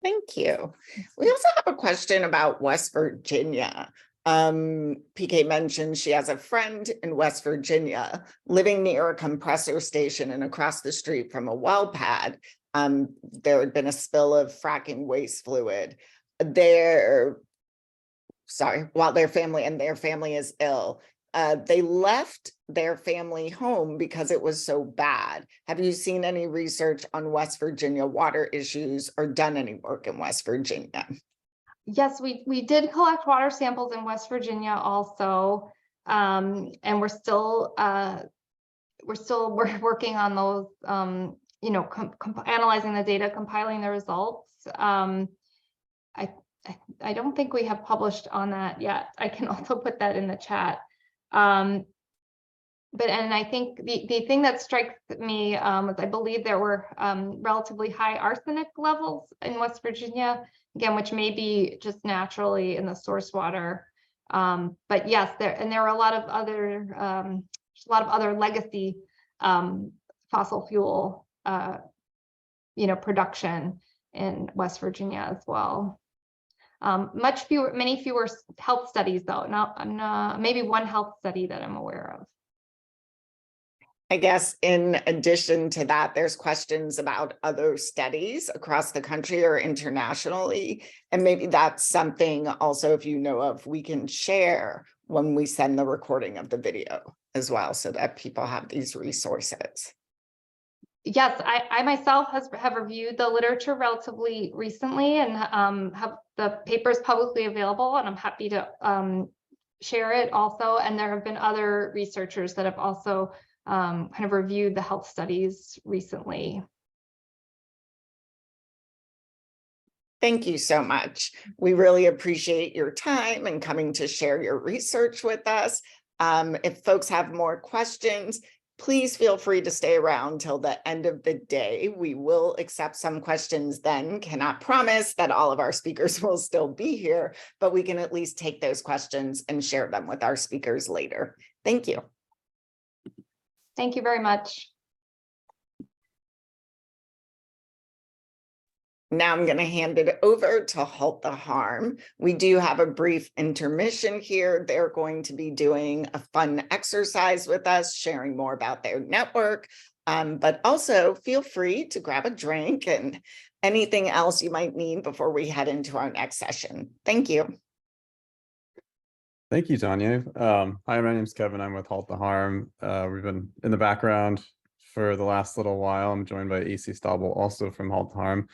Thank you. We also have a question about West Virginia. PK mentioned she has a friend in West Virginia living near a compressor station and across the street from a well pad. There had been a spill of fracking waste fluid. While their family is ill. They left their family home because it was so bad. Have you seen any research on West Virginia water issues or done any work in West Virginia? Yes, we did collect water samples in West Virginia also, and we're still working on those. Analyzing the data, compiling the results. I don't think we have published on that yet. I can also put that in the chat. And I think the thing that strikes me is I believe there were relatively high arsenic levels in West Virginia, again, which may be just naturally in the source water. But yes, there are a lot of other legacy fossil fuel production in West Virginia as well. Many fewer health studies though, maybe one health study that I'm aware of. I guess in addition to that, there's questions about other studies across the country or internationally. And maybe that's something also, if you know of, we can share when we send the recording of the video as well, so that people have these resources. Yes, I myself have reviewed the literature relatively recently and have the papers publicly available, and I'm happy to share it also. And there have been other researchers that have also kind of reviewed the health studies recently. Thank you so much. We really appreciate your time and coming to share your research with us. If folks have more questions, please feel free to stay around till the end of the day. We will accept some questions then. Cannot promise that all of our speakers will still be here, but we can at least take those questions and share them with our speakers later. Thank you. Thank you very much. Now I'm going to hand it over to Halt the Harm. We do have a brief intermission here. They're going to be doing a fun exercise with us, sharing more about their network, but also feel free to grab a drink and anything else you might need before we head into our next session. Thank you. Thank you, Tanya. Hi, my name is Kevin. I'm with Halt the Harm. We've been in the background for the last little while. I'm joined by AC Staubel, also from Halt the Harm,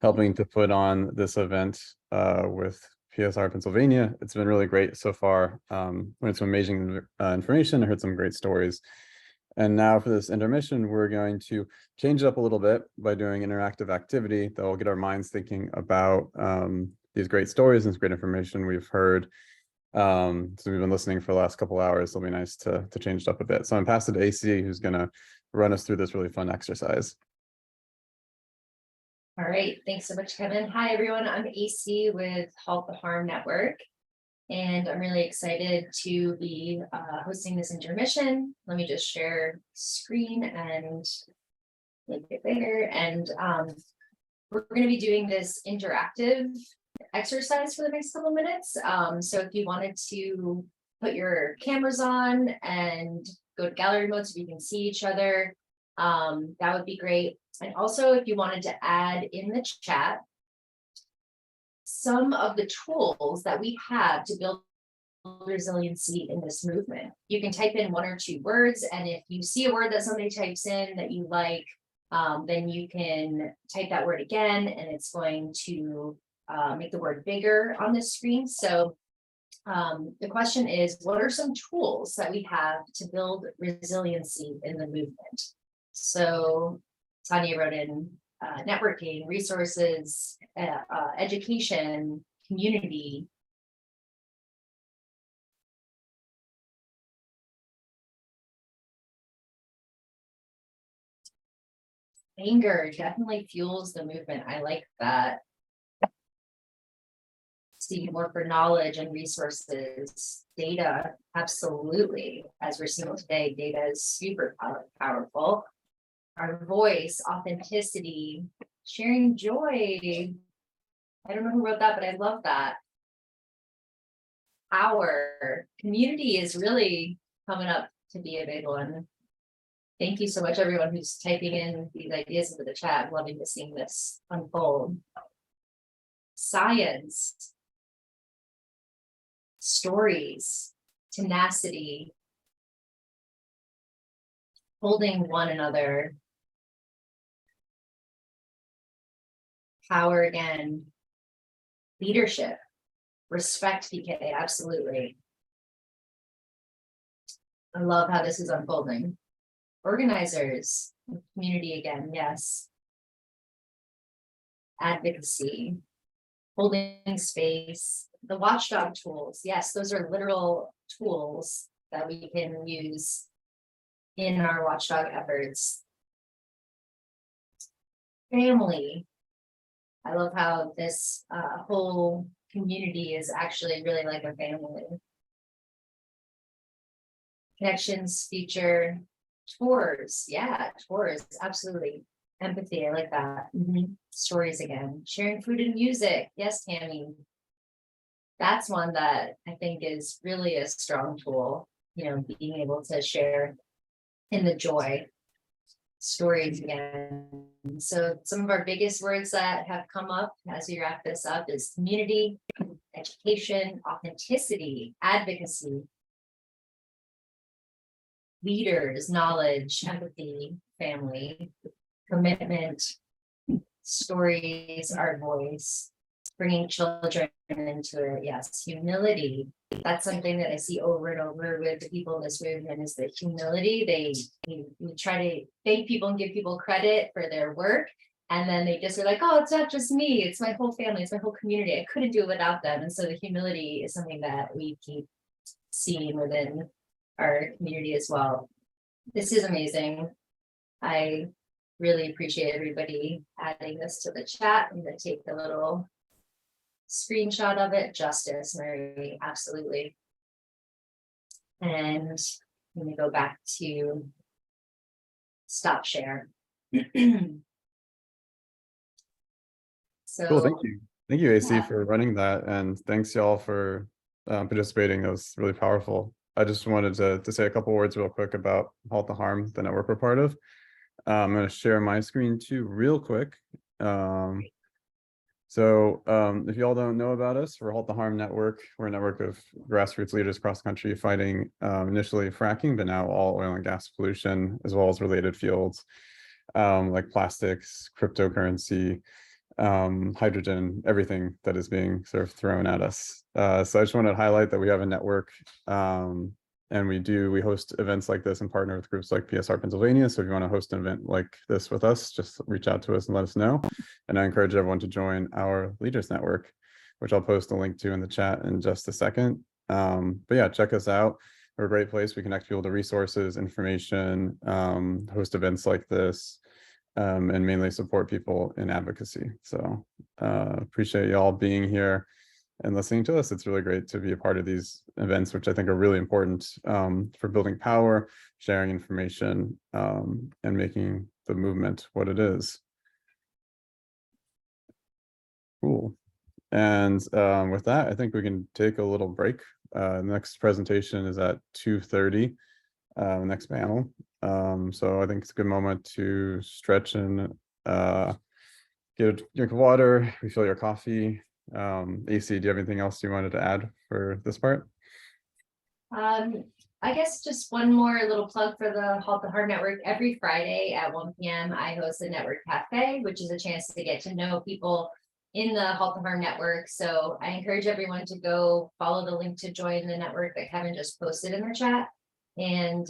helping to put on this event with PSR Pennsylvania. It's been really great so far. Learned some amazing information, heard some great stories. And now for this intermission, we're going to change it up a little bit by doing interactive activity that will get our minds thinking about these great stories and this great information we've heard. So we've been listening for the last couple hours. It'll be nice to change it up a bit. So I'm passing to AC, who's going to run us through this really fun exercise. All right, thanks so much, Kevin. Hi, everyone. I'm AC with Halt the Harm Network, and I'm really excited to be hosting this intermission. Let me just share screen and make it bigger. And we're going to be doing this interactive exercise for the next couple minutes. So if you wanted to put your cameras on and go to gallery mode so you can see each other, that would be great. And also, if you wanted to add in the chat some of the tools that we have to build build resiliency in this movement. You can type in 1 or 2 words, and if you see a word that somebody types in that you like, then you can type that word again, and it's going to make the word bigger on the screen. So the question is, what are some tools that we have to build resiliency in the movement? So Tanya wrote in networking, resources, education, community. Anger definitely fuels the movement. I like that. Seeking more for knowledge and resources. Data, absolutely. As we're seeing today, data is super powerful. Our voice, authenticity, sharing joy. I don't know who wrote that, but I love that. Our community is really coming up to be a big one. Thank you so much, everyone who's typing in these ideas into the chat. I'm loving to see this unfold. Science, stories, tenacity, holding one another, power again, leadership, respect PK, absolutely. I love how this is unfolding. Organizers, community again, yes. Advocacy, holding space, the watchdog tools, yes, those are literal tools that we can use in our watchdog efforts. Family, I love how this whole community is actually really like a family. Connections, future, tours, yeah, tours, absolutely. Empathy, I like that. Stories again. Sharing food and music, yes, Tammy. That's one that I think is really a strong tool, you know, being able to share in the joy. Stories again. So some of our biggest words that have come up as we wrap this up is community, education, authenticity, advocacy, leaders, knowledge, empathy, family, commitment, stories, our voice, bringing children into it. Yes, humility. That's something that I see over and over with the people in this movement is the humility. They try to thank people and give people credit for their work. And then they just are like, oh, it's not just me, it's my whole family, it's my whole community. I couldn't do it without them. And so the humility is something that we keep seeing within our community as well. This is amazing. I really appreciate everybody adding this to the chat. I'm going to take a little screenshot of it. Justice, Mary, absolutely. And let me go back to stop share. So cool, thank you. Thank you, AC, for running that. And thanks y'all for participating. That was really powerful. I just wanted to say a couple words real quick about Halt the Harm, the network we're part of. I'm going to share my screen too real quick. If y'all don't know about us, we're Halt the Harm Network. We're a network of grassroots leaders across the country fighting initially fracking, but now all oil and gas pollution, as well as related fields like plastics, cryptocurrency, hydrogen, everything that is being sort of thrown at us. So I just wanted to highlight that we have a network and we host events like this and partner with groups like PSR Pennsylvania. So if you want to host an event like this with us, just reach out to us and let us know. And I encourage everyone to join our Leaders Network, which I'll post a link to in the chat in just a second. But yeah, check us out. We're a great place. We connect people to resources, information, host events like this, and mainly support people in advocacy. So appreciate y'all being here and listening to us. It's really great to be a part of these events, which I think are really important for building power, sharing information, and making the movement what it is. Cool. And with that, I think we can take a little break. The next presentation is at 2:30, the next panel. So I think it's a good moment to stretch and get a drink of water, refill your coffee. AC, do you have anything else you wanted to add for this part? I guess just one more little plug for the Halt the Harm Network. Every Friday at 1 p.m. I host a network cafe, which is a chance to get to know people in the Halt the Harm Network. So I encourage everyone to go follow the link to join the network that Kevin just posted in the chat. And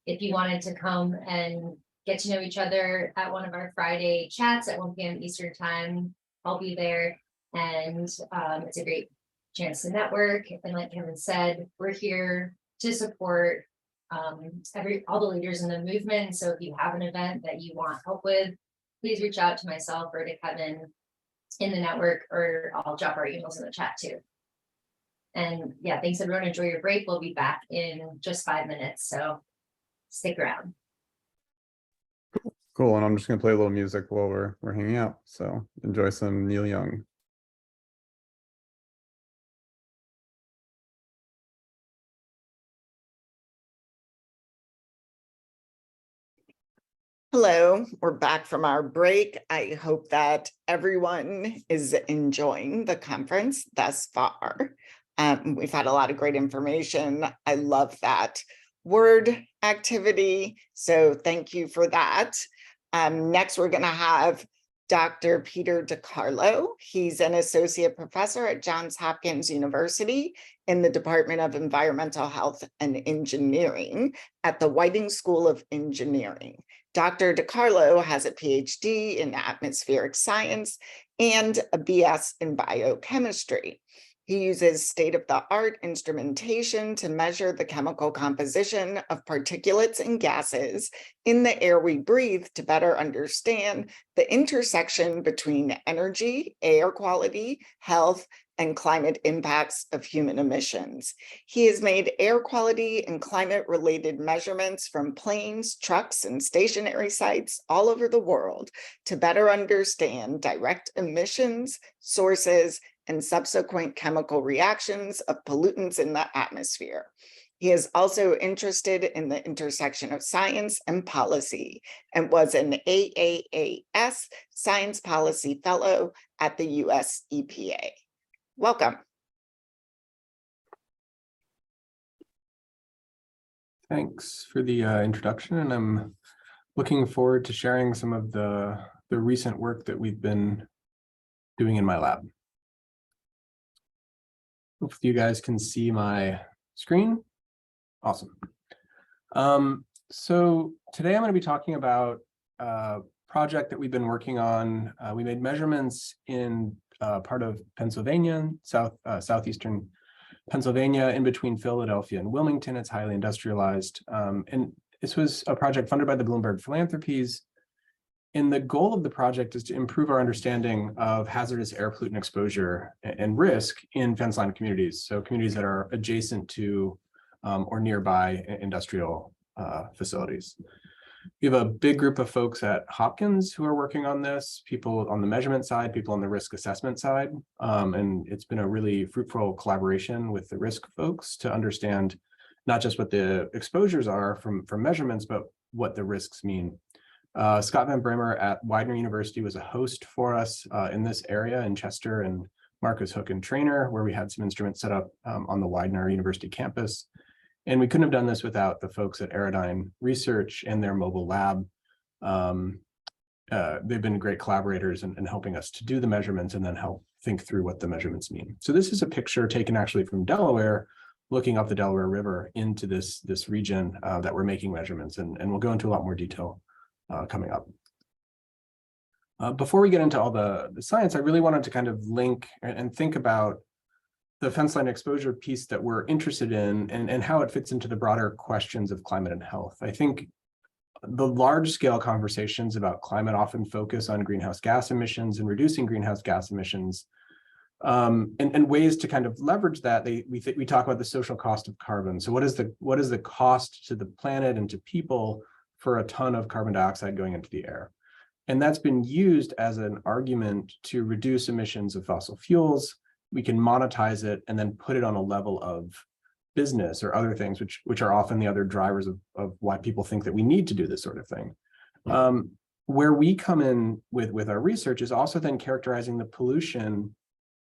if you wanted to come and get to know each other at one of our Friday chats at 1 p.m. Eastern time, I'll be there. And it's a great chance to network. And like Kevin said, we're here to support all the leaders in the movement. So if you have an event that you want help with, please reach out to myself or to Kevin in the network, or I'll drop our emails in the chat too. And yeah, thanks everyone. Enjoy your break. We'll be back in just 5 minutes. So stick around. Cool. And I'm just gonna play a little music while we're hanging out. So enjoy some Neil Young. Hello, we're back from our break. I hope that everyone is enjoying the conference thus far. We've had a lot of great information. I love that word activity, so thank you for that. Next, we're going to have Dr. Peter DiCarlo. He's an associate professor at Johns Hopkins University in the Department of Environmental Health and Engineering at the Whiting School of Engineering. Dr. DiCarlo has a PhD in atmospheric science and a BS in biochemistry. He uses state-of-the-art instrumentation to measure the chemical composition of particulates and gases in the air we breathe to better understand the intersection between energy, air quality, health, and climate impacts of human emissions. He has made air quality and climate-related measurements from planes, trucks, and stationary sites all over the world to better understand direct emissions, sources, and subsequent chemical reactions of pollutants in the atmosphere. He is also interested in the intersection of science and policy and was an AAAS Science Policy Fellow at the US EPA. Welcome. Thanks for the introduction, and I'm looking forward to sharing some of the recent work that we've been doing in my lab. Hopefully you guys can see my screen. Awesome. So today I'm going to be talking about a project that we've been working on. We made measurements in part of Pennsylvania, southeastern Pennsylvania, in between Philadelphia and Wilmington. It's highly industrialized. And this was a project funded by the Bloomberg Philanthropies. And the goal of the project is to improve our understanding of hazardous air pollutant exposure and risk in fence line communities. So communities that are adjacent to or nearby industrial facilities. We have a big group of folks at Hopkins who are working on this, people on the measurement side, people on the risk assessment side. And it's been a really fruitful collaboration with the risk folks to understand not just what the exposures are from measurements, but what the risks mean. Scott Van Bremer at Widener University was a host for us in this area in Chester, and Marcus Hook and Trainer, where we had some instruments set up on the Widener University campus. And we couldn't have done this without the folks at Aerodyne Research and their mobile lab. They've been great collaborators in helping us to do the measurements and then help think through what the measurements mean. So this is a picture taken actually from Delaware, looking up the Delaware River into this region that we're making measurements, and we'll go into a lot more detail coming up. Before we get into all the science, I really wanted to kind of link and think about the fence line exposure piece that we're interested in and how it fits into the broader questions of climate and health. I think the large scale conversations about climate often focus on greenhouse gas emissions and reducing greenhouse gas emissions, and ways to kind of leverage that. We talk about the social cost of carbon. So what is the cost to the planet and to people for a ton of carbon dioxide going into the air? And that's been used as an argument to reduce emissions of fossil fuels. We can monetize it and then put it on a level of business or other things, which are often the other drivers of why people think that we need to do this sort of thing. Where we come in with our research is also then characterizing the pollution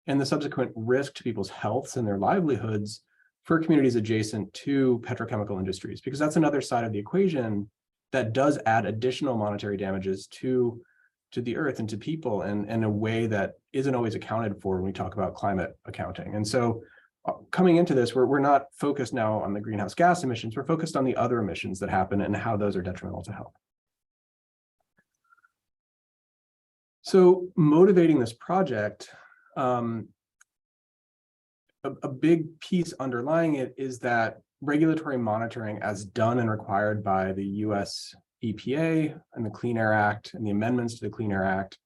and the subsequent risk to people's healths and their livelihoods for communities adjacent to petrochemical industries, because that's another side of the equation that does add additional monetary damages to the earth and to people in a way that isn't always accounted for when we talk about climate accounting. And so coming into this, we're not focused now on the greenhouse gas emissions, we're focused on the other emissions that happen and how those are detrimental to health. So motivating this project, a big piece underlying it is that regulatory monitoring as done and required by the US EPA and the Clean Air Act and the amendments to the Clean Air Act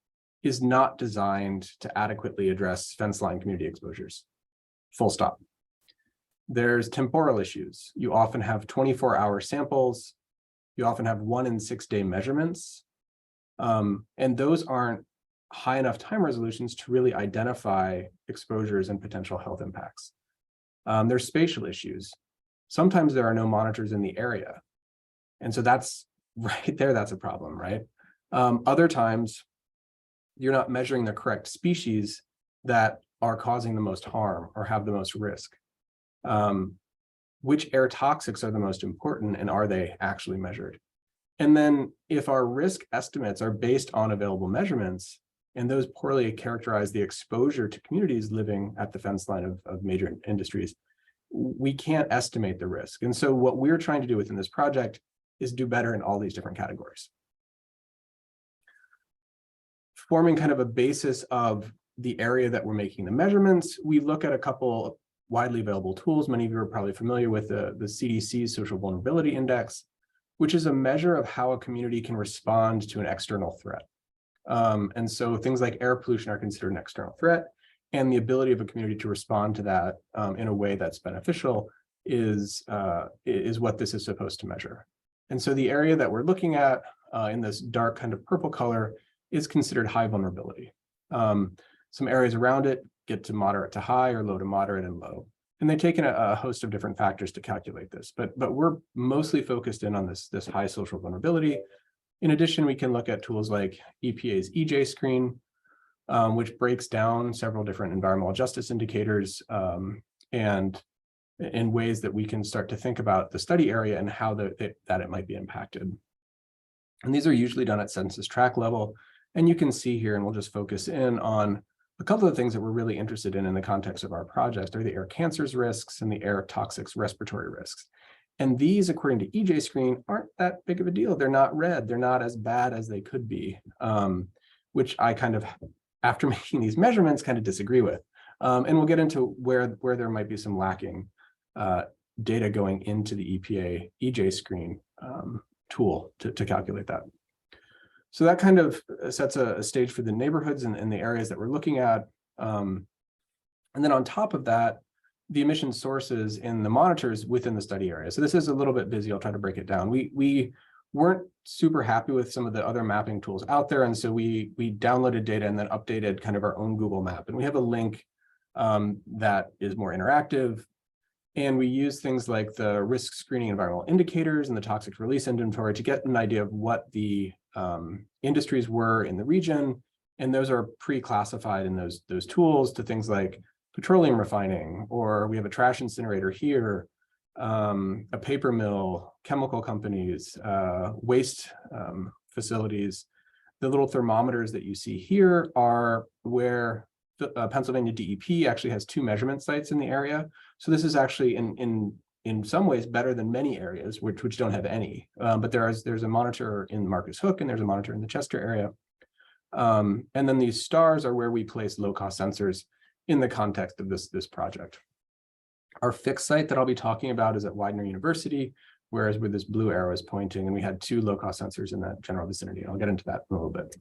is not designed to adequately address fence line community exposures. Full stop. There's temporal issues. You often have 24-hour samples. You often have 1 in 6 day measurements. And those aren't high enough time resolutions to really identify exposures and potential health impacts. There's spatial issues. Sometimes there are no monitors in the area. And so that's right there, that's a problem, right? Other times, you're not measuring the correct species that are causing the most harm or have the most risk. Which air toxics are the most important, and are they actually measured? And then if our risk estimates are based on available measurements, and those poorly characterize the exposure to communities living at the fence line of major industries, we can't estimate the risk. And so what we're trying to do within this project is do better in all these different categories. Forming kind of a basis of the area that we're making the measurements, we look at a couple of widely available tools. Many of you are probably familiar with the CDC's Social Vulnerability Index, which is a measure of how a community can respond to an external threat. And so things like air pollution are considered an external threat, and the ability of a community to respond to that in a way that's beneficial is what this is supposed to measure. And so the area that we're looking at in this dark kind of purple color is considered high vulnerability. Some areas around it get to moderate to high, or low to moderate and low. And they've taken a host of different factors to calculate this, but we're mostly focused in on this high social vulnerability. In addition, we can look at tools like EPA's EJ screen, which breaks down several different environmental justice indicators and in ways that we can start to think about the study area and how that it might be impacted. And these are usually done at census tract level. And you can see here, and we'll just focus in on a couple of things that we're really interested in the context of our project are the air cancers risks and the air toxics respiratory risks. And these, according to EJ screen, aren't that big of a deal. They're not red. They're not as bad as they could be, which I kind of, after making these measurements, kind of disagree with. And we'll get into where there might be some lacking data going into the EPA EJ screen tool to calculate that. So that kind of sets a stage for the neighborhoods and the areas that we're looking at. And then on top of that, the emission sources in the monitors within the study area. So this is a little bit busy. I'll try to break it down. We weren't super happy with some of the other mapping tools out there. And so we downloaded data and then updated kind of our own Google map. And we have a link that is more interactive. And we use things like the risk screening environmental indicators and the toxic release inventory to get an idea of what the industries were in the region. And those are pre-classified in those tools to things like petroleum refining, or we have a trash incinerator here, a paper mill, chemical companies, waste facilities. The little thermometers that you see here are where Pennsylvania DEP actually has 2 measurement sites in the area. So this is actually in some ways better than many areas which don't have any. But there's a monitor in Marcus Hook and there's a monitor in the Chester area. And then these stars are where we place low-cost sensors in the context of this project. Our fixed site that I'll be talking about is at Widener University, whereas where this blue arrow is pointing, and we had 2 low-cost sensors in that general vicinity. And I'll get into that in a little bit.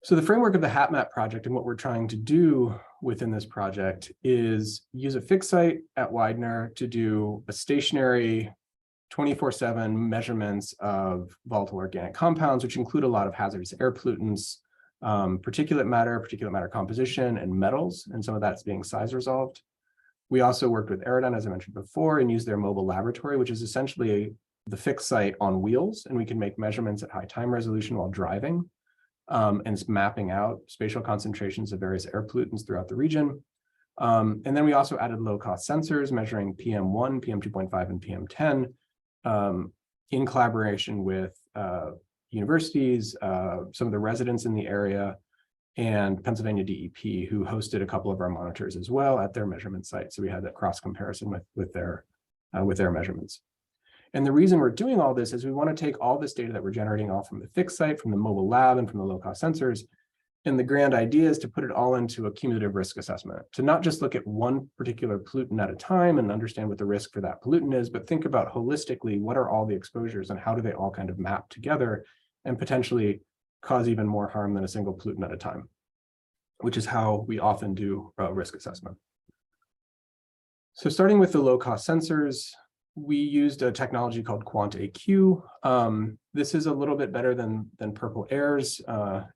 So the framework of the HapMap project and what we're trying to do within this project is use a fixed site at Widener to do a stationary 24/7 measurements of volatile organic compounds, which include a lot of hazardous air pollutants, particulate matter composition, and metals, and some of that's being size resolved. We also worked with Aerodon, as I mentioned before, and used their mobile laboratory, which is essentially the fixed site on wheels, and we can make measurements at high time resolution while driving. And it's mapping out spatial concentrations of various air pollutants throughout the region. And then we also added low-cost sensors measuring PM1, PM2.5, and PM10 in collaboration with universities, some of the residents in the area, and Pennsylvania DEP, who hosted a couple of our monitors as well at their measurement site. So we had that cross comparison with their measurements. And the reason we're doing all this is we want to take all this data that we're generating all from the fixed site, from the mobile lab, and from the low-cost sensors. And the grand idea is to put it all into a cumulative risk assessment, to not just look at one particular pollutant at a time and understand what the risk for that pollutant is, but think about holistically, what are all the exposures and how do they all kind of map together and potentially cause even more harm than a single pollutant at a time, which is how we often do risk assessment. So starting with the low-cost sensors, we used a technology called QuantAQ. This is a little bit better than Purple Air's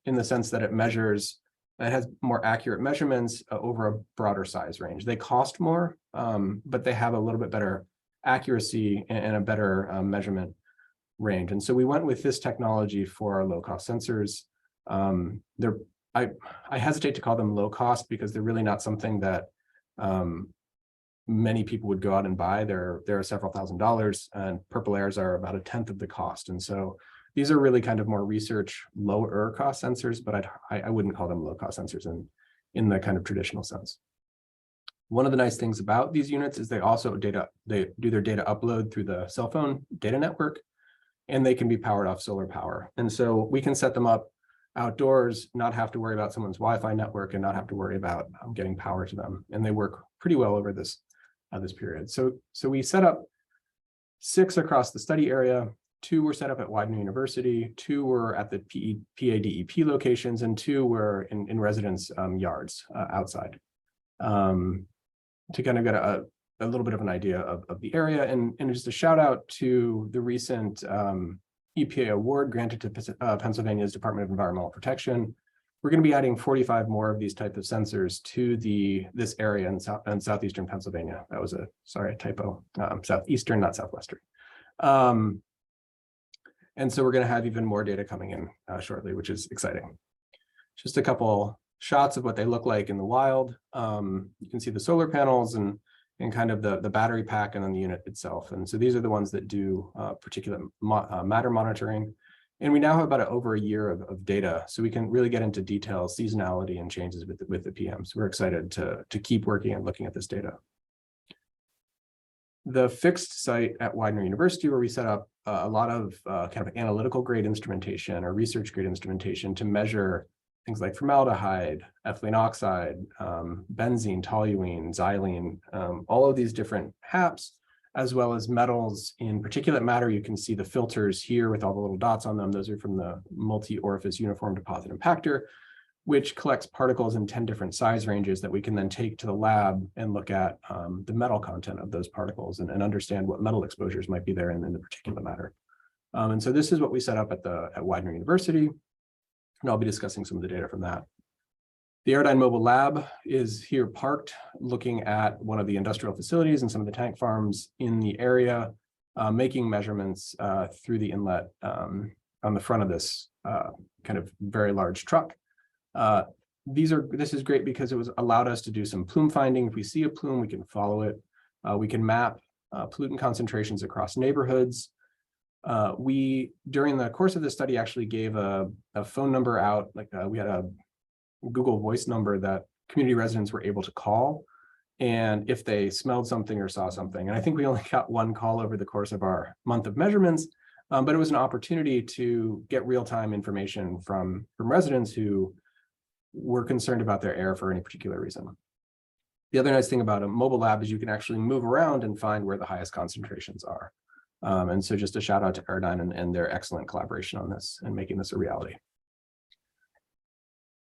in the sense that it measures, it has more accurate measurements over a broader size range. They cost more, but they have a little bit better accuracy and a better measurement range. And so we went with this technology for our low-cost sensors. I hesitate to call them low cost because they're really not something that many people would go out and buy. They're several $1,000s, and Purple Airs are about 1/10 of the cost. And so these are really kind of more research, lower cost sensors, but I wouldn't call them low cost sensors in the kind of traditional sense. One of the nice things about these units is they do their data upload through the cell phone data network, and they can be powered off solar power. And so we can set them up outdoors, not have to worry about someone's Wi-Fi network, and not have to worry about getting power to them. And they work pretty well over this period. So we set up 6 across the study area. 2 were set up at Widener University, 2 were at the PADEP locations, and 2 were in residents' yards outside, to kind of get a little bit of an idea of the area. And just a shout out to the recent EPA award granted to Pennsylvania's Department of Environmental Protection. We're going to be adding 45 more of these type of sensors to this area in southeastern Pennsylvania. That was a typo. Southeastern, not southwestern. And so we're going to have even more data coming in shortly, which is exciting. Just a couple shots of what they look like in the wild. You can see the solar panels and kind of the battery pack and then the unit itself. And so these are the ones that do particulate matter monitoring. And we now have about over a year of data, so we can really get into details, seasonality, and changes with the PMs. We're excited to keep working and looking at this data. The fixed site at Widener University, where we set up a lot of kind of analytical grade instrumentation or research grade instrumentation to measure things like formaldehyde, ethylene oxide, benzene, toluene, xylene, all of these different HAPs, as well as metals in particulate matter. You can see the filters here with all the little dots on them. Those are from the multi-orifice uniform deposit impactor, which collects particles in 10 different size ranges that we can then take to the lab and look at the metal content of those particles and understand what metal exposures might be there in the particulate matter. And so this is what we set up at Widener University, and I'll be discussing some of the data from that. The Aerodyne Mobile Lab is here parked, looking at one of the industrial facilities and some of the tank farms in the area, making measurements through the inlet on the front of this kind of very large truck. This is great because it was allowed us to do some plume finding. If we see a plume, we can follow it. We can map pollutant concentrations across neighborhoods. We, during the course of this study, actually gave a phone number out. We had a Google Voice number that community residents were able to call, and if they smelled something or saw something. And I think we only got 1 call over the course of our month of measurements, but it was an opportunity to get real-time information from residents who were concerned about their air for any particular reason. The other nice thing about a mobile lab is you can actually move around and find where the highest concentrations are. And so just a shout out to Aerodyne and their excellent collaboration on this and making this a reality.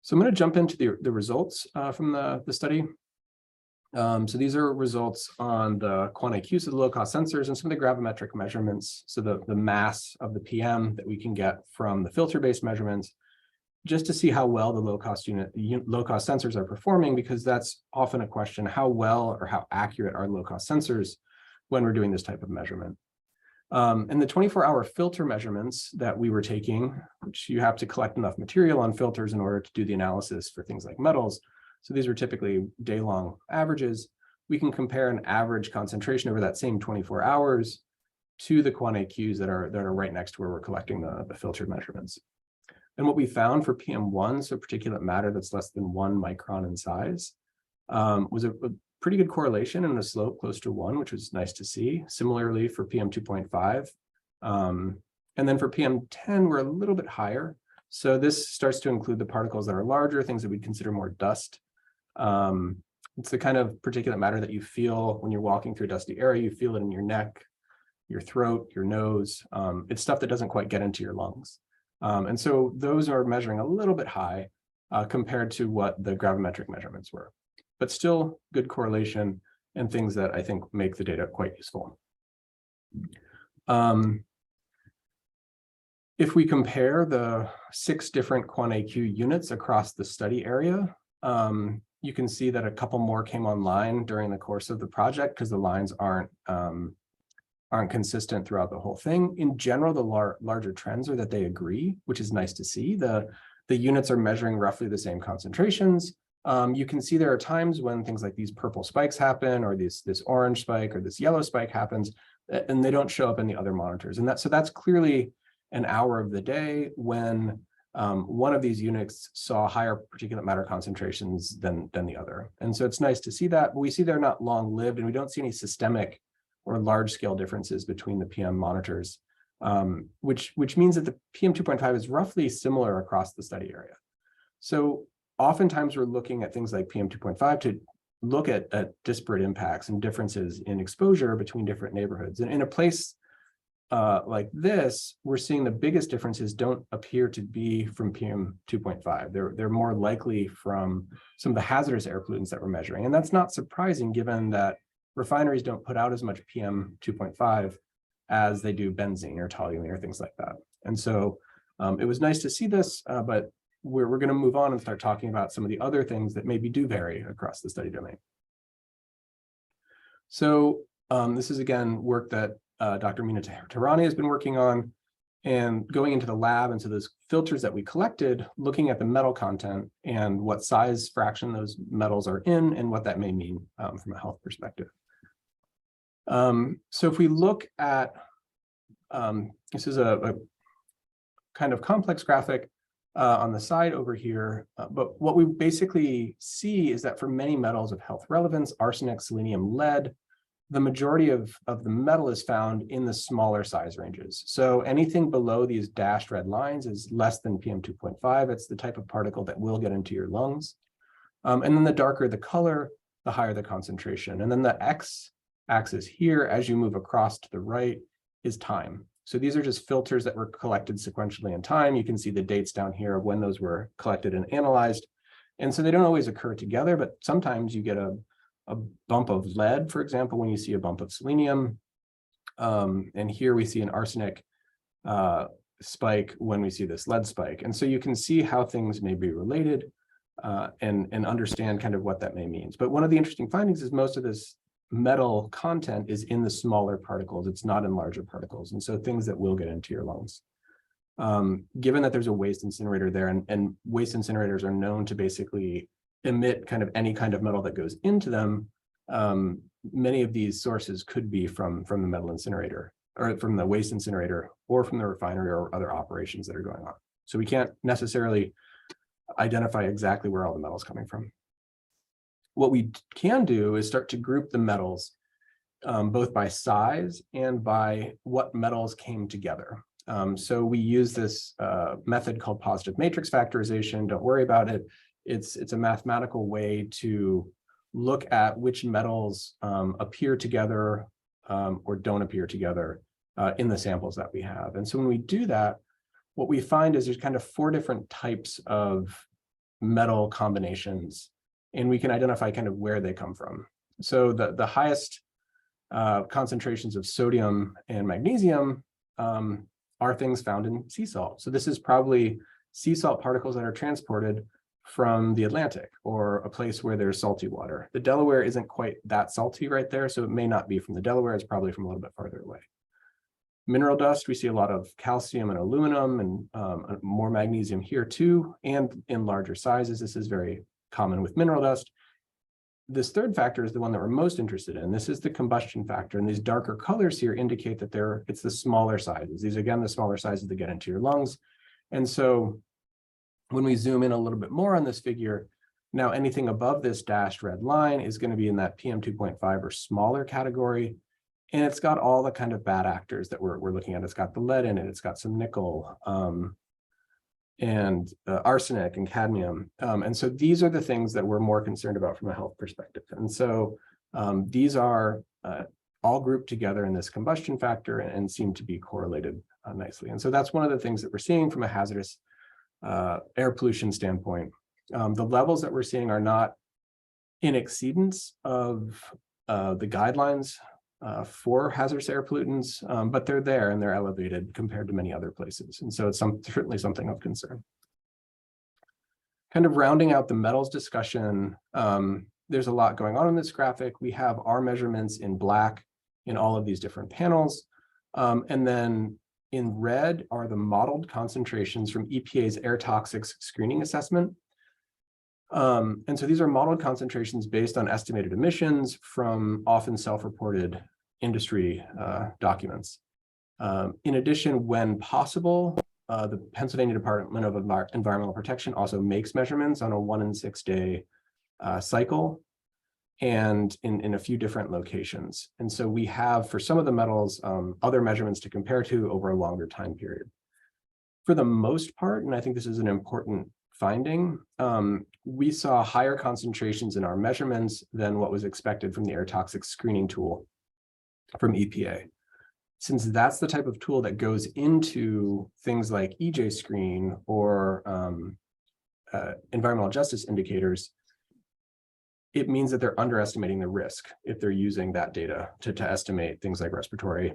So I'm going to jump into the results from the study. So these are results on the QuantAQ, so the low-cost sensors, and some of the gravimetric measurements, so the mass of the PM that we can get from the filter-based measurements, just to see how well the low-cost sensors are performing, because that's often a question: how well or how accurate are low-cost sensors when we're doing this type of measurement? And the 24-hour filter measurements that we were taking, which you have to collect enough material on filters in order to do the analysis for things like metals, So these were typically day-long averages. We can compare an average concentration over that same 24 hours to the quantAQs that are right next to where we're collecting the filtered measurements. And what we found for PM1, so particulate matter that's less than 1 micron in size, was a pretty good correlation and a slope close to 1, which was nice to see. Similarly for PM2.5. And then for PM10, we're a little bit higher. So this starts to include the particles that are larger, things that we'd consider more dust. It's the kind of particulate matter that you feel when you're walking through a dusty area. You feel it in your neck, your throat, your nose. It's stuff that doesn't quite get into your lungs. And so those are measuring a little bit high compared to what the gravimetric measurements were, but still good correlation and things that I think make the data quite useful. If we compare the 6 different quantAQ units across the study area, you can see that a couple more came online during the course of the project because the lines aren't consistent throughout the whole thing. In general, the larger trends are that they agree, which is nice to see. The units are measuring roughly the same concentrations. You can see there are times when things like these purple spikes happen, or this orange spike or this yellow spike happens, and they don't show up in the other monitors. And so that's clearly an hour of the day when one of these units saw higher particulate matter concentrations than the other. And so it's nice to see that, but we see they're not long-lived, and we don't see any systemic or large-scale differences between the PM monitors, which means that the PM2.5 is roughly similar across the study area. So oftentimes we're looking at things like PM2.5 to look at disparate impacts and differences in exposure between different neighborhoods. And in a place like this, we're seeing the biggest differences don't appear to be from PM2.5. They're more likely from some of the hazardous air pollutants that we're measuring. And that's not surprising given that refineries don't put out as much PM2.5 as they do benzene or toluene or things like that. And so it was nice to see this, but we're going to move on and start talking about some of the other things that maybe do vary across the study domain. So this is, again, work that Dr. Mina Tehrani has been working on, and going into the lab, and so those filters that we collected, looking at the metal content and what size fraction those metals are in and what that may mean from a health perspective. So if we look at, this is a kind of complex graphic on the side over here, but what we basically see is that for many metals of health relevance, arsenic, selenium, lead, the majority of the metal is found in the smaller size ranges. So anything below these dashed red lines is less than PM2.5. It's the type of particle that will get into your lungs. And then the darker the color, the higher the concentration. And then the x-axis here, as you move across to the right, is time. So these are just filters that were collected sequentially in time. You can see the dates down here of when those were collected and analyzed. And so they don't always occur together, but sometimes you get a bump of lead, for example, when you see a bump of selenium. And here we see an arsenic spike when we see this lead spike. And so you can see how things may be related and understand kind of what that may mean. But one of the interesting findings is most of this metal content is in the smaller particles. It's not in larger particles. And so things that will get into your lungs. Given that there's a waste incinerator there, and waste incinerators are known to basically emit kind of any kind of metal that goes into them, many of these sources could be from the metal incinerator, or from the waste incinerator, or from the refinery, or other operations that are going on. So we can't necessarily identify exactly where all the metal is coming from. What we can do is start to group the metals both by size and by what metals came together. So we use this method called positive matrix factorization. Don't worry about it. It's a mathematical way to look at which metals appear together or don't appear together in the samples that we have. And so when we do that, what we find is there's kind of 4 different types of metal combinations, and we can identify kind of where they come from. So the highest concentrations of sodium and magnesium are things found in sea salt. So this is probably sea salt particles that are transported from the Atlantic, or a place where there's salty water. The Delaware isn't quite that salty right there, so it may not be from the Delaware. It's probably from a little bit farther away. Mineral dust, we see a lot of calcium and aluminum, and more magnesium here too, and in larger sizes. This is very common with mineral dust. This third factor is the one that we're most interested in. This is the combustion factor. And these darker colors here indicate that it's the smaller sizes. These, again, the smaller sizes that get into your lungs. And so when we zoom in a little bit more on this figure, now anything above this dashed red line is going to be in that PM 2.5 or smaller category. And it's got all the kind of bad actors that we're looking at. It's got the lead in it. It's got some nickel, and arsenic and cadmium. And so these are the things that we're more concerned about from a health perspective. And so these are all grouped together in this combustion factor and seem to be correlated nicely. And so that's one of the things that we're seeing from a hazardous air pollution standpoint. The levels that we're seeing are not in exceedance of the guidelines for hazardous air pollutants, but they're there and they're elevated compared to many other places. And so it's certainly something of concern. Kind of rounding out the metals discussion, there's a lot going on in this graphic. We have our measurements in black in all of these different panels. And then in red are the modeled concentrations from EPA's air toxics screening assessment. And so these are modeled concentrations based on estimated emissions from often self-reported industry documents. In addition, when possible, the Pennsylvania Department of Environmental Protection also makes measurements on a 1 in 6 day cycle and in a few different locations. And so we have, for some of the metals, other measurements to compare to over a longer time period. For the most part, and I think this is an important finding, we saw higher concentrations in our measurements than what was expected from the air toxics screening tool from EPA. Since that's the type of tool that goes into things like EJ Screen or environmental justice indicators, it means that they're underestimating the risk if they're using that data to estimate things like respiratory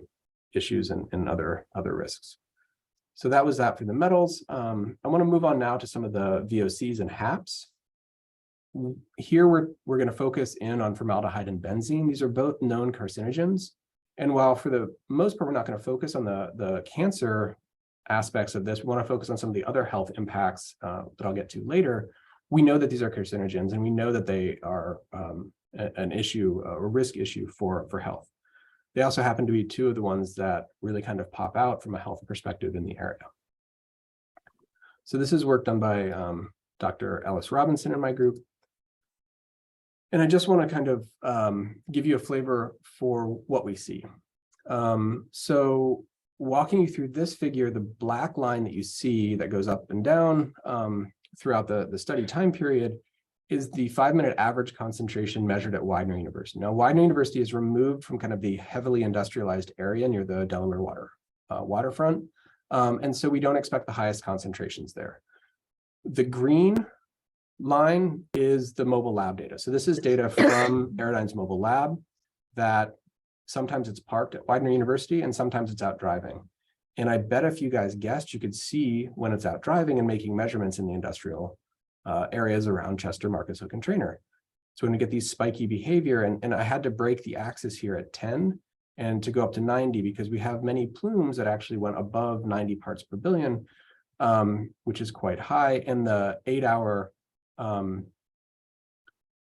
issues and other risks. So that was that for the metals. I want to move on now to some of the VOCs and HAPs. Here we're going to focus in on formaldehyde and benzene. These are both known carcinogens. And while for the most part, we're not going to focus on the cancer aspects of this, we want to focus on some of the other health impacts that I'll get to later. We know that these are carcinogens and we know that they are an issue, a risk issue for health. They also happen to be two of the ones that really kind of pop out from a health perspective in the area. So this is work done by Dr. Ellis Robinson in my group. And I just want to kind of give you a flavor for what we see. So walking you through this figure, the black line that you see that goes up and down throughout the study time period is the 5-minute average concentration measured at Widener University. Now, Widener University is removed from kind of the heavily industrialized area near the Delaware waterfront. And so we don't expect the highest concentrations there. The green line is the mobile lab data. So this is data from Aerodyne's mobile lab that sometimes it's parked at Widener University and sometimes it's out driving. And I bet if you guys guessed, you could see when it's out driving and making measurements in the industrial areas around Chester, Marcus Hook, and Trainer. So when we get these spiky behavior, and I had to break the axis here at 10 and to go up to 90 because we have many plumes that actually went above 90 parts per billion, which is quite high. And the 8-hour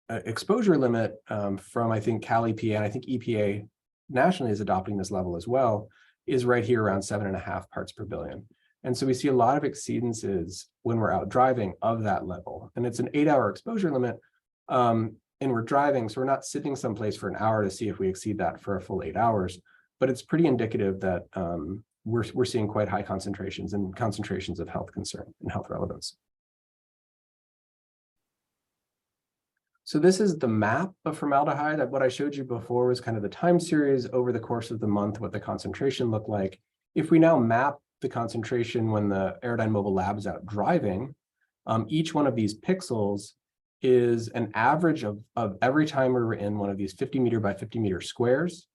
exposure limit from, I think, Cal EPA, and I think EPA nationally is adopting this level as well, is right here around 7.5 parts per billion. And so we see a lot of exceedances when we're out driving of that level. And it's an 8-hour exposure limit, and we're driving, so we're not sitting someplace for an hour to see if we exceed that for a full 8 hours. But it's pretty indicative that we're seeing quite high concentrations and concentrations of health concern and health relevance. So this is the map of formaldehyde. What I showed you before was kind of the time series over the course of the month, what the concentration looked like. If we now map the concentration when the Aerodyne mobile lab is out driving, each one of these pixels is an average of every time we were in one of these 50 meter by 50 meter squares.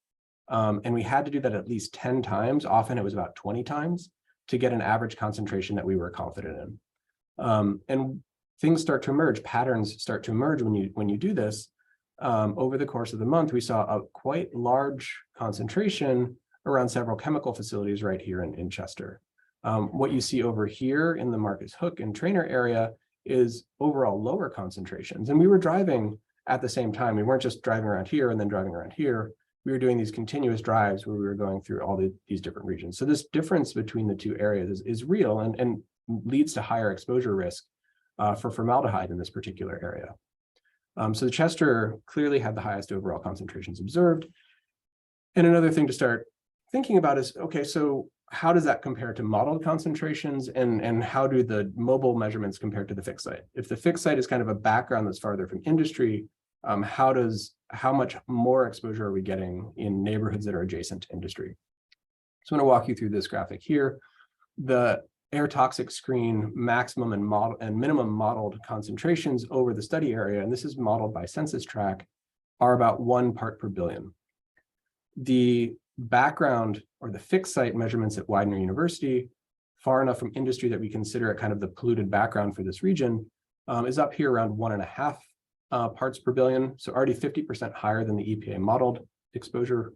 And we had to do that at least 10 times. Often it was about 20 times to get an average concentration that we were confident in. And things start to emerge, patterns start to emerge when you do this. Over the course of the month, we saw a quite large concentration around several chemical facilities right here in Chester. What you see over here in the Marcus Hook and Trainer area is overall lower concentrations. And we were driving at the same time. We weren't just driving around here and then driving around here. We were doing these continuous drives where we were going through all these different regions. So this difference between the two areas is real and leads to higher exposure risk for formaldehyde in this particular area. So the Chester clearly had the highest overall concentrations observed. And another thing to start thinking about is, okay, so how does that compare to modeled concentrations, and how do the mobile measurements compare to the fixed site? If the fixed site is kind of a background that's farther from industry, how much more exposure are we getting in neighborhoods that are adjacent to industry? So I'm going to walk you through this graphic here. The air toxic screen maximum and minimum modeled concentrations over the study area, and this is modeled by census tract, are about 1 part per billion. The background or the fixed site measurements at Widener University, far enough from industry that we consider it kind of the polluted background for this region, is up here around 1.5 parts per billion. So already 50% higher than the EPA modeled exposure.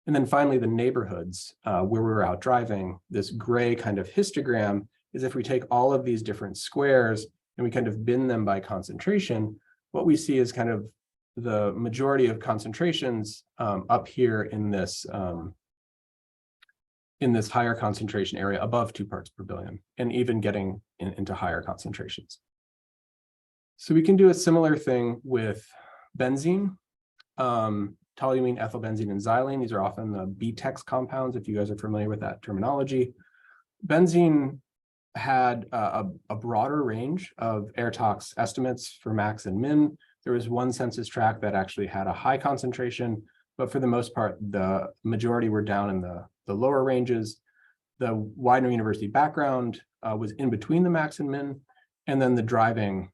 And then finally, the neighborhoods where we were out driving, this gray kind of histogram is if we take all of these different squares and we kind of bin them by concentration, what we see is kind of the majority of concentrations up here in this higher concentration area above 2 parts per billion, and even getting into higher concentrations. So we can do a similar thing with benzene, toluene, ethylbenzene, and xylene. These are often the BTEX compounds, if you guys are familiar with that terminology. Benzene had a broader range of air tox estimates for max and min. There was one census tract that actually had a high concentration, but for the most part, the majority were down in the lower ranges. The Widener University background was in between the max and min, and then the driving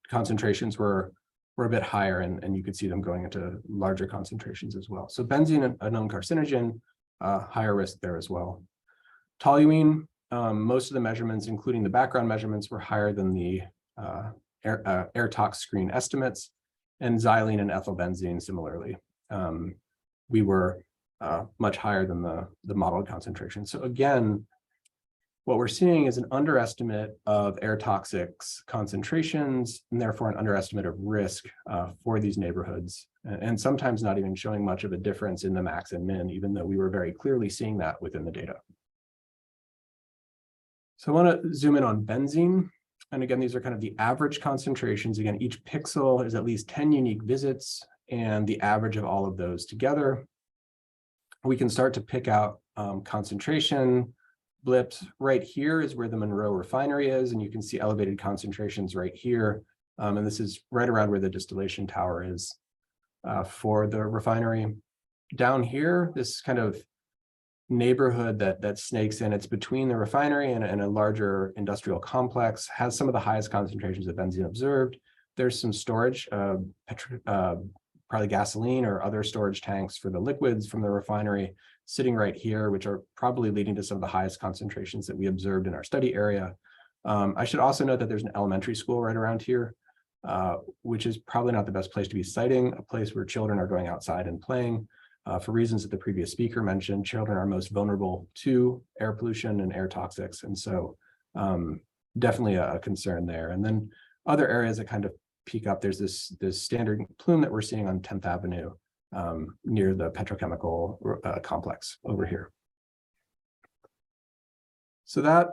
concentrations were a bit higher, and you could see them going into larger concentrations as well. So benzene, a known carcinogen, higher risk there as well. Toluene, most of the measurements, including the background measurements, were higher than the air tox screen estimates, and xylene and ethylbenzene similarly. We were much higher than the modeled concentration. So again, what we're seeing is an underestimate of air toxics concentrations, and therefore an underestimate of risk for these neighborhoods, and sometimes not even showing much of a difference in the max and min, even though we were very clearly seeing that within the data. So I want to zoom in on benzene. And again, these are kind of the average concentrations. Again, each pixel is at least 10 unique visits, and the average of all of those together. We can start to pick out concentration blips. Right here is where the Monroe refinery is, and you can see elevated concentrations right here. And this is right around where the distillation tower is for the refinery. Down here, this kind of neighborhood that snakes in, it's between the refinery and a larger industrial complex, has some of the highest concentrations of benzene observed. There's some storage, probably gasoline or other storage tanks for the liquids from the refinery sitting right here, which are probably leading to some of the highest concentrations that we observed in our study area. I should also note that there's an elementary school right around here, which is probably not the best place to be citing, a place where children are going outside and playing. For reasons that the previous speaker mentioned, children are most vulnerable to air pollution and air toxics. And so definitely a concern there. And then other areas that kind of peak up, there's this standard plume that we're seeing on 10th Avenue near the petrochemical complex over here. So that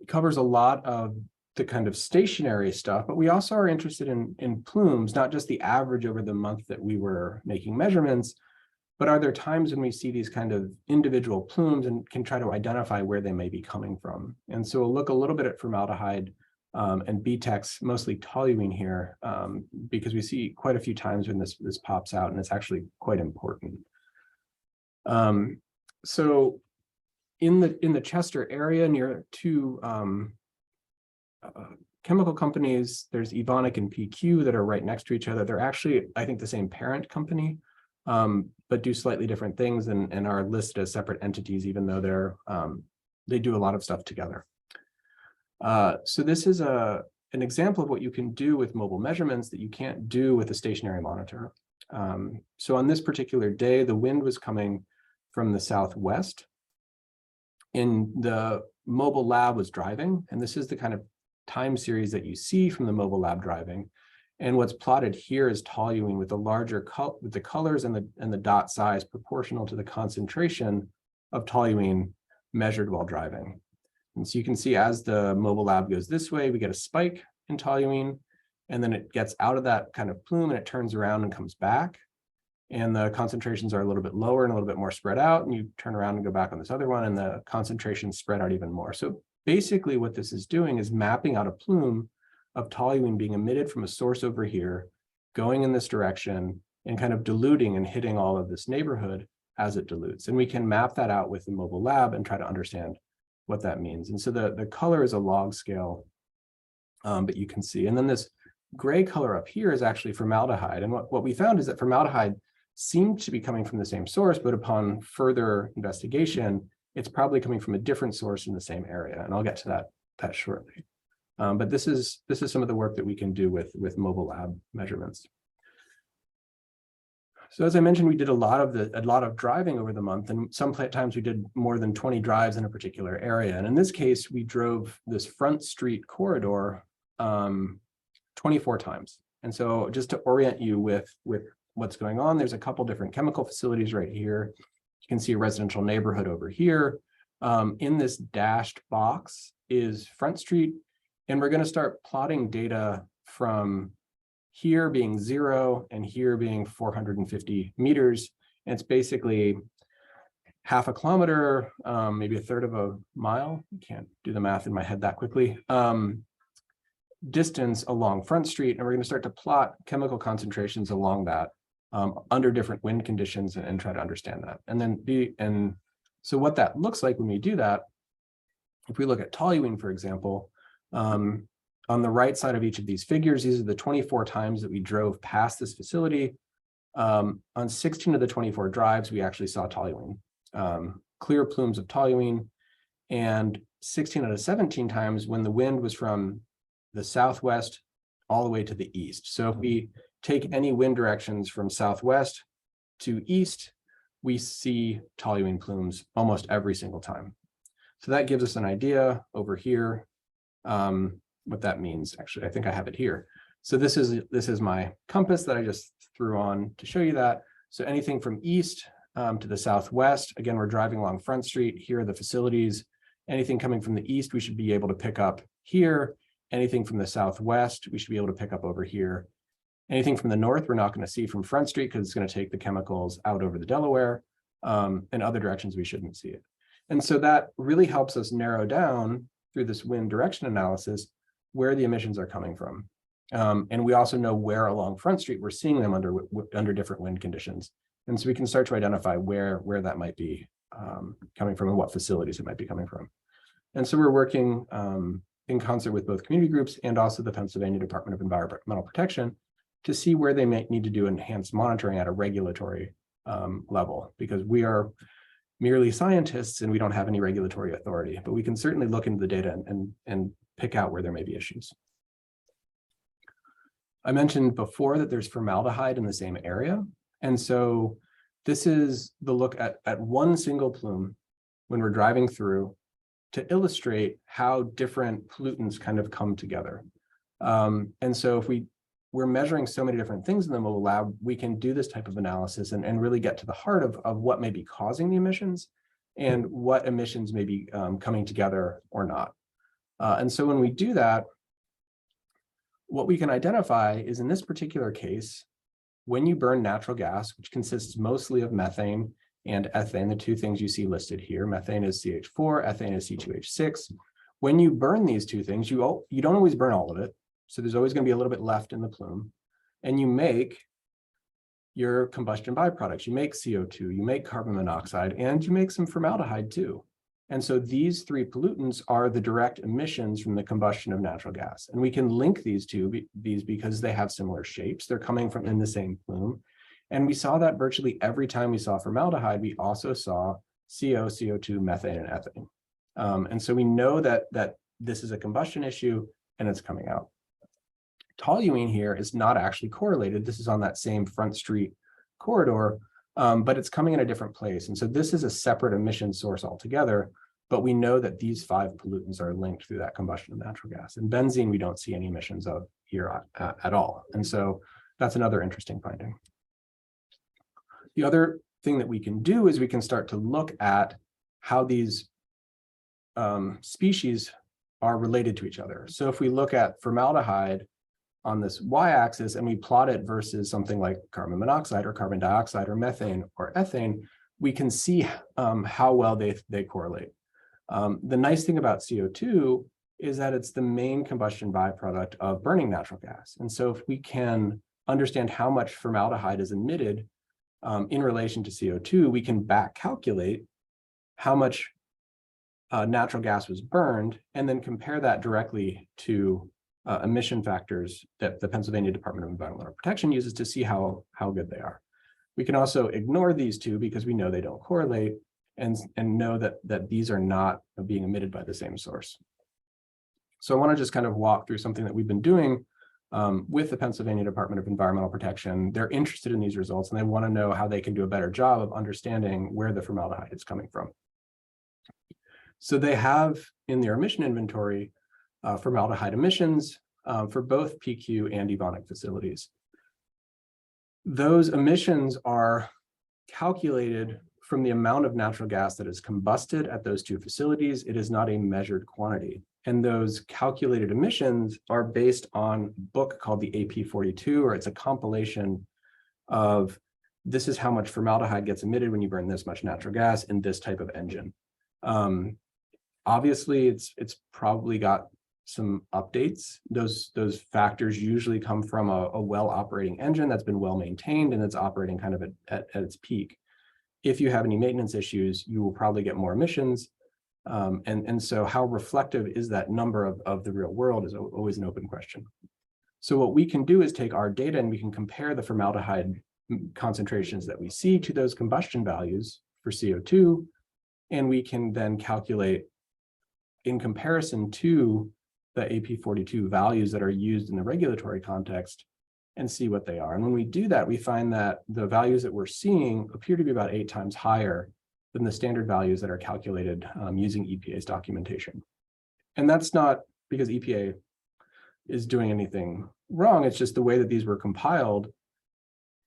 covers a lot of the kind of stationary stuff, but we also are interested in plumes, not just the average over the month that we were making measurements, but are there times when we see these kind of individual plumes and can try to identify where they may be coming from? And so we'll look a little bit at formaldehyde and BTEX, mostly toluene here, because we see quite a few times when this pops out, and it's actually quite important. So in the Chester area near two chemical companies, there's Evonik and PQ that are right next to each other. They're actually, I think, the same parent company, but do slightly different things and are listed as separate entities, even though they do a lot of stuff together. So this is an example of what you can do with mobile measurements that you can't do with a stationary monitor. So on this particular day, the wind was coming from the southwest. In the mobile lab was driving, and this is the kind of time series that you see from the mobile lab driving. And what's plotted here is toluene with the larger with the colors and the dot size proportional to the concentration of toluene measured while driving. And so you can see as the mobile lab goes this way, we get a spike in toluene, and then it gets out of that kind of plume and it turns around and comes back. And the concentrations are a little bit lower and a little bit more spread out, and you turn around and go back on this other one and the concentrations spread out even more. So basically what this is doing is mapping out a plume of toluene being emitted from a source over here, going in this direction and kind of diluting and hitting all of this neighborhood as it dilutes. And we can map that out with the mobile lab and try to understand what that means. And so the color is a log scale, but you can see. And then this gray color up here is actually formaldehyde. And what we found is that formaldehyde seemed to be coming from the same source, but upon further investigation, it's probably coming from a different source in the same area. And I'll get to that shortly. But this is some of the work that we can do with mobile lab measurements. So as I mentioned, we did a lot of driving over the month, and sometimes we did more than 20 drives in a particular area. And in this case, we drove this Front Street corridor 24 times. And so just to orient you with what's going on, there's a couple different chemical facilities right here. You can see a residential neighborhood over here. In this dashed box is Front Street, and we're going to start plotting data from here being 0 and here being 450 meters. And it's basically half a kilometer, maybe a third of a mile. I can't do the math in my head that quickly. Distance along Front Street, and we're going to start to plot chemical concentrations along that under different wind conditions and try to understand that. And so what that looks like when we do that, if we look at toluene, for example, on the right side of each of these figures, these are the 24 times that we drove past this facility. On 16 of the 24 drives, we actually saw toluene, clear plumes of toluene, and 16 out of 17 times when the wind was from the southwest all the way to the east. So if we take any wind directions from southwest to east, we see toluene plumes almost every single time. So that gives us an idea over here what that means. Actually, I think I have it here. So this is my compass that I just threw on to show you that. So anything from east to the southwest, again, we're driving along Front Street. Here are the facilities. Anything coming from the east, we should be able to pick up here. Anything from the southwest, we should be able to pick up over here. Anything from the north, we're not going to see from Front Street because it's going to take the chemicals out over the Delaware, and other directions we shouldn't see it. And so that really helps us narrow down through this wind direction analysis where the emissions are coming from. And we also know where along Front Street we're seeing them under different wind conditions. And so we can start to identify where that might be coming from and what facilities it might be coming from. And so we're working in concert with both community groups and also the Pennsylvania Department of Environmental Protection to see where they might need to do enhanced monitoring at a regulatory level, because we are merely scientists and we don't have any regulatory authority, but we can certainly look into the data and pick out where there may be issues. I mentioned before that there's formaldehyde in the same area. And so this is the look at one single plume when we're driving through to illustrate how different pollutants kind of come together. And so if we're measuring so many different things in the mobile lab, we can do this type of analysis and really get to the heart of what may be causing the emissions and what emissions may be coming together or not. And so when we do that, what we can identify is, in this particular case, when you burn natural gas, which consists mostly of methane and ethane, the two things you see listed here, methane is CH4, ethane is C2H6. When you burn these two things, you don't always burn all of it. So there's always going to be a little bit left in the plume, and you make your combustion byproducts. You make CO2, you make carbon monoxide, and you make some formaldehyde too. And so these three pollutants are the direct emissions from the combustion of natural gas. And we can link these because they have similar shapes. They're coming from in the same plume. And we saw that virtually every time we saw formaldehyde, we also saw CO, CO2, methane, and ethane. And so we know that this is a combustion issue and it's coming out. Toluene here is not actually correlated. This is on that same Front Street corridor, but it's coming in a different place. And so this is a separate emission source altogether, but we know that these 5 pollutants are linked through that combustion of natural gas. And benzene, we don't see any emissions of here at all. And so that's another interesting finding. The other thing that we can do is we can start to look at how these species are related to each other. So if we look at formaldehyde on this y-axis and we plot it versus something like carbon monoxide or carbon dioxide or methane or ethane, we can see how well they correlate. The nice thing about CO2 is that it's the main combustion byproduct of burning natural gas. And so if we can understand how much formaldehyde is emitted in relation to CO2, we can back calculate how much natural gas was burned and then compare that directly to emission factors that the Pennsylvania Department of Environmental Protection uses to see how good they are. We can also ignore these two because we know they don't correlate and know that these are not being emitted by the same source. So I want to just kind of walk through something that we've been doing with the Pennsylvania Department of Environmental Protection. They're interested in these results and they want to know how they can do a better job of understanding where the formaldehyde is coming from. So they have in their emission inventory formaldehyde emissions for both PQ and Evonik facilities. Those emissions are calculated from the amount of natural gas that is combusted at those 2 facilities. It is not a measured quantity. And those calculated emissions are based on a book called the AP42, or it's a compilation of this is how much formaldehyde gets emitted when you burn this much natural gas in this type of engine. Obviously, it's probably got some updates. Those factors usually come from a well-operating engine that's been well maintained and it's operating kind of at its peak. If you have any maintenance issues, you will probably get more emissions. And so how reflective is that number of the real world is always an open question. So what we can do is take our data and we can compare the formaldehyde concentrations that we see to those combustion values for CO2, and we can then calculate in comparison to the AP42 values that are used in the regulatory context and see what they are. And when we do that, we find that the values that we're seeing appear to be about 8 times higher than the standard values that are calculated using EPA's documentation. And that's not because EPA is doing anything wrong. It's just the way that these were compiled.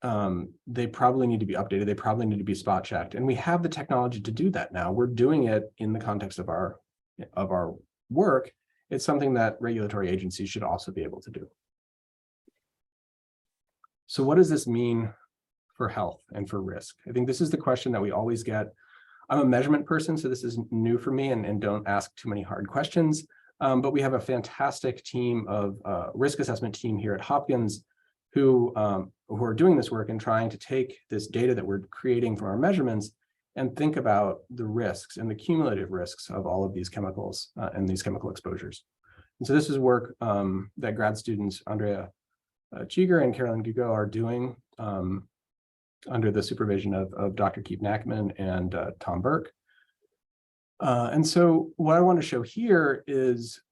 They probably need to be updated. They probably need to be spot checked. And we have the technology to do that now. We're doing it in the context of our work. It's something that regulatory agencies should also be able to do. So what does this mean for health and for risk? I think this is the question that we always get. I'm a measurement person, so this is new for me, and don't ask too many hard questions. But we have a fantastic team of risk assessment team here at Hopkins who are doing this work and trying to take this data that we're creating from our measurements and think about the risks and the cumulative risks of all of these chemicals and these chemical exposures. And so this is work that grad students Andrea Cheeger and Carolyn Gugo are doing under the supervision of Dr. Keith Nackman and Tom Burke. And so what I want to show here is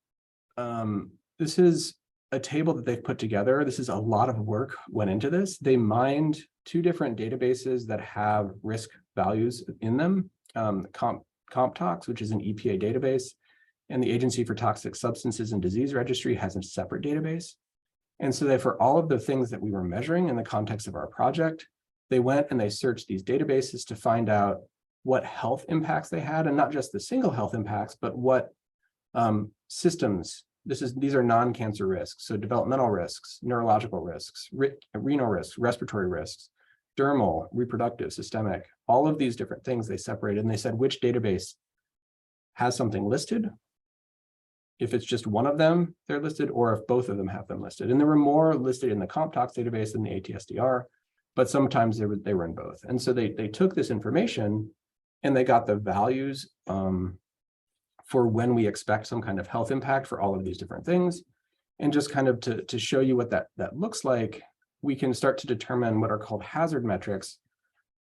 this is a table that they've put together. This is a lot of work went into this. They mined 2 different databases that have risk values in them, CompTox, which is an EPA database, and the Agency for Toxic Substances and Disease Registry has a separate database. And so for all of the things that we were measuring in the context of our project, they went and they searched these databases to find out what health impacts they had, and not just the single health impacts, but what systems. These are non-cancer risks, so developmental risks, neurological risks, renal risks, respiratory risks, dermal, reproductive, systemic, all of these different things they separated, and they said which database has something listed. If it's just one of them, they're listed, or if both of them have them listed. And there were more listed in the CompTox database than the ATSDR, but sometimes they were in both. And so they took this information and they got the values for when we expect some kind of health impact for all of these different things. And just kind of to show you what that looks like, we can start to determine what are called hazard metrics,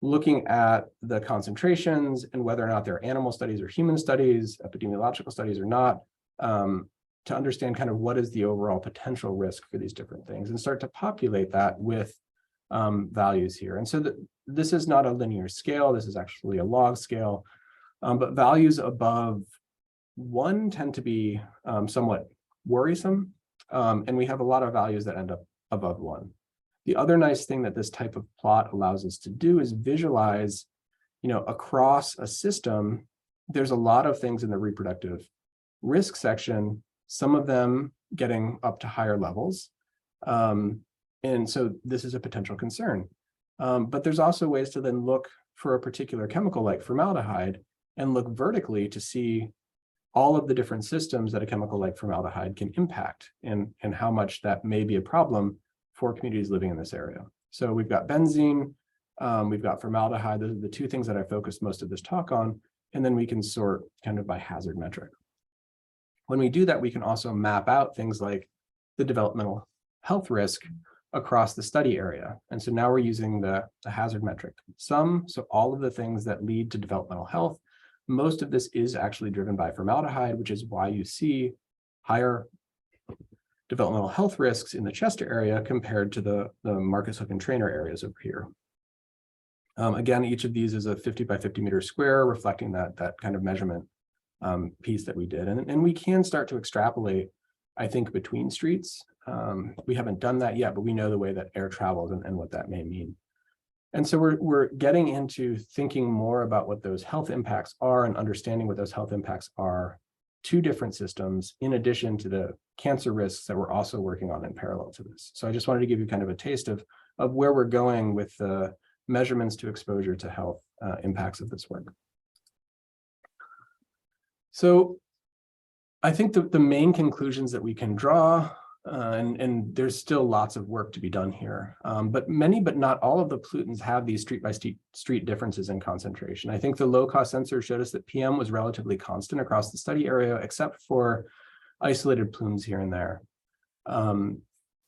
looking at the concentrations and whether or not they're animal studies or human studies, epidemiological studies or not, to understand kind of what is the overall potential risk for these different things and start to populate that with values here. And so this is not a linear scale, this is actually a log scale, but values above One tend to be somewhat worrisome, and we have a lot of values that end up above one. The other nice thing that this type of plot allows us to do is visualize, across a system, there's a lot of things in the reproductive risk section, some of them getting up to higher levels. And so this is a potential concern. But there's also ways to then look for a particular chemical like formaldehyde and look vertically to see all of the different systems that a chemical like formaldehyde can impact and how much that may be a problem for communities living in this area. So we've got benzene, we've got formaldehyde. Those are the two things that I focused most of this talk on. And then we can sort kind of by hazard metric. When we do that, we can also map out things like the developmental health risk across the study area. And so now we're using the hazard metric. So all of the things that lead to developmental health, most of this is actually driven by formaldehyde, which is why you see higher developmental health risks in the Chester area compared to the Marcus Hook and Trainer areas over here. Again, each of these is a 50 by 50 meter square, reflecting that kind of measurement piece that we did. And we can start to extrapolate, I think, between streets. We haven't done that yet, but we know the way that air travels and what that may mean. And so we're getting into thinking more about what those health impacts are and understanding what those health impacts are to different systems, in addition to the cancer risks that we're also working on in parallel to this. So I just wanted to give you kind of a taste of where we're going with the measurements to exposure to health impacts of this work. So I think the main conclusions that we can draw, and there's still lots of work to be done here, but many, but not all of the pollutants have these street by street differences in concentration. I think the low cost sensor showed us that PM was relatively constant across the study area, except for isolated plumes here and there.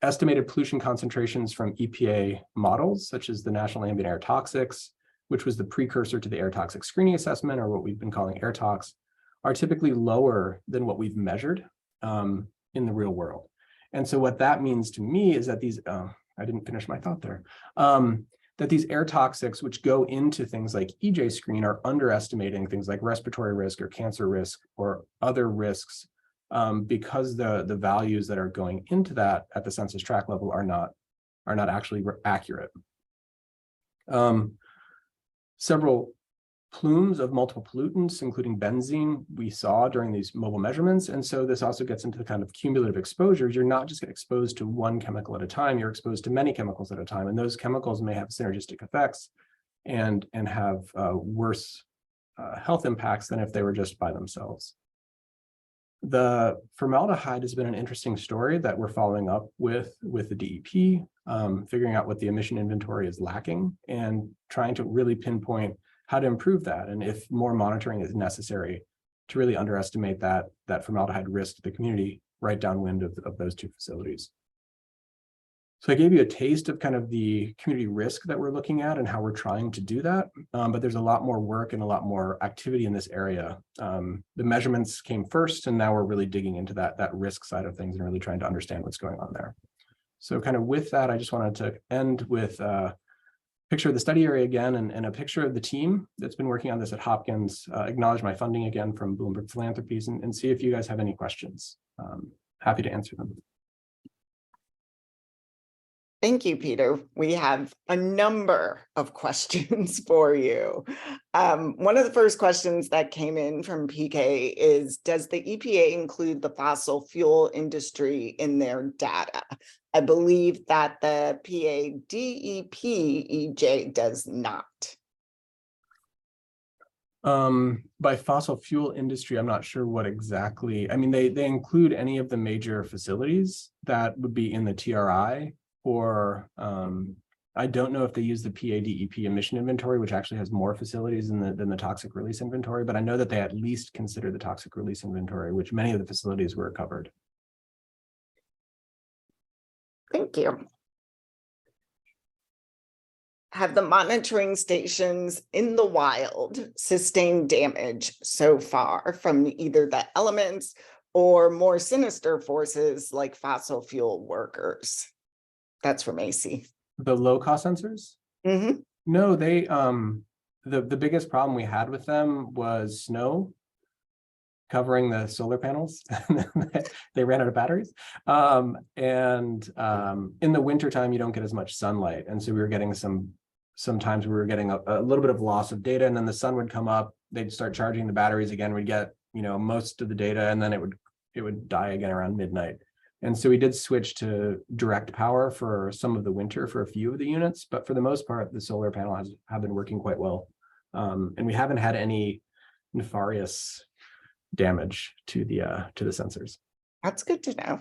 Estimated pollution concentrations from EPA models, such as the National Ambient Air Toxics, which was the precursor to the air toxic screening assessment, or what we've been calling air tox, are typically lower than what we've measured in the real world. And so what that means to me is that these, I didn't finish my thought there, that these air toxics, which go into things like EJ screen, are underestimating things like respiratory risk or cancer risk or other risks, because the values that are going into that at the census tract level are not actually accurate. Several plumes of multiple pollutants, including benzene, we saw during these mobile measurements. And so this also gets into the kind of cumulative exposures. You're not just getting exposed to one chemical at a time, you're exposed to many chemicals at a time. And those chemicals may have synergistic effects and have worse health impacts than if they were just by themselves. The formaldehyde has been an interesting story that we're following up with the DEP, figuring out what the emission inventory is lacking and trying to really pinpoint how to improve that, and if more monitoring is necessary to really underestimate that formaldehyde risk to the community right downwind of those two facilities. So I gave you a taste of kind of the community risk that we're looking at and how we're trying to do that, but there's a lot more work and a lot more activity in this area. The measurements came first, and now we're really digging into that risk side of things and really trying to understand what's going on there. So kind of with that, I just wanted to end with picture of the study area again, and a picture of the team that's been working on this at Hopkins, acknowledge my funding again from Bloomberg Philanthropies, and see if you guys have any questions. Happy to answer them. Thank you, Peter. We have a number of questions for you. One of the first questions that came in from PK is, does the EPA include the fossil fuel industry in their data? I believe that the PADEP EJ does not. By fossil fuel industry, I'm not sure what exactly. I mean, they include any of the major facilities that would be in the TRI, or I don't know if they use the PADEP emission inventory, which actually has more facilities than the toxic release inventory, but I know that they at least consider the toxic release inventory, which many of the facilities were covered. Thank you. Have the monitoring stations in the wild sustained damage so far from either the elements or more sinister forces like fossil fuel workers? That's from AC. The low cost sensors? Mm-hmm. No, they the biggest problem we had with them was snow covering the solar panels. They ran out of batteries. In the wintertime, you don't get as much sunlight. And so we were getting sometimes we were getting a little bit of loss of data, and then the sun would come up, they'd start charging the batteries again, we'd get, most of the data, and then it would die again around midnight. And so we did switch to direct power for some of the winter for a few of the units, but for the most part, the solar panels have been working quite well. And we haven't had any nefarious damage to the sensors. That's good to know.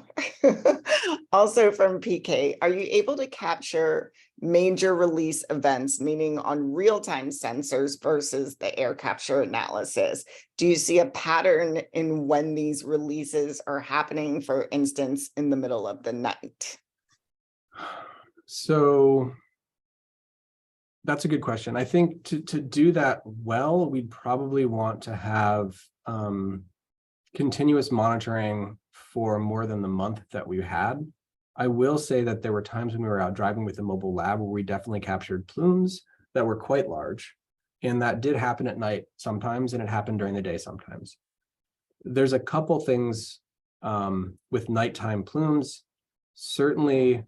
Also from PK, are you able to capture major release events, meaning on real-time sensors versus the air capture analysis? Do you see a pattern in when these releases are happening, for instance, in the middle of the night? So that's a good question. I think to do that well, we'd probably want to have continuous monitoring for more than the month that we had. I will say that there were times when we were out driving with the mobile lab where we definitely captured plumes that were quite large. And that did happen at night sometimes, and it happened during the day sometimes. There's a couple things with nighttime plumes. Certainly,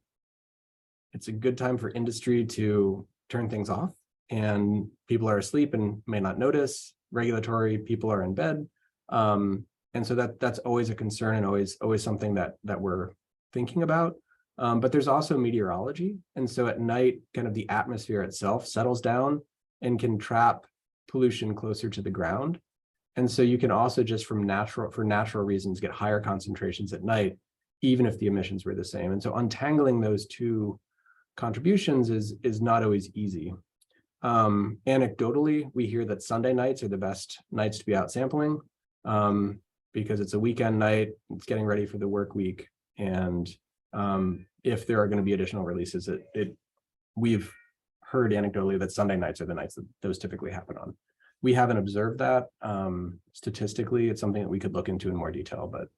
it's a good time for industry to turn things off, and people are asleep and may not notice. Regulatory people are in bed. And so that's always a concern, and always something that we're thinking about. But there's also meteorology. And so at night, kind of the atmosphere itself settles down and can trap pollution closer to the ground. And so you can also just for natural reasons get higher concentrations at night, even if the emissions were the same. And so untangling those two contributions is not always easy. Anecdotally, we hear that Sunday nights are the best nights to be out sampling. Because it's a weekend night, it's getting ready for the work week. And if there are going to be additional releases, we've heard anecdotally that Sunday nights are the nights that those typically happen on. We haven't observed that statistically. It's something that we could look into in more detail, but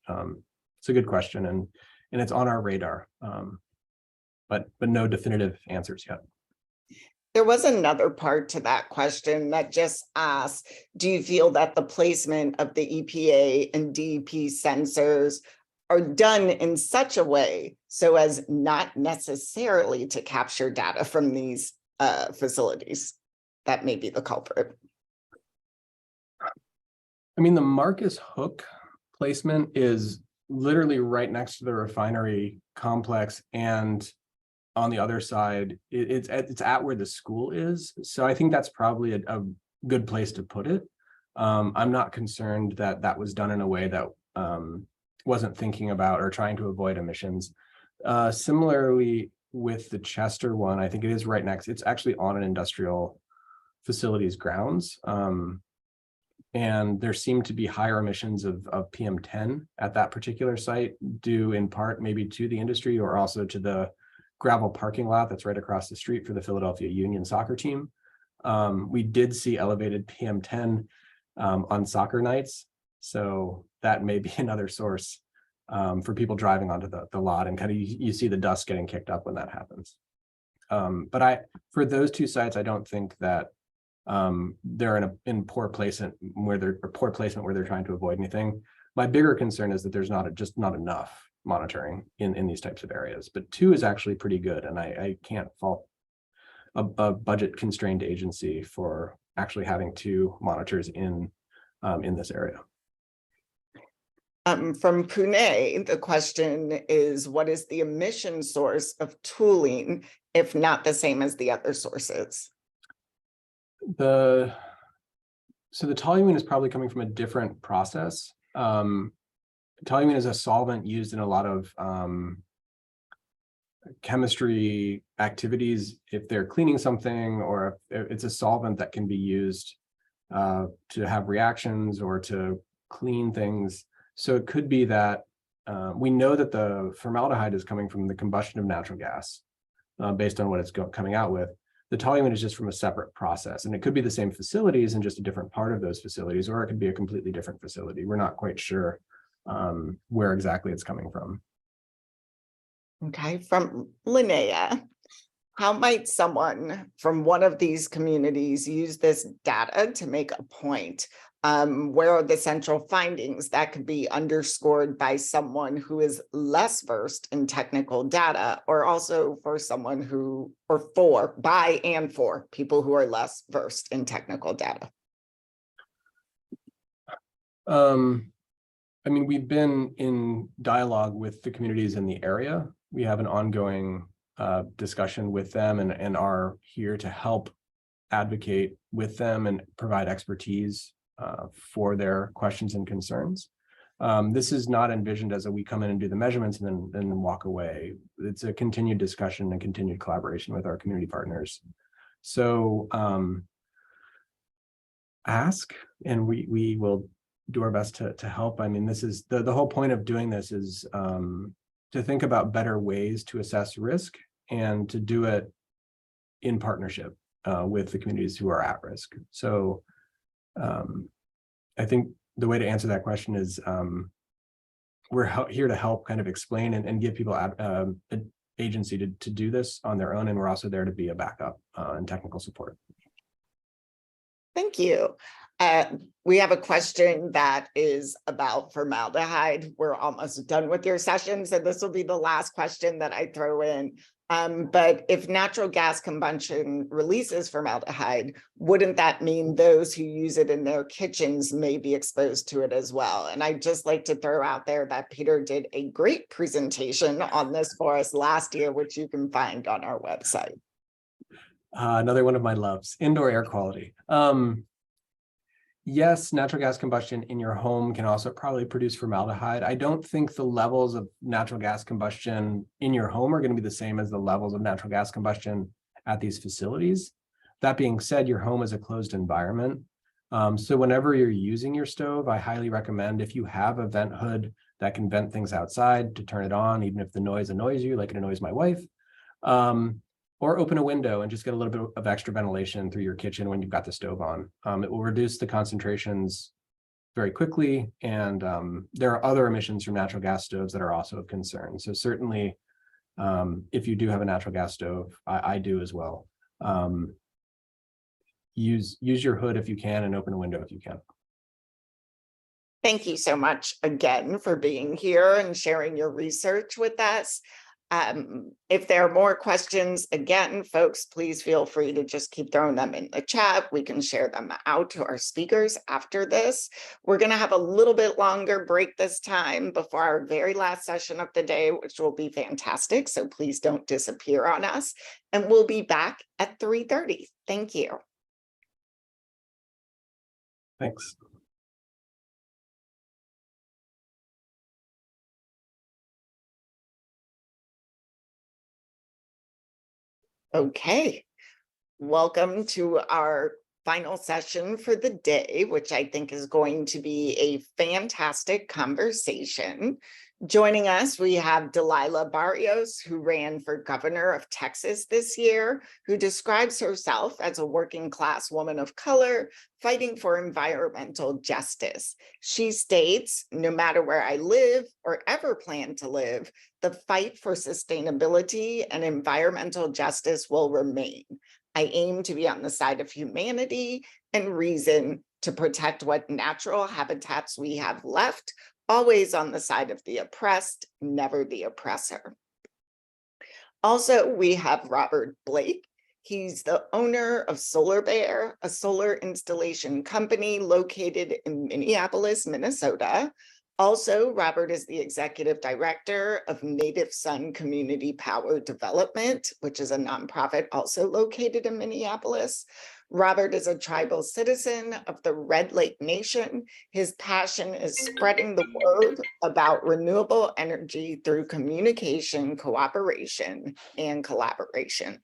it's a good question, and it's on our radar, but no definitive answers yet. There was another part to that question that just asked, do you feel that the placement of the EPA and DEP sensors are done in such a way so as not necessarily to capture data from these facilities? That may be the culprit. I mean, the Marcus Hook placement is literally right next to the refinery complex, and on the other side, it's at where the school is. So I think that's probably a good place to put it. I'm not concerned that that was done in a way that wasn't thinking about or trying to avoid emissions. Similarly with the Chester one, I think it is right next. It's actually on an industrial facilities grounds. And there seem to be higher emissions of PM10 at that particular site, due in part maybe to the industry or also to the gravel parking lot that's right across the street for the Philadelphia Union soccer team. We did see elevated PM10 on soccer nights. So that may be another source for people driving onto the lot, and kind of you see the dust getting kicked up when that happens. But for those two sites, I don't think that they're in poor placement where they're trying to avoid anything. My bigger concern is that there's just not enough monitoring in these types of areas, but 2 is actually pretty good, and I can't fault a budget constrained agency for actually having 2 monitors in this area. From Pune, the question is, what is the emission source of tooling, if not the same as the other sources? So the toluene is probably coming from a different process. Toluene is a solvent used in a lot of chemistry activities. If they're cleaning something, or if it's a solvent that can be used to have reactions or to clean things. So it could be that we know that the formaldehyde is coming from the combustion of natural gas based on what it's coming out with. The toluene is just from a separate process, and it could be the same facilities in just a different part of those facilities, or it could be a completely different facility. We're not quite sure where exactly it's coming from. Okay, from Linnea, how might someone from one of these communities use this data to make a point? Where are the central findings that could be underscored by someone who is less versed in technical data, or also for someone who, or by and for people who are less versed in technical data? I mean, we've been in dialogue with the communities in the area. We have an ongoing discussion with them and are here to help advocate with them and provide expertise for their questions and concerns. This is not envisioned as we come in and do the measurements and then walk away. It's a continued discussion and continued collaboration with our community partners. So ask, and we will do our best to help. I mean, this is the whole point of doing this is to think about better ways to assess risk and to do it in partnership with the communities who are at risk. So I think the way to answer that question is we're here to help kind of explain and give people an agency to do this on their own. And we're also there to be a backup and technical support. Thank you. We have a question that is about formaldehyde. We're almost done with your session, so this will be the last question that I throw in. But if natural gas combustion releases formaldehyde, wouldn't that mean those who use it in their kitchens may be exposed to it as well? And I'd just like to throw out there that Peter did a great presentation on this for us last year, which you can find on our website. Another one of my loves, indoor air quality. Yes, natural gas combustion in your home can also probably produce formaldehyde. I don't think the levels of natural gas combustion in your home are going to be the same as the levels of natural gas combustion at these facilities. That being said, your home is a closed environment. So whenever you're using your stove, I highly recommend, if you have a vent hood that can vent things outside, to turn it on, even if the noise annoys you, like it annoys my wife. Or open a window and just get a little bit of extra ventilation through your kitchen when you've got the stove on. It will reduce the concentrations very quickly. And there are other emissions from natural gas stoves that are also of concern. So certainly, if you do have a natural gas stove, I do as well. Use your hood if you can and open a window if you can. Thank you so much again for being here and sharing your research with us. If there are more questions, again, folks, please feel free to just keep throwing them in the chat. We can share them out to our speakers after this. We're going to have a little bit longer break this time before our very last session of the day, which will be fantastic. So please don't disappear on us. And we'll be back at 3:30. Thank you. Thanks. Okay, welcome to our final session for the day, which I think is going to be a fantastic conversation. Joining us, we have Delilah Barrios, who ran for governor of Texas this year, who describes herself as a working class woman of color fighting for environmental justice. She states, no matter where I live or ever plan to live, the fight for sustainability and environmental justice will remain. I aim to be on the side of humanity and reason to protect what natural habitats we have left, always on the side of the oppressed, never the oppressor. Also, we have Robert Blake. He's the owner of Solar Bear, a solar installation company located in Minneapolis, Minnesota. Also, Robert is the executive director of Native Son Community Power Development, which is a nonprofit also located in Minneapolis. Robert is a tribal citizen of the Red Lake Nation. His passion is spreading the word about renewable energy through communication, cooperation, and collaboration.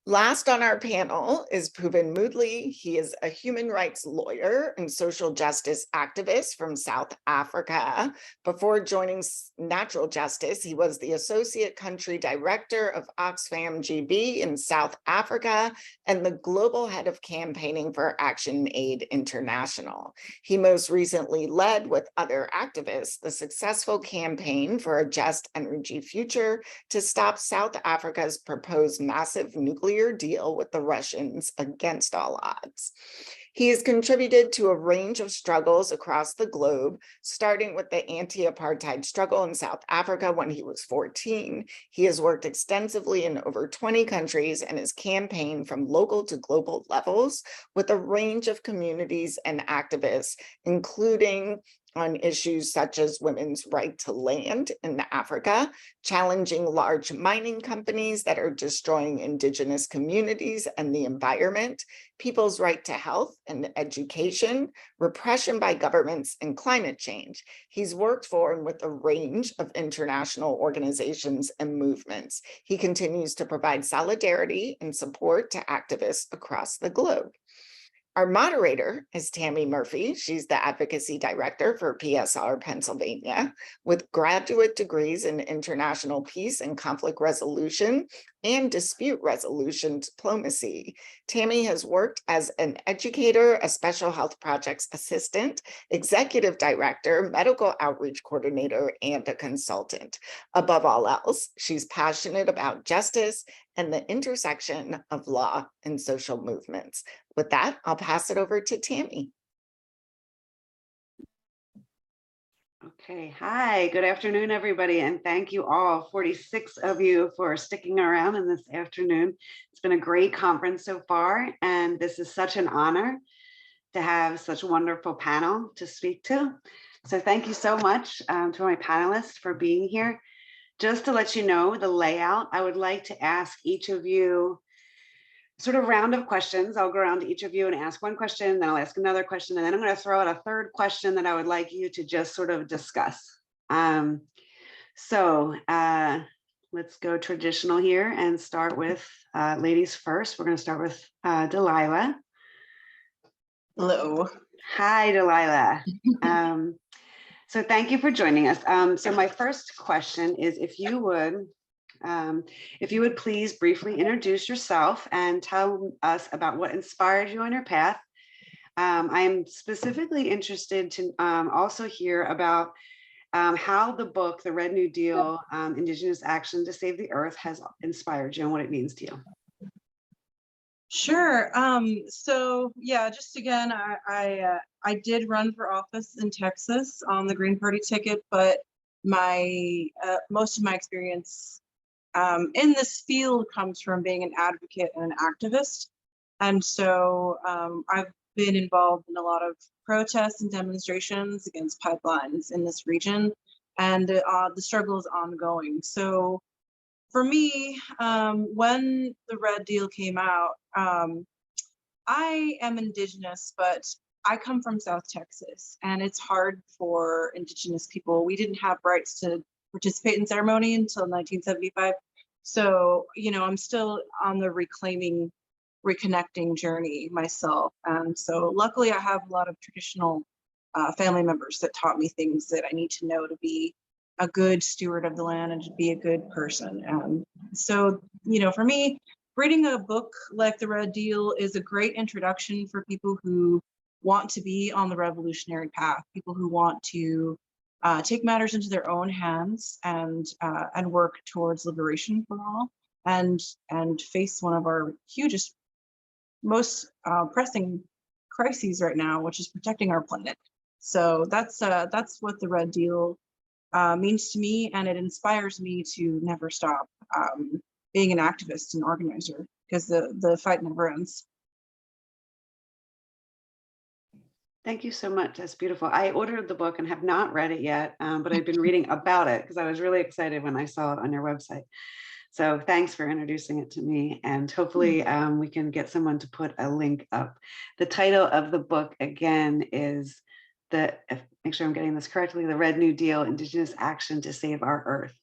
Last on our panel is Pooven Moodley. He is a human rights lawyer and social justice activist from South Africa. Before joining Natural Justice, he was the associate country director of Oxfam GB in South Africa and the global head of campaigning for Action Aid International. He most recently led, with other activists, the successful campaign for a just energy future to stop South Africa's proposed massive nuclear deal with the Russians against all odds. He has contributed to a range of struggles across the globe, starting with the anti-apartheid struggle in South Africa when he was 14. He has worked extensively in over 20 countries and has campaigned from local to global levels with a range of communities and activists, including on issues such as women's right to land in Africa, challenging large mining companies that are destroying indigenous communities and the environment, people's right to health and education, repression by governments, and climate change. He's worked for and with a range of international organizations and movements. He continues to provide solidarity and support to activists across the globe. Our moderator is Tammy Murphy. She's the advocacy director for PSR Pennsylvania with graduate degrees in international peace and conflict resolution and dispute resolution diplomacy. Tammy has worked as an educator, a special health projects assistant, executive director, medical outreach coordinator, and a consultant. Above all else, she's passionate about justice and the intersection of law and social movements. With that, I'll pass it over to Tammy. Okay, hi, good afternoon, everybody, and thank you all, 46 of you, for sticking around in this afternoon. It's been a great conference so far, and this is such an honor to have such a wonderful panel to speak to. So thank you so much to my panelists for being here. Just to let you know the layout, I would like to ask each of you sort of round of questions. I'll go around to each of you and ask one question, then I'll ask another question, and then I'm going to throw out a third question that I would like you to just sort of discuss. Let's go traditional here and start with ladies first. We're going to start with Delilah. Hello. Hi, Delilah. So thank you for joining us. So my first question is if you would please briefly introduce yourself and tell us about what inspired you on your path. I'm specifically interested to also hear about how the book, The Red New Deal, Indigenous Action to Save the Earth has inspired you and what it means to you. Sure. So yeah, just again, I did run for office in Texas on the Green Party ticket, but my most of my experience in this field comes from being an advocate and an activist. And so I've been involved in a lot of protests and demonstrations against pipelines in this region, and the struggle is ongoing. So for me, when the Red Deal came out, I am Indigenous, but I come from South Texas, and it's hard for Indigenous people. We didn't have rights to participate in ceremony until 1975. So, you know, I'm still on the reconnecting journey myself. And so luckily I have a lot of traditional family members that taught me things that I need to know to be a good steward of the land and to be a good person. So, you know, for me, reading a book like The Red Deal is a great introduction for people who want to be on the revolutionary path, people who want to take matters into their own hands and work towards liberation for all, and face one of our hugest, most pressing crises right now, which is protecting our planet. So that's what the Red Deal means to me, and it inspires me to never stop being an activist and organizer, because the fight never ends. Thank you so much. That's beautiful. I ordered the book and have not read it yet, but I've been reading about it because I was really excited when I saw it on your website. So thanks for introducing it to me, and hopefully we can get someone to put a link up. The title of the book again is make sure I'm getting this correctly, The Red New Deal, Indigenous Action to Save Our Earth.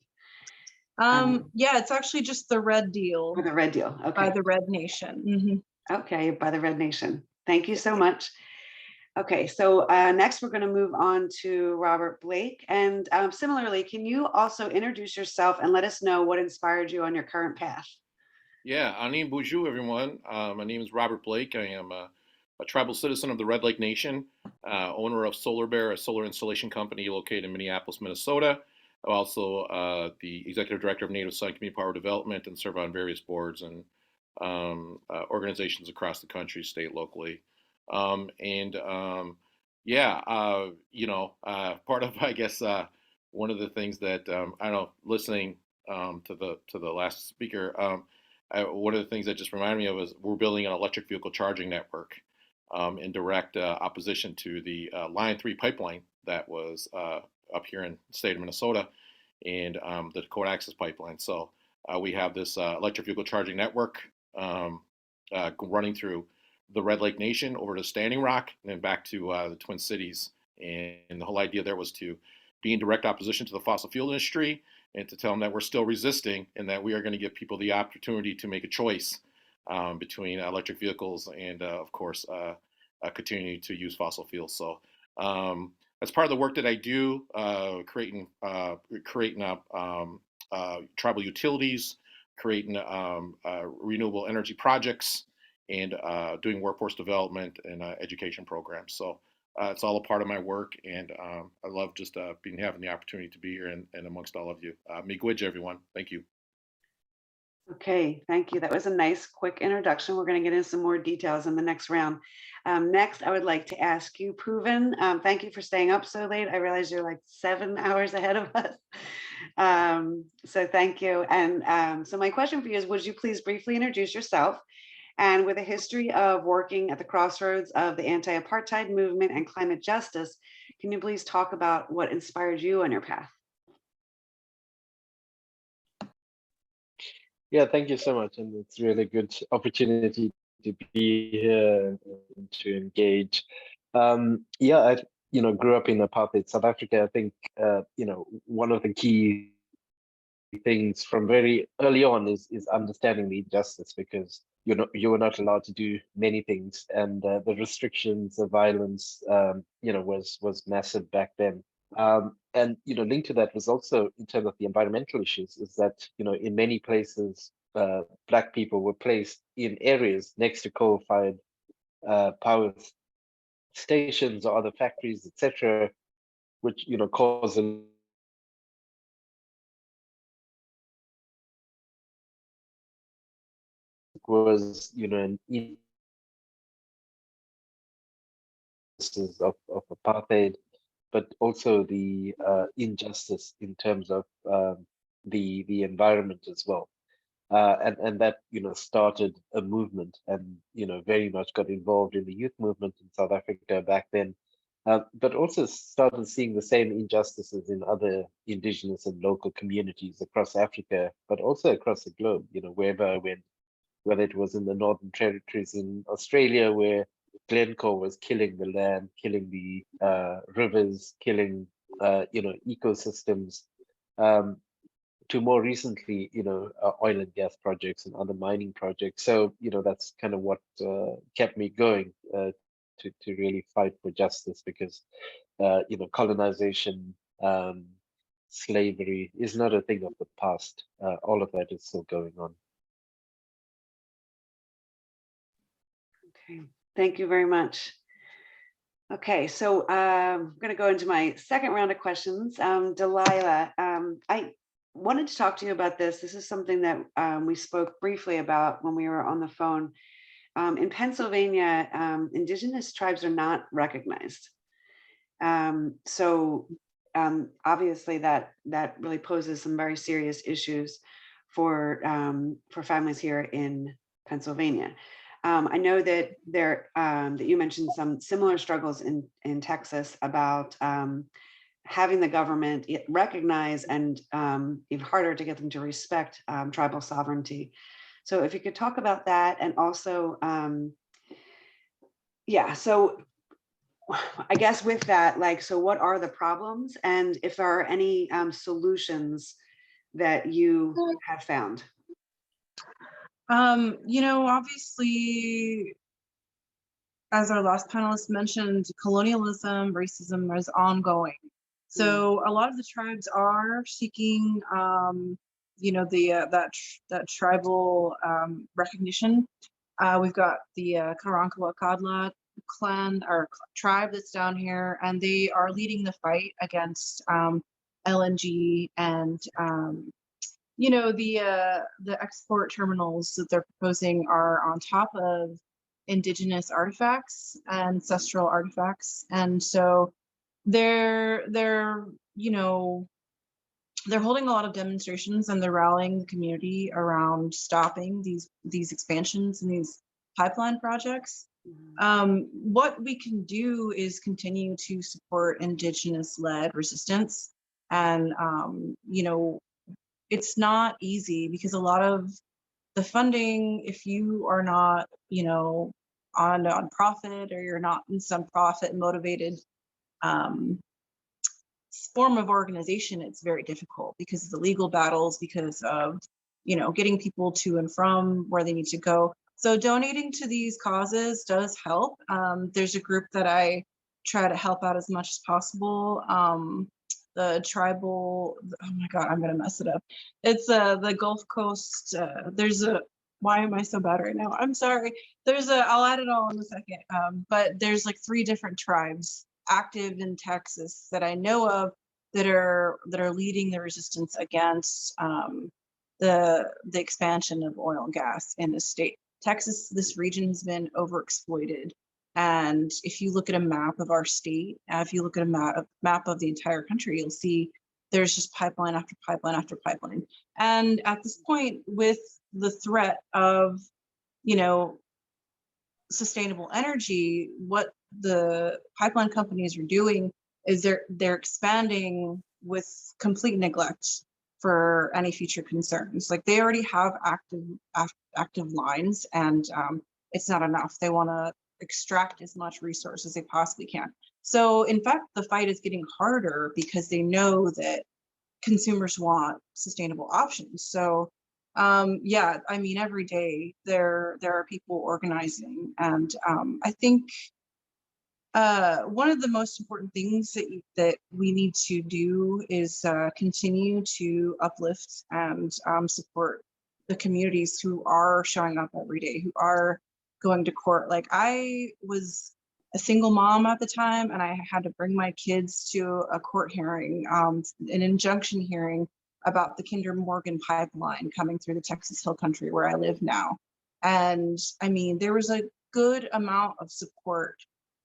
Yeah, it's actually just The Red Deal. The Red Deal, okay. By the Red Nation. Mm-hmm. Okay, by the Red Nation. Thank you so much. Okay, so next we're going to move on to Robert Blake. And similarly, can you also introduce yourself and let us know what inspired you on your current path? Yeah, Anim Bonjour, everyone. My name is Robert Blake. I am a tribal citizen of the Red Lake Nation, owner of Solar Bear, a solar installation company located in Minneapolis, Minnesota. I'm also the executive director of Native Son Community Power Development and serve on various boards and organizations across the country, state, locally. Yeah, part of, I guess, one of the things that I don't know, listening to the last speaker, one of the things that just reminded me of is we're building an electric vehicle charging network in direct opposition to the Line 3 pipeline that was up here in the state of Minnesota, and the Dakota Access Pipeline. So we have this electric vehicle charging network running through the Red Lake Nation over to Standing Rock and then back to the Twin Cities. And the whole idea there was to be in direct opposition to the fossil fuel industry and to tell them that we're still resisting and that we are going to give people the opportunity to make a choice between electric vehicles and, of course, continuing to use fossil fuels. So that's part of the work that I do, creating tribal utilities, creating renewable energy projects, and doing workforce development and education programs. So it's all a part of my work, and I love just having the opportunity to be here and amongst all of you. Miigwech, everyone. Thank you. Okay, thank you. That was a nice, quick introduction. We're going to get into some more details in the next round. Next, I would like to ask you, Proven. Thank you for staying up so late. I realize you're like 7 hours ahead of us. So thank you. And so my question for you is, would you please briefly introduce yourself? And with a history of working at the crossroads of the anti-apartheid movement and climate justice, can you please talk about what inspired you on your path? Yeah, thank you so much. And it's really good opportunity to be here and to engage. Yeah, I grew up in apartheid South Africa. I think, one of the key things from very early on is understanding the injustice, because you were not allowed to do many things, and the restrictions, the violence, was massive back then. And linked to that was also, in terms of the environmental issues, is that in many places Black people were placed in areas next to coal-fired power stations or other factories, etc., which caused a was an injustice of apartheid, but also the injustice in terms of the environment as well, and that started a movement, and very much got involved in the youth movement in South Africa back then, but also started seeing the same injustices in other indigenous and local communities across Africa, but also across the globe. Wherever I went, whether it was in the Northern Territories in Australia, where Glencore was killing the land, killing the rivers, killing ecosystems, to more recently, oil and gas projects and other mining projects. So that's kind of what kept me going to really fight for justice, because colonization, slavery is not a thing of the past. All of that is still going on. Okay, thank you very much. Okay, so I'm going to go into my second round of questions. Delilah, I wanted to talk to you about this. This is something that we spoke briefly about when we were on the phone. In Pennsylvania, indigenous tribes are not recognized. So obviously that really poses some very serious issues for families here in Pennsylvania. I know that that you mentioned some similar struggles in Texas about having the government recognize and even harder to get them to respect tribal sovereignty. So if you could talk about that, and also, yeah, so I guess with that, so what are the problems, and if there are any solutions that you have found? Obviously, as our last panelist mentioned, colonialism, racism is ongoing. So a lot of the tribes are seeking, that tribal recognition. We've got the Karankawa clan or tribe that's down here, and they are leading the fight against LNG and the export terminals that they're proposing are on top of indigenous artifacts, ancestral artifacts. And so they're you know, they're holding a lot of demonstrations and they're rallying the community around stopping these expansions and these pipeline projects. What we can do is continue to support indigenous-led resistance. And, you know, it's not easy because a lot of the funding, if you are not, you know, on a nonprofit or you're not in some profit motivated form of organization, it's very difficult because of the legal battles, because of, you know, getting people to and from where they need to go. So donating to these causes does help. There's a group that I try to help out as much as possible. The tribal, oh my God, I'm gonna mess it up. It's the Gulf Coast, there's a, why am I so bad right now? I'm sorry. There's a, I'll add it all in a second. But there's like 3 different tribes active in Texas that I know of that are leading the resistance against the expansion of oil and gas in the state. Texas, this region has been overexploited. And if you look at a map of our state, if you look at a map of the entire country, you'll see there's just pipeline after pipeline after pipeline. And at this point, with the threat of, you know, sustainable energy, what the pipeline companies are doing is they're expanding with complete neglect for any future concerns. Like they already have active lines, and it's not enough. They want to extract as much resource as they possibly can. So in fact, the fight is getting harder because they know that consumers want sustainable options. So yeah, I mean, every day there are people organizing, and I think one of the most important things that we need to do is continue to uplift and support the communities who are showing up every day, who are going to court. Like I was a single mom at the time, and I had to bring my kids to a court hearing, an injunction hearing about the Kinder Morgan pipeline coming through the Texas Hill Country where I live now. And I mean, there was a good amount of support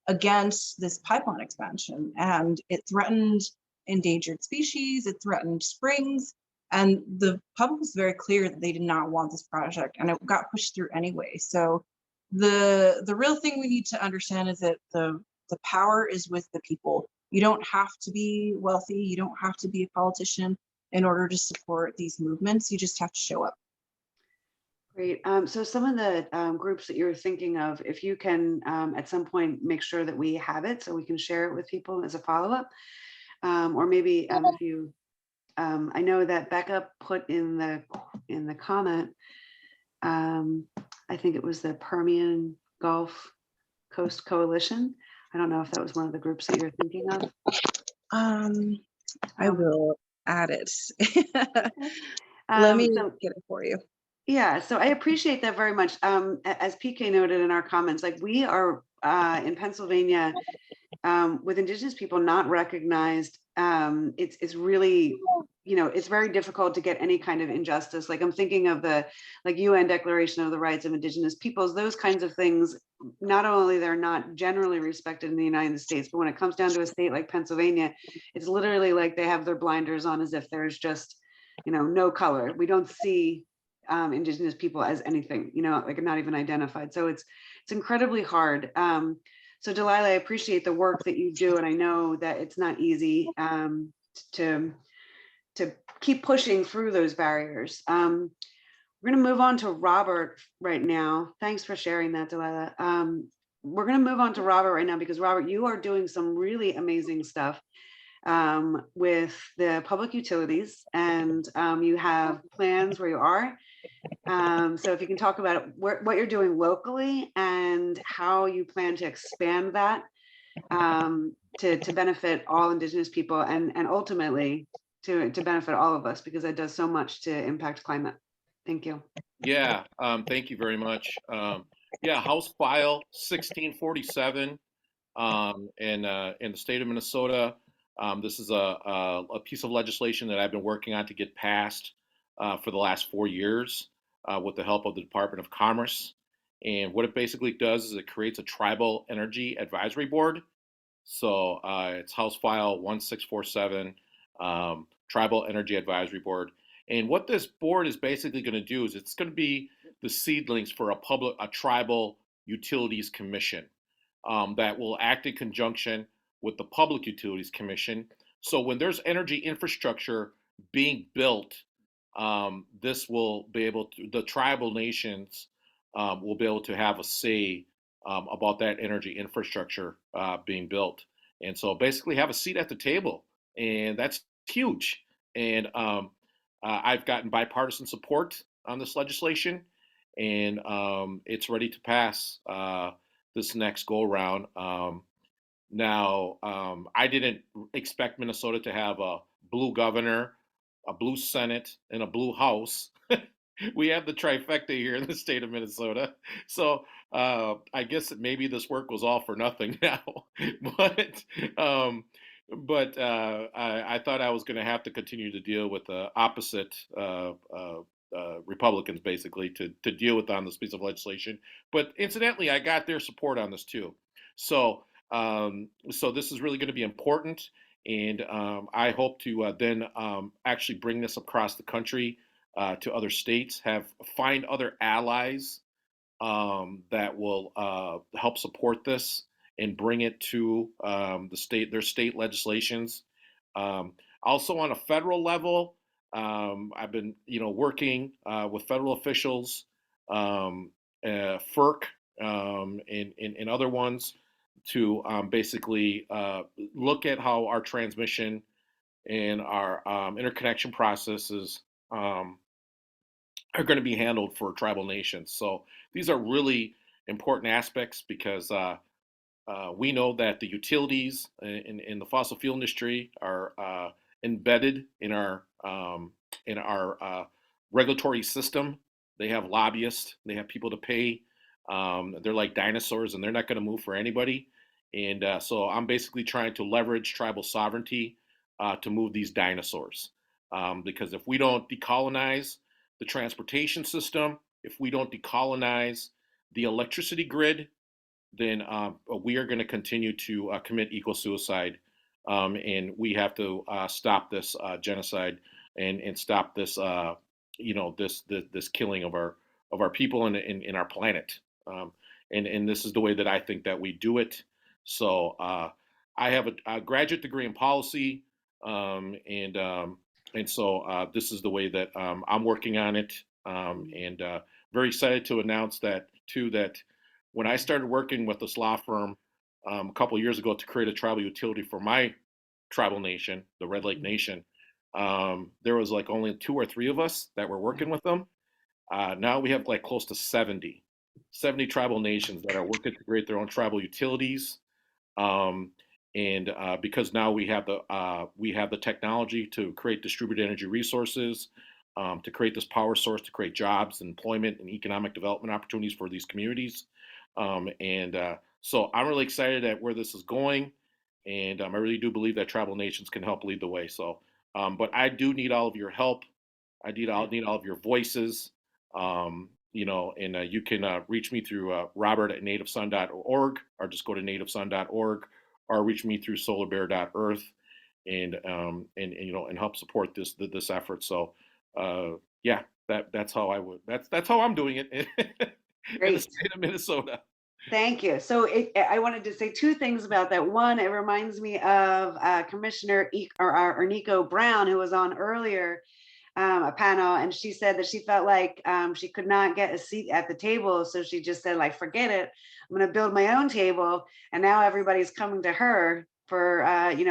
against this pipeline expansion, and it threatened endangered species, it threatened springs, and the public was very clear that they did not want this project, and it got pushed through anyway. So the real thing we need to understand is that the power is with the people. You don't have to be wealthy, you don't have to be a politician in order to support these movements. You just have to show up. Great. So some of the groups that you're thinking of, if you can at some point make sure that we have it so we can share it with people as a follow-up, or maybe if you, I know that Becca put in the comment, I think it was the Permian Gulf Coast Coalition. I don't know if that was one of the groups that you're thinking of. I will add it. Let me get it for you. Yeah, so I appreciate that very much. As PK noted in our comments, like we are in Pennsylvania with Indigenous people not recognized. It's really, you know, it's very difficult to get any kind of injustice. Like I'm thinking of the UN Declaration of the Rights of Indigenous Peoples, those kinds of things. Not only they're not generally respected in the United States, but when it comes down to a state like Pennsylvania, it's literally like they have their blinders on as if there's just, you know, no color. We don't see Indigenous people as anything, you know, like not even identified. So it's incredibly hard. So Delilah, I appreciate the work that you do, and I know that it's not easy to keep pushing through those barriers. We're going to move on to Robert right now. Thanks for sharing that, Delilah. We're going to move on to Robert right now because Robert, you are doing some really amazing stuff with the public utilities, and you have plans where you are. So if you can talk about what you're doing locally and how you plan to expand that to benefit all Indigenous people and ultimately to benefit all of us, because it does so much to impact climate. Thank you. Yeah, thank you very much. Yeah, House File 1647 in the state of Minnesota. This is a piece of legislation that I've been working on to get passed for the last 4 years with the help of the Department of Commerce. And what it basically does is it creates a tribal energy advisory board. So it's House File 1647, Tribal Energy Advisory Board. And what this board is basically going to do is it's going to be the seedlings for a tribal utilities commission that will act in conjunction with the Public Utilities Commission. So when there's energy infrastructure being built, this will be able to, the tribal nations will be able to have a say about that energy infrastructure being built. And so basically have a seat at the table. And that's huge. And I've gotten bipartisan support on this legislation, and it's ready to pass this next go around. Now, I didn't expect Minnesota to have a blue governor, a blue Senate, and a blue House. We have the trifecta here in the state of Minnesota. So I guess that maybe this work was all for nothing now. but I thought I was going to have to continue to deal with the opposite Republicans, basically, to deal with on this piece of legislation. But incidentally, I got their support on this too. So this is really going to be important. And I hope to then actually bring this across the country to other states, find other allies that will help support this and bring it to their state legislations. Also on a federal level, I've been working with federal officials, FERC, and other ones to basically look at how our transmission and our interconnection processes are going to be handled for tribal nations. So these are really important aspects because we know that the utilities in the fossil fuel industry are embedded in our regulatory system. They have lobbyists, they have people to pay. They're like dinosaurs, and they're not going to move for anybody. And so I'm basically trying to leverage tribal sovereignty to move these dinosaurs. Because if we don't decolonize the transportation system, if we don't decolonize the electricity grid, then we are going to continue to commit eco-suicide. And we have to stop this genocide and stop this, this killing of our people and our planet. And this is the way that I think that we do it. So I have a graduate degree in policy, and so this is the way that I'm working on it, and very excited to announce that too, that when I started working with this law firm a couple of years ago to create a tribal utility for my tribal nation, the Red Lake Nation, there was like only 2 or 3 of us that were working with them. Now we have like close to 70 tribal nations that are working to create their own tribal utilities. And because now we have the technology to create distributed energy resources, to create this power source, to create jobs, employment, and economic development opportunities for these communities. So I'm really excited at where this is going, and I really do believe that tribal nations can help lead the way. So, but I do need all of your help. I need all of your voices. And you can reach me through robert@nativesun.org, or just go to nativesun.org, or reach me through solarbear.earth, and help support this effort. So yeah, that's how I would. That's how I'm doing it in the state of Minnesota. Thank you. So I wanted to say 2 things about that. One, it reminds me of Commissioner Ernico Brown, who was on earlier, a panel, and she said that she felt like she could not get a seat at the table, so she just said, like, forget it, I'm going to build my own table. And now everybody's coming to her for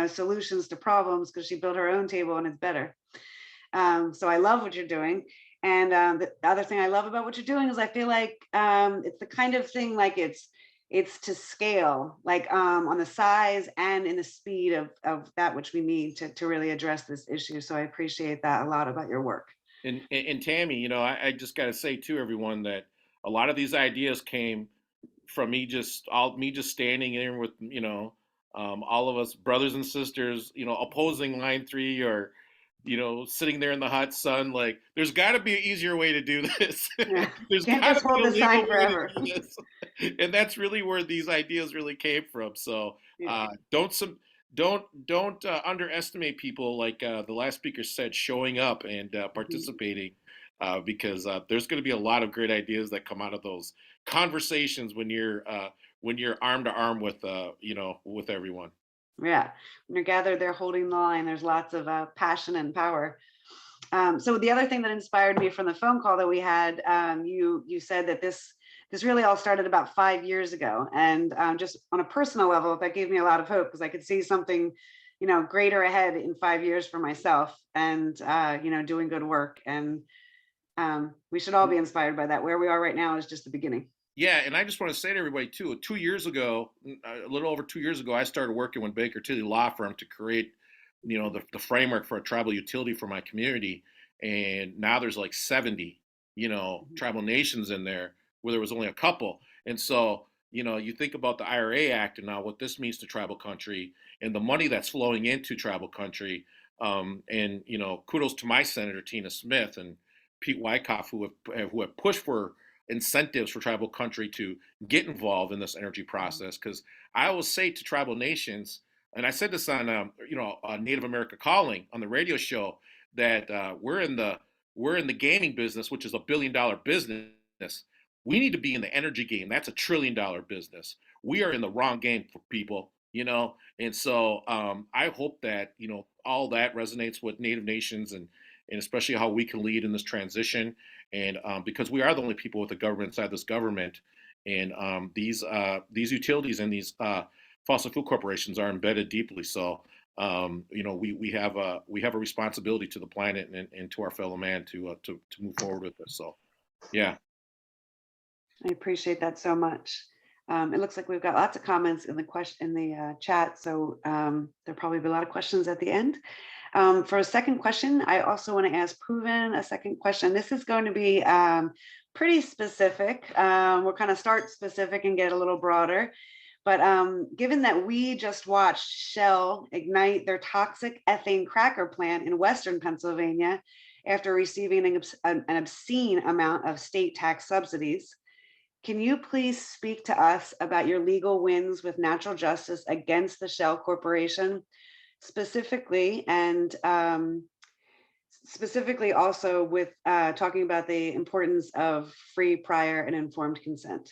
solutions to problems because she built her own table and it's better. So I love what you're doing. And the other thing I love about what you're doing is I feel like it's the kind of thing, like it's to scale, like on the size and in the speed of that which we need to really address this issue. So I appreciate that a lot about your work. And Tammy, I just got to say to everyone that a lot of these ideas came from me just standing in with all of us brothers and sisters, opposing Line 3 or sitting there in the hot sun. Like, there's got to be an easier way to do this. Yeah. There's Can't got just to be hold a the sign legal way to forever. do this. And that's really where these ideas really came from. So don't underestimate people, like the last speaker said, showing up and participating, because there's going to be a lot of great ideas that come out of those conversations when you're arm to arm with with everyone. Yeah, when you're gathered there holding the line, there's lots of passion and power. So the other thing that inspired me from the phone call that we had, you said that this really all started about 5 years ago, and just on a personal level, that gave me a lot of hope, because I could see something, greater ahead in 5 years for myself, and doing good work. And we should all be inspired by that. Where we are right now is just the beginning. Yeah, and I just want to say to everybody too, 2 years ago, a little over 2 years ago, I started working with Baker Tilly Law Firm to create, the framework for a tribal utility for my community. And now there's like 70, tribal nations in there, where there was only a couple. And so, you think about the IRA Act and now what this means to tribal country and the money that's flowing into tribal country. And kudos to my Senator Tina Smith and Pete Wyckoff, who have pushed for incentives for tribal country to get involved in this energy process. Because I always say to tribal nations, and I said this on Native America Calling on the radio show, that we're in the gaming business, which is $1 billion business. We need to be in the energy game. That's $1 trillion business. We are in the wrong game for people, and so I hope that all that resonates with Native nations, and especially how we can lead in this transition. And because we are the only people with a government inside this government, and these utilities and these fossil fuel corporations are embedded deeply. So we have a responsibility to the planet and to our fellow man to move forward with this. So yeah, I appreciate that so much. It looks like we've got lots of comments in the chat, so there'll probably be a lot of questions at the end. For a second question, I also want to ask Proven a second question. This is going to be pretty specific. We'll kind of start specific and get a little broader. But given that we just watched Shell ignite their toxic ethane cracker plant in Western Pennsylvania after receiving an obscene amount of state tax subsidies, can you please speak to us about your legal wins with natural justice against the Shell Corporation, specifically, and specifically also with talking about the importance of free, prior, and informed consent?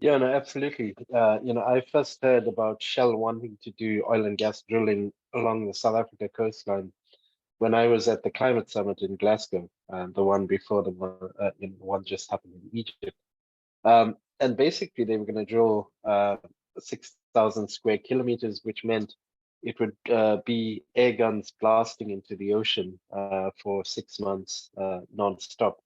Yeah, no, absolutely. I first heard about Shell wanting to do oil and gas drilling along the South Africa coastline when I was at the climate summit in Glasgow, the one before the one just happened in Egypt. And basically, they were going to drill 6,000 square kilometers, which meant it would be air guns blasting into the ocean for 6 months non-stop.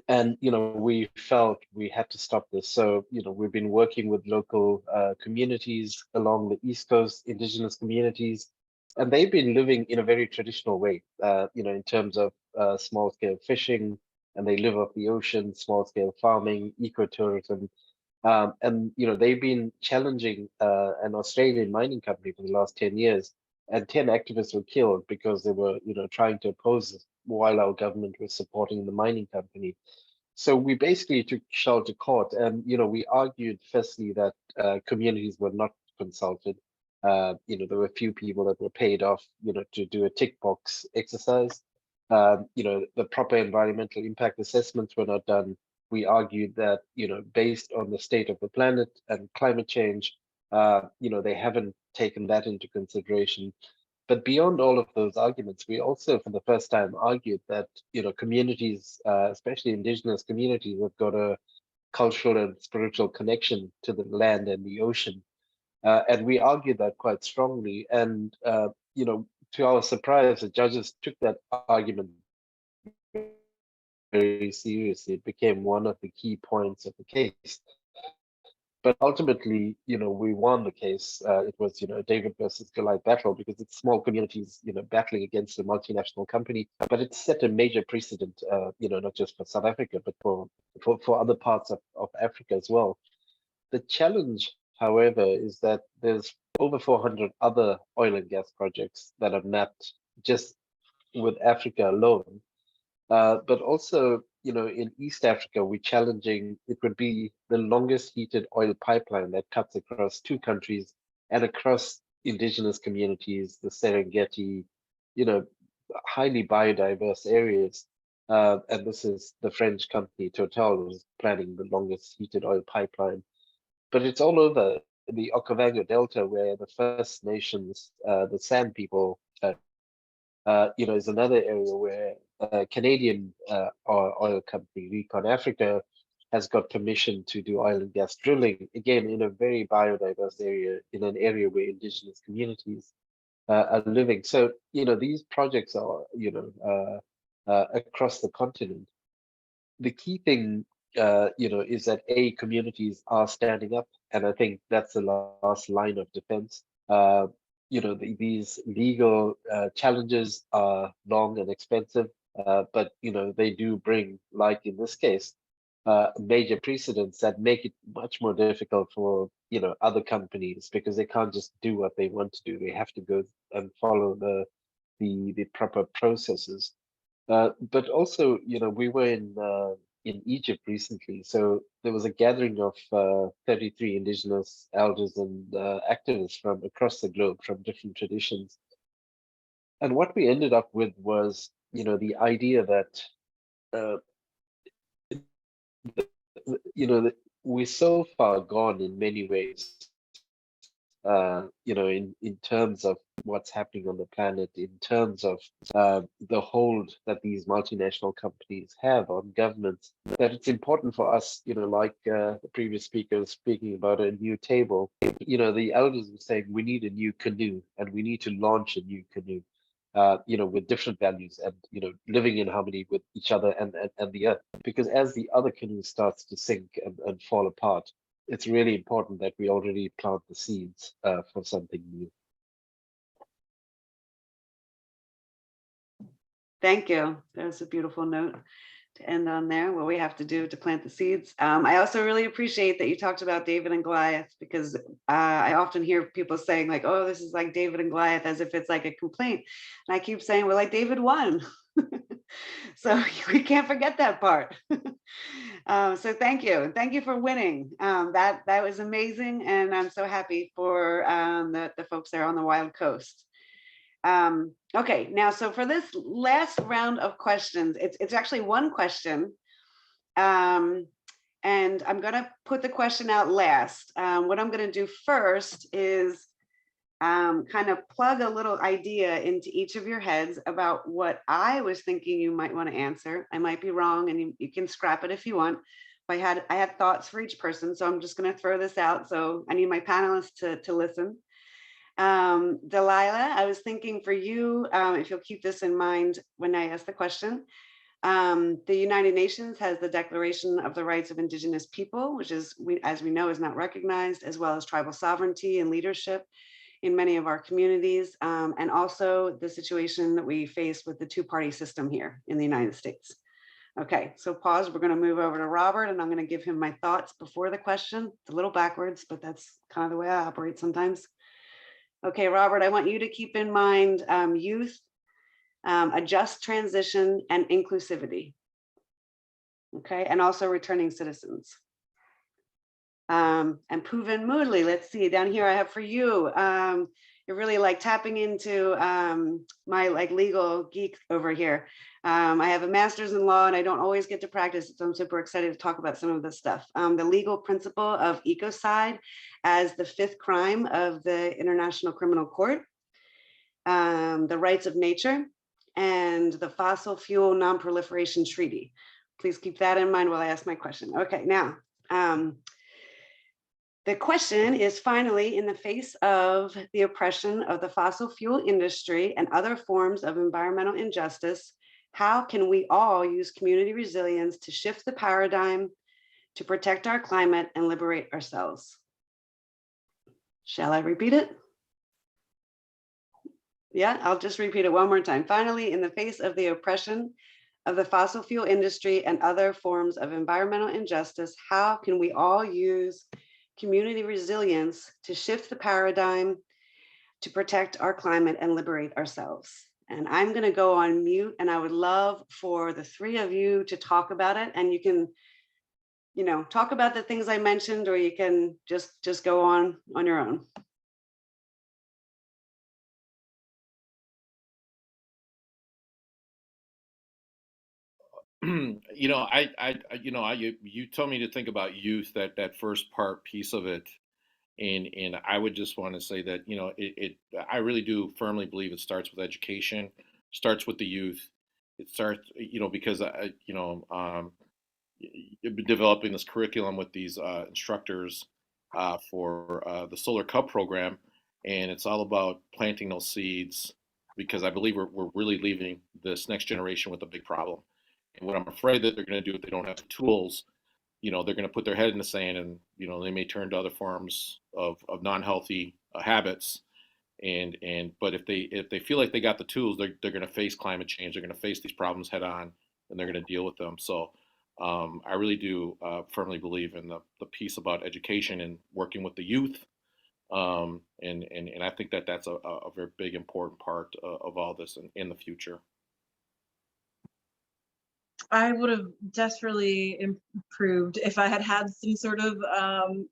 And we felt we had to stop this. So we've been working with local communities along the East Coast, indigenous communities, and they've been living in a very traditional way, in terms of small-scale fishing, and they live off the ocean, small-scale farming, ecotourism, and they've been challenging an Australian mining company for the last 10 years, and 10 activists were killed because they were trying to oppose this while our government was supporting the mining company. So we basically took Shell to court, and we argued firstly that communities were not consulted. There were a few people that were paid off, to do a tick box exercise. The proper environmental impact assessments were not done. We argued that, based on the state of the planet and climate change, they haven't taken that into consideration. But beyond all of those arguments, we also, for the first time, argued that, communities, especially indigenous communities, have got a cultural and spiritual connection to the land and the ocean. And we argued that quite strongly. And, to our surprise, the judges took that argument very seriously. It became one of the key points of the case. But ultimately, we won the case. It was, a David versus Goliath battle, because it's small communities, battling against a multinational company. But it set a major precedent, not just for South Africa, but for other parts of Africa as well. The challenge, however, is that there's over 400 other oil and gas projects that are mapped just with Africa alone. But also, in East Africa, we're challenging, it would be the longest heated oil pipeline that cuts across 2 countries and across indigenous communities, the Serengeti, highly biodiverse areas. And this is the French company Total who's planning the longest heated oil pipeline. But it's all over the Okavango Delta, where the First Nations, the San people, is another area where a Canadian oil company, Recon Africa, has got permission to do oil and gas drilling, again, in a very biodiverse area, in an area where indigenous communities are living. So, these projects are, across the continent. The key thing, is that communities are standing up, and I think that's the last line of defense. These legal challenges are long and expensive, but they do bring, like in this case, major precedents that make it much more difficult for other companies, because they can't just do what they want to do. They have to go and follow the proper processes. But also, we were in Egypt recently, so there was a gathering of 33 indigenous elders and activists from across the globe, from different traditions. And what we ended up with was, the idea that, that we're so far gone in many ways, in terms of what's happening on the planet, in terms of the hold that these multinational companies have on governments, that it's important for us, like the previous speaker was speaking about a new table. The elders were saying we need a new canoe, and we need to launch a new canoe, with different values, and living in harmony with each other and the earth. Because as the other canoe starts to sink and fall apart, it's really important that we already plant the seeds for something new. Thank you. That's a beautiful note to end on there, what we have to do to plant the seeds. I also really appreciate that you talked about David and Goliath, because I often hear people saying like, oh, this is like David and Goliath, as if it's like a complaint. And I keep saying, well, like David won. So we can't forget that part. So thank you. Thank you for winning. That was amazing. And I'm so happy for the folks there on the Wild Coast. Okay, now, so for this last round of questions, it's actually one question. And I'm gonna put the question out last. What I'm gonna do first is kind of plug a little idea into each of your heads about what I was thinking you might want to answer. I might be wrong, and you can scrap it if you want. I had thoughts for each person, so I'm just going to throw this out. So I need my panelists to listen. Delilah, I was thinking for you, if you'll keep this in mind when I ask the question. The United Nations has the Declaration of the Rights of Indigenous People, which is, as we know, is not recognized, as well as tribal sovereignty and leadership in many of our communities, and also the situation that we face with the two-party system here in the United States. Okay, so pause. We're going to move over to Robert, and I'm going to give him my thoughts before the question. It's a little backwards, but that's kind of the way I operate sometimes. Okay, Robert, I want you to keep in mind youth, a just transition, and inclusivity. Okay, and also returning citizens. And Pooven Moodley, let's see, down here I have for you. You're really like tapping into my like legal geek over here. I have a master's in law and I don't always get to practice, so I'm super excited to talk about some of this stuff. The legal principle of ecocide as the 5th crime of the International Criminal Court, the rights of nature, and the Fossil Fuel Non-Proliferation Treaty. Please keep that in mind while I ask my question. Okay, now, the question is, finally, in the face of the oppression of the fossil fuel industry and other forms of environmental injustice, how can we all use community resilience to shift the paradigm, to protect our climate and liberate ourselves? Shall I repeat it? Yeah, I'll just repeat it one more time. Finally, in the face of the oppression of the fossil fuel industry and other forms of environmental injustice, how can we all use community resilience to shift the paradigm, to protect our climate and liberate ourselves. And I'm going to go on mute, and I would love for the three of you to talk about it. And you can, talk about the things I mentioned, or you can just go on your own. You told me to think about youth, that first piece of it. And I would just want to say that, I really do firmly believe it starts with education, starts with the youth. It starts, because developing this curriculum with these instructors for the Solar Cub program, and it's all about planting those seeds, because I believe we're really leaving this next generation with a big problem. And what I'm afraid that they're going to do if they don't have the tools, they're going to put their head in the sand, and they may turn to other forms of non-healthy habits. But if they feel like they got the tools, they're going to face climate change. They're going to face these problems head on, and they're going to deal with them. So I really do firmly believe in the piece about education and working with the youth. And I think that's a very big, important part of all this in the future. I would have desperately improved if I had had some sort of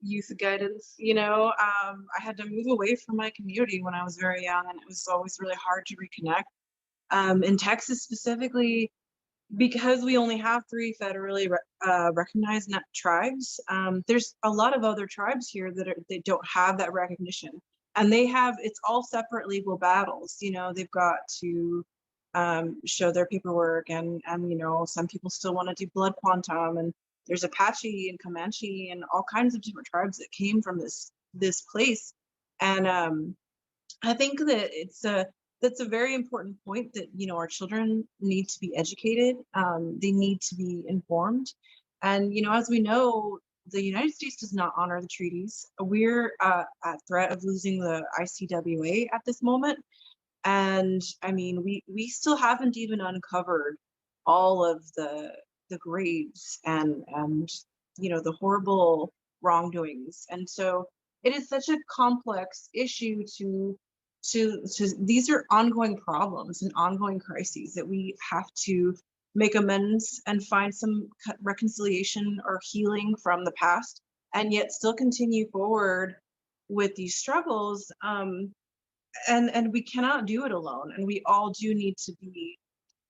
youth guidance. I had to move away from my community when I was very young, and it was always really hard to reconnect. In Texas specifically, because we only have 3 federally recognized tribes, there's a lot of other tribes here they don't have that recognition, and it's all separate legal battles. They've got to show their paperwork, and some people still want to do blood quantum, and there's Apache and Comanche and all kinds of different tribes that came from this place. And I think that that's a very important point, that our children need to be educated. They need to be informed, and as we know, the United States does not honor the treaties. We're at threat of losing the ICWA at this moment. And I mean, we still haven't even uncovered all of the graves and the horrible wrongdoings. And so it is such a complex issue to these are ongoing problems and ongoing crises that we have to make amends and find some reconciliation or healing from the past, and yet still continue forward with these struggles. And we cannot do it alone, and we all do need to be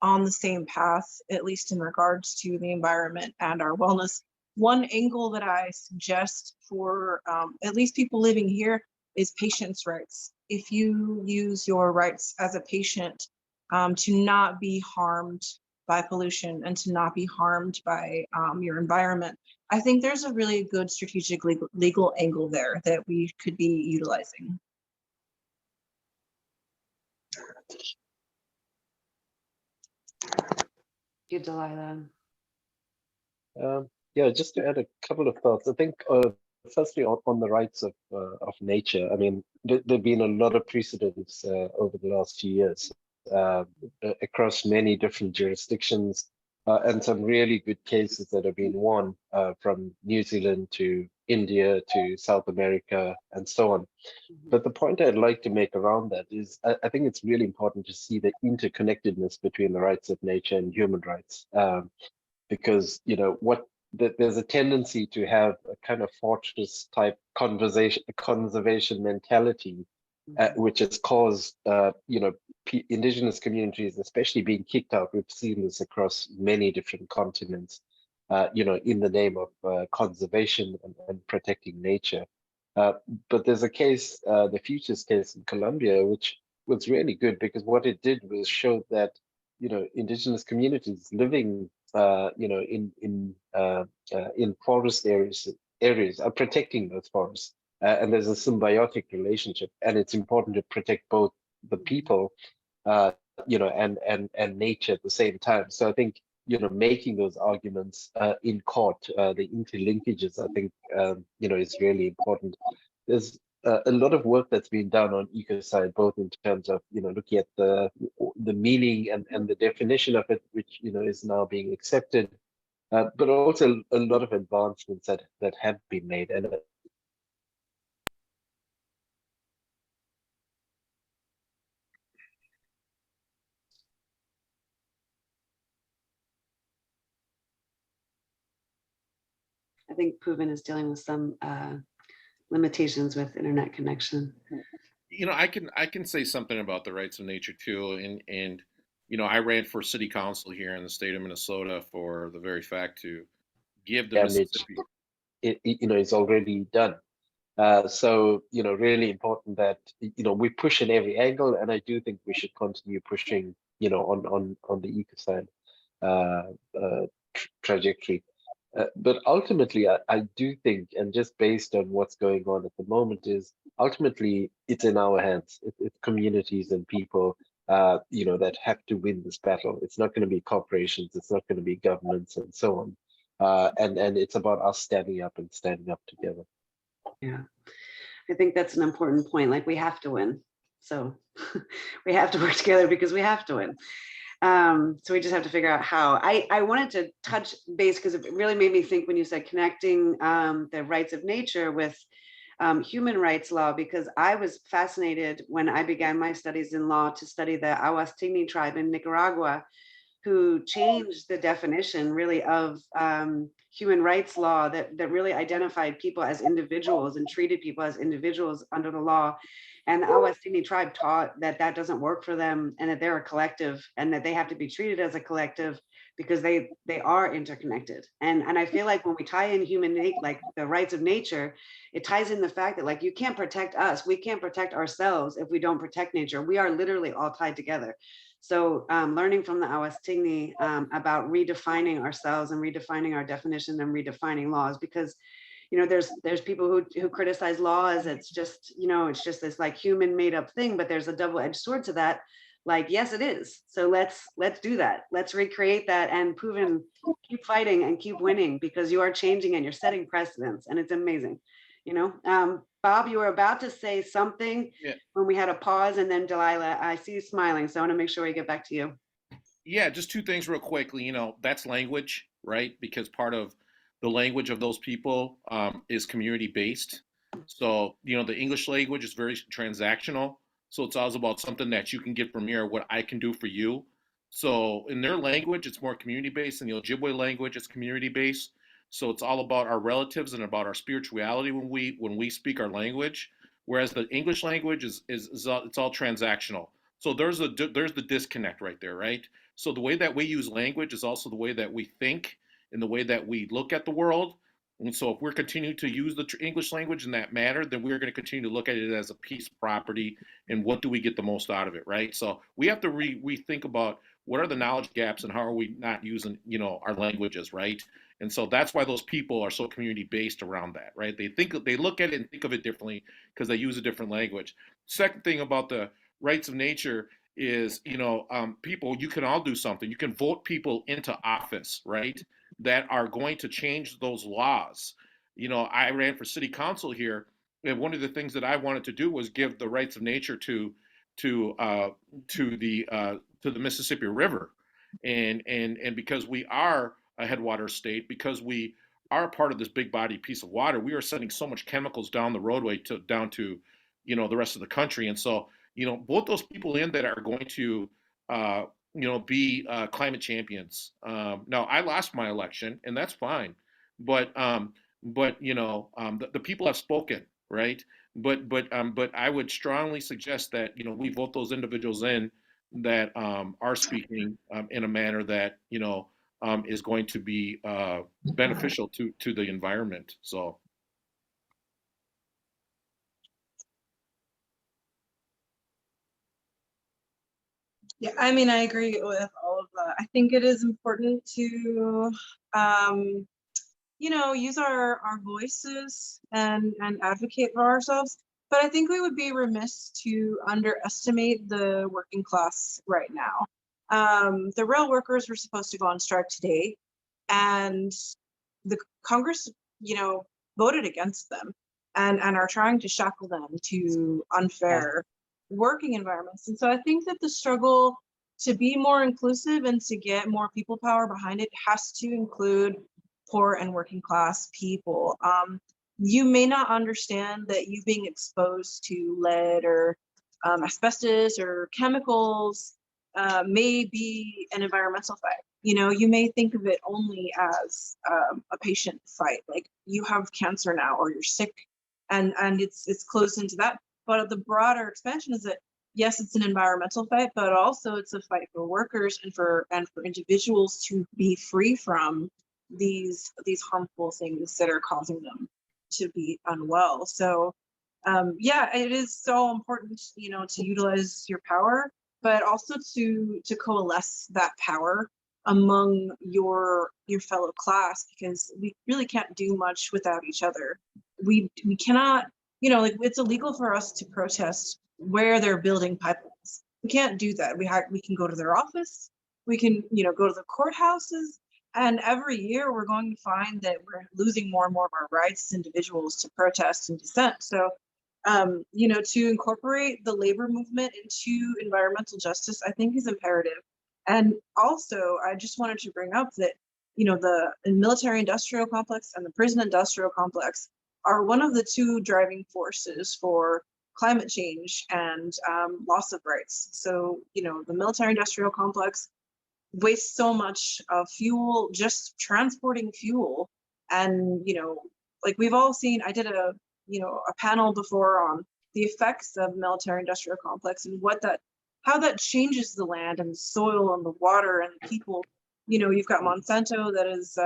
on the same path, at least in regards to the environment and our wellness. One angle that I suggest for at least people living here is patients' rights. If you use your rights as a patient to not be harmed by pollution and to not be harmed by your environment, I think there's a really good strategic legal angle there that we could be utilizing. You, Delilah. Yeah, just to add a couple of thoughts. I think firstly on the rights of nature. I mean, there've been a lot of precedents over the last few years across many different jurisdictions, and some really good cases that have been won from New Zealand to India to South America and so on. But the point I'd like to make around that is I think it's really important to see the interconnectedness between the rights of nature and human rights, because there's a tendency to have a kind of fortress type conservation mentality, which has caused indigenous communities, especially being kicked out. We've seen this across many different continents, in the name of conservation and protecting nature. But there's a case, the Futures case in Colombia, which was really good, because what it did was show that indigenous communities living in forest areas are protecting those forests, and there's a symbiotic relationship, and it's important to protect both the people and nature at the same time. So I think making those arguments in court, the interlinkages, I think is really important. There's a lot of work that's been done on ecocide, both in terms of looking at the meaning and the definition of it, which is now being accepted, but also a lot of advancements that have been made. And I think Puven is dealing with some limitations with internet connection. You know, I can say something about the rights of nature too, and you know, I ran for city council here in the state of Minnesota for the very fact to give the Damage, Mississippi. you know, is already done. So, you know, really important that, you know, we push in every angle, and I do think we should continue pushing, you know, on the ecocide trajectory. But ultimately, I do think, and just based on what's going on at the moment, is ultimately it's in our hands. It's communities and people, you know, that have to win this battle. It's not going to be corporations. It's not going to be governments and so on. And it's about us standing up and standing up together. Yeah, I think that's an important point. Like, we have to win. So we have to work together because we have to win. So we just have to figure out how. I wanted to touch base because it really made me think when you said connecting the rights of nature with human rights law, because I was fascinated when I began my studies in law to study the Awastigni tribe in Nicaragua, who changed the definition really of human rights law that really identified people as individuals and treated people as individuals under the law. And the Awastigni tribe taught that that doesn't work for them, and that they're a collective, and that they have to be treated as a collective because they are interconnected. And I feel like when we tie in like the rights of nature, it ties in the fact that, like, you can't protect us, we can't protect ourselves if we don't protect nature. We are literally all tied together. So learning from the Awastigni about redefining ourselves and redefining our definition and redefining laws, because, you know, there's people who criticize law as it's just, you know, it's just this like human made up thing, but there's a double-edged sword to that. Like, yes, it is. So let's do that. Let's recreate that, and Puven, keep fighting and keep winning, because you are changing and you're setting precedents, and it's amazing. You know, Bob, you were about to say something when we had a pause, and then Delilah, I see you smiling, so I want to make sure we get back to you. Yeah, just two things real quickly. You know, that's language, right? Because part of the language of those people is community based. So, you know, the English language is very transactional. So it's always about something that you can get from here, what I can do for you. So in their language, it's more community based. In the Ojibwe language, it's community based. So it's all about our relatives and about our spirituality when we speak our language. Whereas the English language is it's all transactional. So there's the disconnect right there, right? So the way that we use language is also the way that we think and the way that we look at the world. And so if we're continuing to use the English language in that manner, then we're going to continue to look at it as a piece of property, and what do we get the most out of it, right? So we have to rethink about what are the knowledge gaps and how are we not using, you know, our languages, right? And so that's why those people are so community based around that, right? They look at it and think of it differently because they use a different language. Second thing about the rights of nature is, you know, people, you can all do something. You can vote people into office, right, that are going to change those laws. You know, I ran for city council here, and one of the things that I wanted to do was give the rights of nature to the Mississippi River, and because we are a headwater state, because we are part of this big body piece of water, we are sending so much chemicals down the roadway down to, you know, the rest of the country. And so, you know, both those people in that are going to, you know, be climate champions. Now, I lost my election, and that's fine, but you know, the people have spoken, right? But I would strongly suggest that, you know, we vote those individuals in that are speaking in a manner that, you know, is going to be beneficial to the environment. So. Yeah, I mean, I agree with all of that. I think it is important to, you know, use our voices and advocate for ourselves. But I think we would be remiss to underestimate the working class right now. The rail workers were supposed to go on strike today, and the Congress, you know, voted against them and are trying to shackle them to unfair working environments. And so I think that the struggle to be more inclusive and to get more people power behind it has to include poor and working class people. You may not understand that you being exposed to lead or asbestos or chemicals may be an environmental You may think of it only as a patient fight, like you have cancer now or you're sick, and it's closed into that. But the broader expansion is that yes, it's an environmental fight, but also it's a fight for workers and for individuals to be free from these harmful things that are causing them to be unwell. So yeah, it is so important, to utilize your power, but also to coalesce that power among your fellow class, because we really can't do much without each other. We cannot, like, it's illegal for us to protest where they're building pipelines. We can't do that. We can go to their office, we can, go to the courthouses, and every year we're going to find that we're losing more and more of our rights as individuals to protest and dissent. So to incorporate the labor movement into environmental justice, I think is imperative. And also, I just wanted to bring up that, the military industrial complex and the prison industrial complex are one of the two driving forces for climate change and loss of rights. So, the military industrial complex wastes so much fuel just transporting fuel. And, like we've all seen, I did a panel before on the effects of military industrial complex and how that changes the land and the soil and the water and the people. You've got Monsanto that is,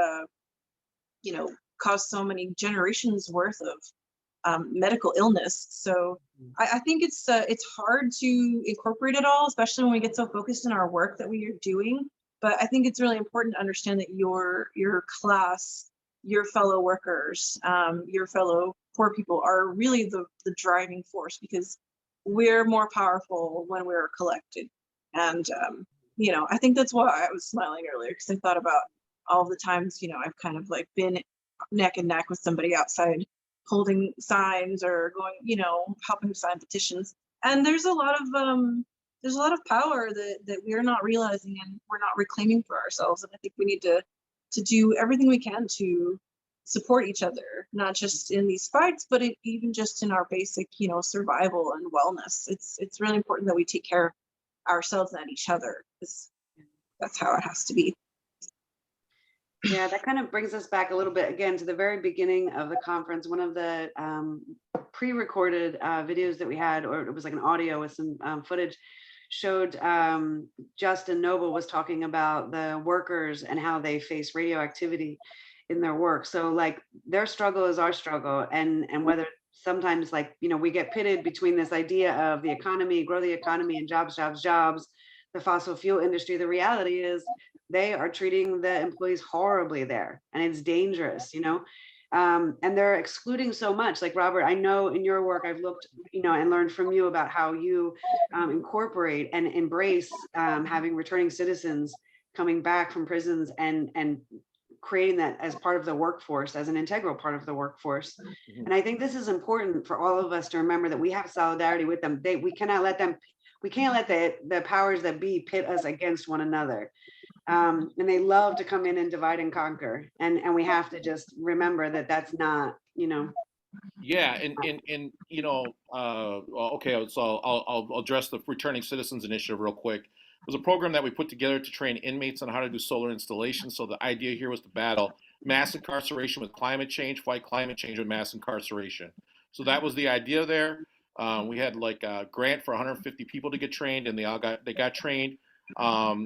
caused so many generations worth of medical illness. So I think it's hard to incorporate it all, especially when we get so focused in our work that we are doing. But I think it's really important to understand that your class, your fellow workers, your fellow poor people are really the driving force, because we're more powerful when we're collected. And, I think that's why I was smiling earlier, because I thought about all the times, I've kind of like been neck and neck with somebody outside holding signs or going, helping sign petitions. And there's a lot of power that we're not realizing and we're not reclaiming for ourselves. And I think we need to do everything we can to support each other, not just in these fights, but even just in our basic, survival and wellness. It's really important that we take care of ourselves and each other, because that's how it has to be. Yeah, that kind of brings us back a little bit again to the very beginning of the conference. One of the pre-recorded videos that we had, or it was like an audio with some footage, showed Justin Noble was talking about the workers and how they face radioactivity in their work. So like their struggle is our struggle, and whether sometimes like, we get pitted between this idea of the economy, grow the economy, and jobs, the fossil fuel industry. The reality is they are treating the employees horribly there, and it's dangerous, and they're excluding so much. Like Robert, I know in your work, I've looked, and learned from you about how you incorporate and embrace having returning citizens coming back from prisons and creating that as part of the workforce, as an integral part of the workforce. And I think this is important for all of us to remember, that we have solidarity with them. We can't let the powers that be pit us against one another. And they love to come in and divide and conquer. And we have to just remember that that's not, Yeah, and okay, so I'll address the Returning Citizens Initiative real quick. It was a program that we put together to train inmates on how to do solar installation. So the idea here was to battle mass incarceration with climate change, fight climate change with mass incarceration. So that was the idea there. We had like a grant for 150 people to get trained, and they got trained. There are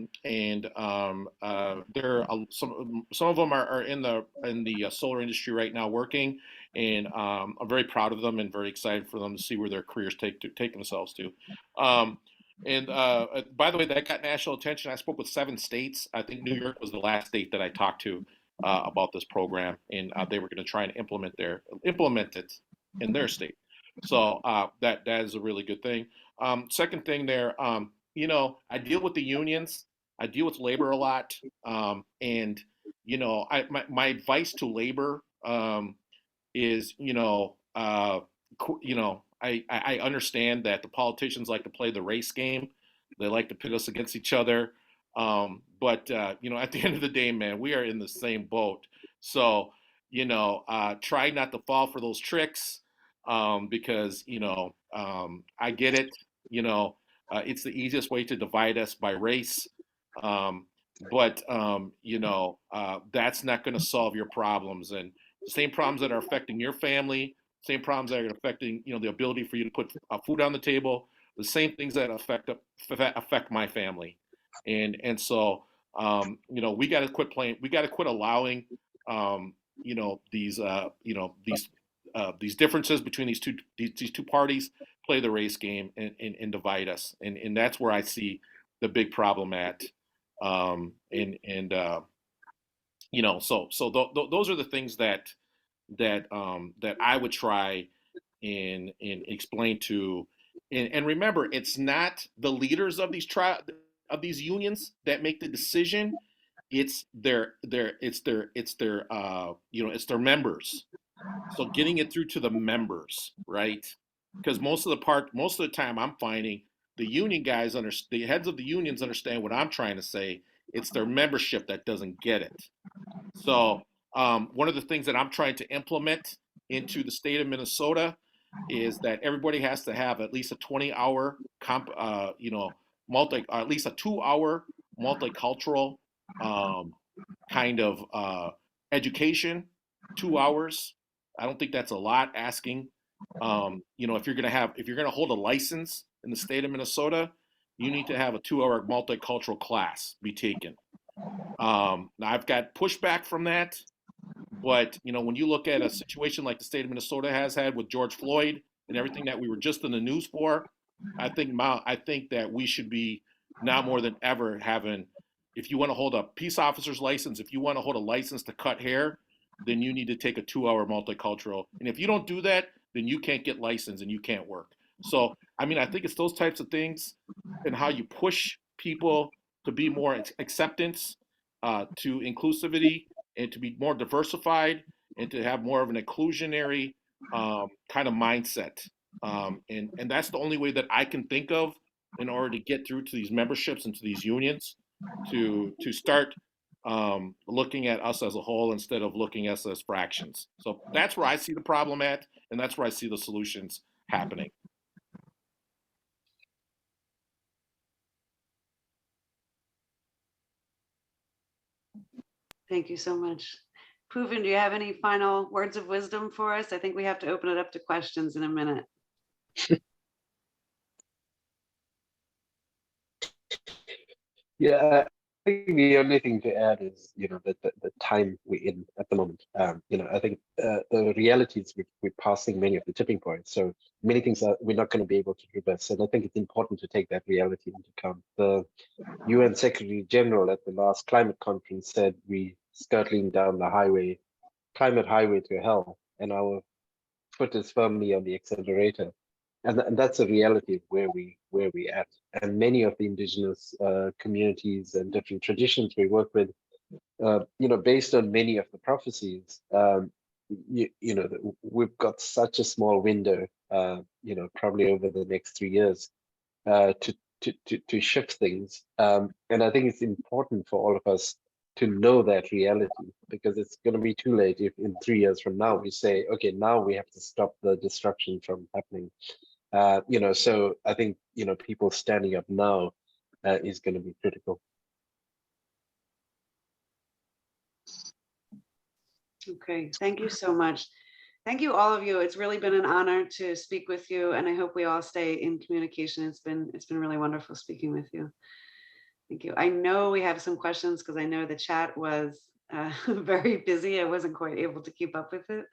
some of them are in the solar industry right now working, and I'm very proud of them and very excited for them to see where their careers take themselves to. By the way, that got national attention. I spoke with 7 states. I think New York was the last state that I talked to about this program, and they were going to try and implement it in their state. So that is a really good thing. Second thing there, I deal with the unions. I deal with labor a lot, and my advice to labor is, I understand that the politicians like to play the race game. They like to pit us against each other. But at the end of the day, man, we are in the same boat. So, try not to fall for those tricks, because, I get it. It's the easiest way to divide us by race. but that's not going to solve your problems. And the same problems that are affecting your family, same problems that are affecting the ability for you to put food on the table, the same things that affect my family. And so we got to quit playing. We got to quit allowing these differences between these two parties play the race game and divide us. And that's where I see the big problem at. So those are the things that I would try and explain to. And remember, it's not the leaders of these unions that make the decision. It's their members. So getting it through to the members, right? Because most of the time I'm finding the union guys the heads of the unions understand what I'm trying to say. It's their membership that doesn't get it. So one of the things that I'm trying to implement into the state of Minnesota is that everybody has to have at least a 20-hour at least a 2-hour multicultural kind of education. 2 hours. I don't think that's a lot asking. If you're gonna hold a license in the state of Minnesota, you need to have a 2-hour multicultural class be taken. Now I've got pushback from that, but when you look at a situation like the state of Minnesota has had with George Floyd and everything that we were just in the news for, I think that we should be now more than ever having, if you want to hold a peace officer's license, if you want to hold a license to cut hair, then you need to take a 2-hour multicultural. And if you don't do that, then you can't get licensed and you can't work. So, I think it's those types of things and how you push people to be more acceptance, to inclusivity, and to be more diversified, and to have more of an inclusionary kind of mindset. And that's the only way that I can think of in order to get through to these memberships and to these unions to start looking at us as a whole instead of looking at us as fractions. So that's where I see the problem at, and that's where I see the solutions happening. Thank you so much. Pooven, do you have any final words of wisdom for us? I think we have to open it up to questions in a minute. Yeah, I think the only thing to add is, the time we're in at the moment. I think the reality is we're passing many of the tipping points. So many things we're not going to be able to reverse. And I think it's important to take that reality into account. The UN Secretary General at the last climate conference said we skirting down the climate highway to hell, and our foot is firmly on the accelerator. And that's a reality of where we at. And many of the indigenous communities and different traditions we work with, based on many of the prophecies, we've got such a small window, probably over the next 3 years, to shift things. And I think it's important for all of us to know that reality, because it's going to be too late if in 3 years from now we say, okay, now we have to stop the destruction from happening. So I think, people standing up now is going to be critical. Okay, thank you so much. Thank you, all of you. It's really been an honor to speak with you, and I hope we all stay in communication. It's been really wonderful speaking with you. Thank you. I know we have some questions because I know the chat was very busy. I wasn't quite able to keep up with it.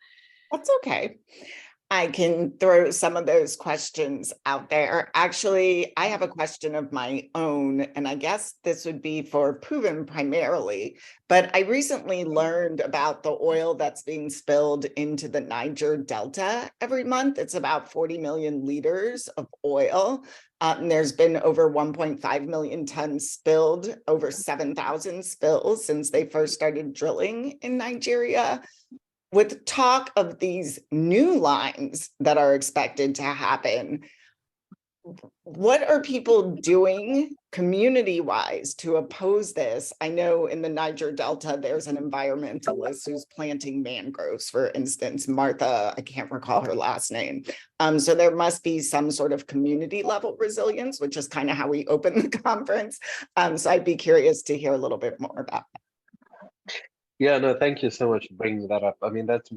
That's okay. I can throw some of those questions out there. Actually, I have a question of my own, and I guess this would be for Pooven primarily, but I recently learned about the oil that's being spilled into the Niger Delta every month. It's about 40 million liters of oil. And there's been over 1.5 million tons spilled, over 7,000 spills since they first started drilling in Nigeria. With talk of these new lines that are expected to happen, What are people doing community-wise to oppose this? I know in the Niger Delta, there's an environmentalist who's planting mangroves, for instance, Martha, I can't recall her last name. So there must be some sort of community level resilience, which is kind of how we open the conference. So I'd be curious to hear a little bit more about that. Yeah, no, thank you so much for bringing that up. I mean, that's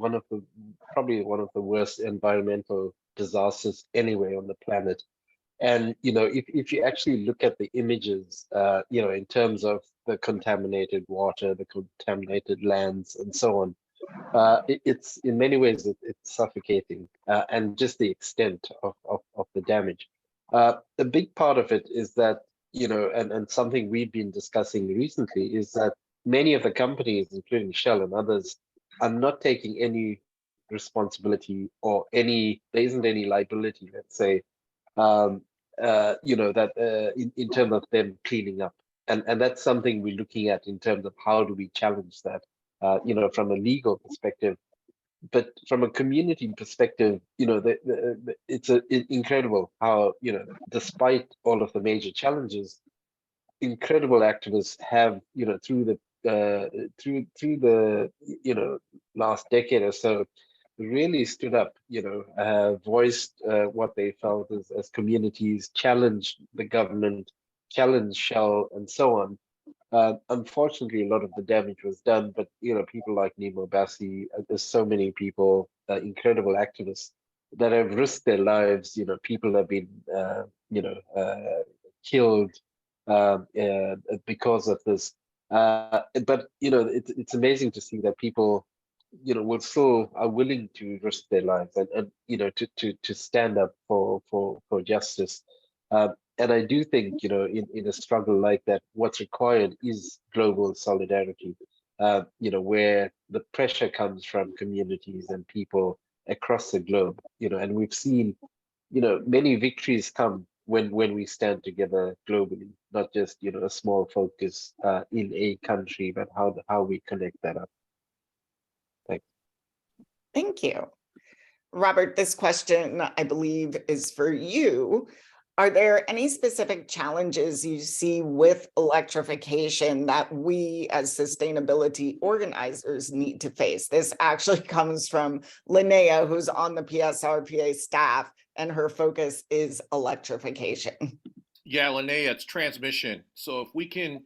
probably one of the worst environmental disasters anyway on the planet. And, if you actually look at the images, in terms of the contaminated water, the contaminated lands, and so on, it's in many ways, it's suffocating, and just the extent of the damage. A big part of it is that, and something we've been discussing recently is that many of the companies, including Shell and others, are not taking any responsibility or there isn't any liability, let's say, in terms of them cleaning up. And that's something we're looking at in terms of how do we challenge that, from a legal perspective. But from a community perspective, it's incredible how, despite all of the major challenges, incredible activists have, through the last decade or so, really stood up, voiced what they felt as communities, challenged the government, challenged Shell, and so on. Unfortunately, a lot of the damage was done, but people like Nemo Bassi, there's so many people, incredible activists that have risked their lives. People have been, killed because of this. But it's amazing to see that people will still are willing to risk their lives and to stand up for justice. And I do think in a struggle like that, what's required is global solidarity. Where the pressure comes from communities and people across the globe. And we've seen many victories come when we stand together globally, not just a small focus in a country, but how we connect that up. Thanks. Thank you. Robert, this question, I believe, is for you. Are there any specific challenges you see with electrification that we as sustainability organizers need to face? This actually comes from Linnea, who's on the PSRPA staff, and her focus is electrification. Yeah, Linnea, it's transmission. So if we can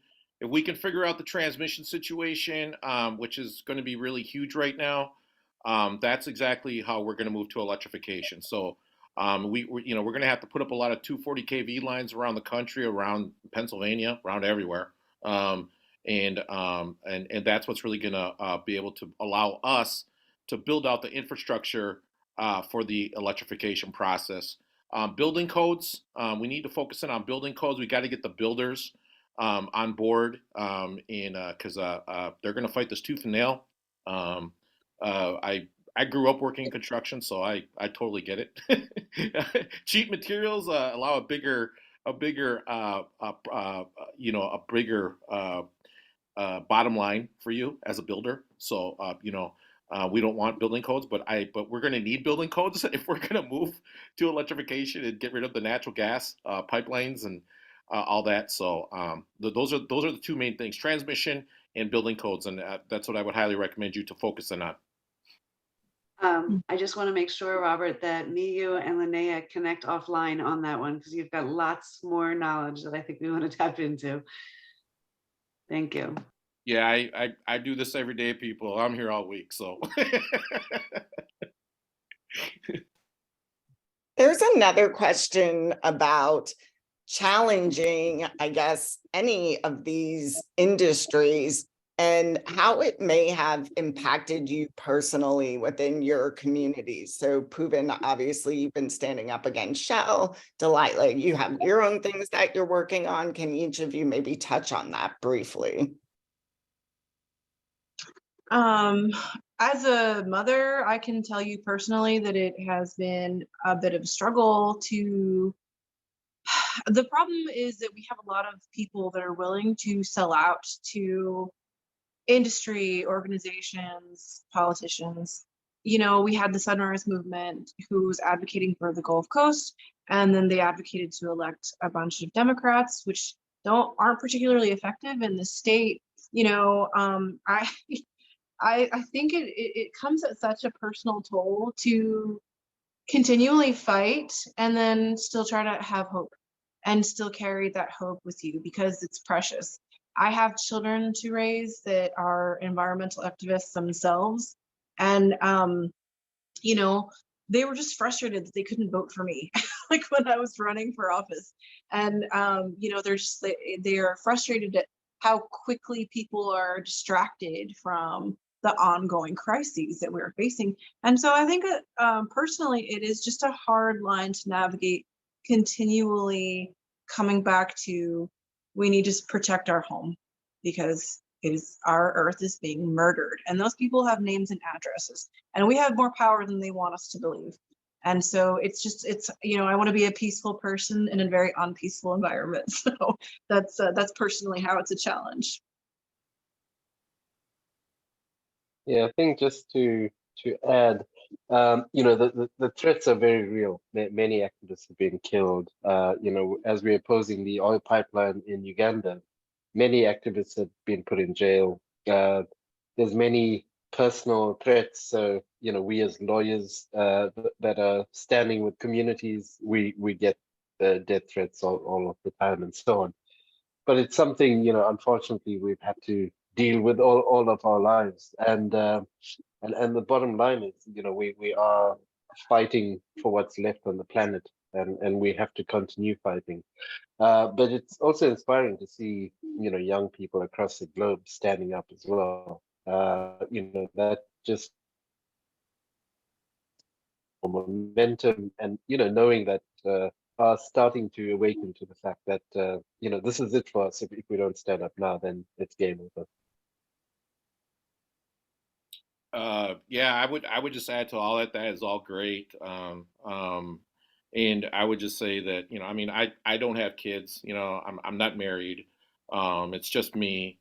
figure out the transmission situation, which is going to be really huge right now, that's exactly how we're going to move to electrification. So we're going to have to put up a lot of 240 kV lines around the country, around Pennsylvania, around everywhere, and that's what's really going to be able to allow us to build out the infrastructure for the electrification process. Building codes, we need to focus in on building codes. We got to get the builders on board, because they're going to fight this tooth and nail. I grew up working in construction, so I totally get it. Cheap materials allow a bigger bottom line for you as a builder. So we don't want building codes, but we're going to need building codes if we're going to move to electrification and get rid of the natural gas pipelines and all that. So those are the two main things: transmission and building codes, and that's what I would highly recommend you to focus in on. I just want to make sure, Robert, that me, you, and Linnea connect offline on that one, because you've got lots more knowledge that I think we want to tap into. Thank you. Yeah, I do this every day, people. I'm here all week, so. There's another question about challenging, I guess, any of these industries and how it may have impacted you personally within your communities. So Pooven, obviously you've been standing up against Shell. Delilah, you have your own things that you're working on. Can each of you maybe touch on that briefly? As a mother, I can tell you personally that it has been a bit of a struggle to. The problem is that we have a lot of people that are willing to sell out to industry, organizations, politicians, you know, we had the Sunrise Movement who was advocating for the Gulf Coast, and then they advocated to elect a bunch of Democrats, which aren't particularly effective in the state. You know, I think it comes at such a personal toll to continually fight and then still try to have hope and still carry that hope with you because it's precious. I have children to raise that are environmental activists themselves. And, you know, they were just frustrated that they couldn't vote for me, like when I was running for office. And, you know, they are frustrated at how quickly people are distracted from the ongoing crises that we're facing. And so I think personally, it is just a hard line to navigate, continually coming back to, we need to protect our home because our earth is being murdered, and those people have names and addresses, and we have more power than they want us to believe. And so it's you know, I want to be a peaceful person in a very unpeaceful environment. So that's personally how it's a challenge. Yeah, I think just to add, you know, the threats are very real. Many activists have been killed. You know, as we're opposing the oil pipeline in Uganda, many activists have been put in jail. There's many personal threats. So, you know, we as lawyers that are standing with communities, we get death threats all of the time and so on. But it's something, you know, unfortunately, we've had to deal with all of our lives. And the bottom line is, you know, we are fighting for what's left on the planet, and we have to continue fighting. But it's also inspiring to see, you know, young people across the globe standing up as well. You know, that just momentum, and you know, knowing that are starting to awaken to the fact that you know, this is it for us. If we don't stand up now, then it's game over. Yeah, I would just add to all that. That is all great. And I would just say that, you know, I mean, I don't have kids. You know, I'm not married. It's just me.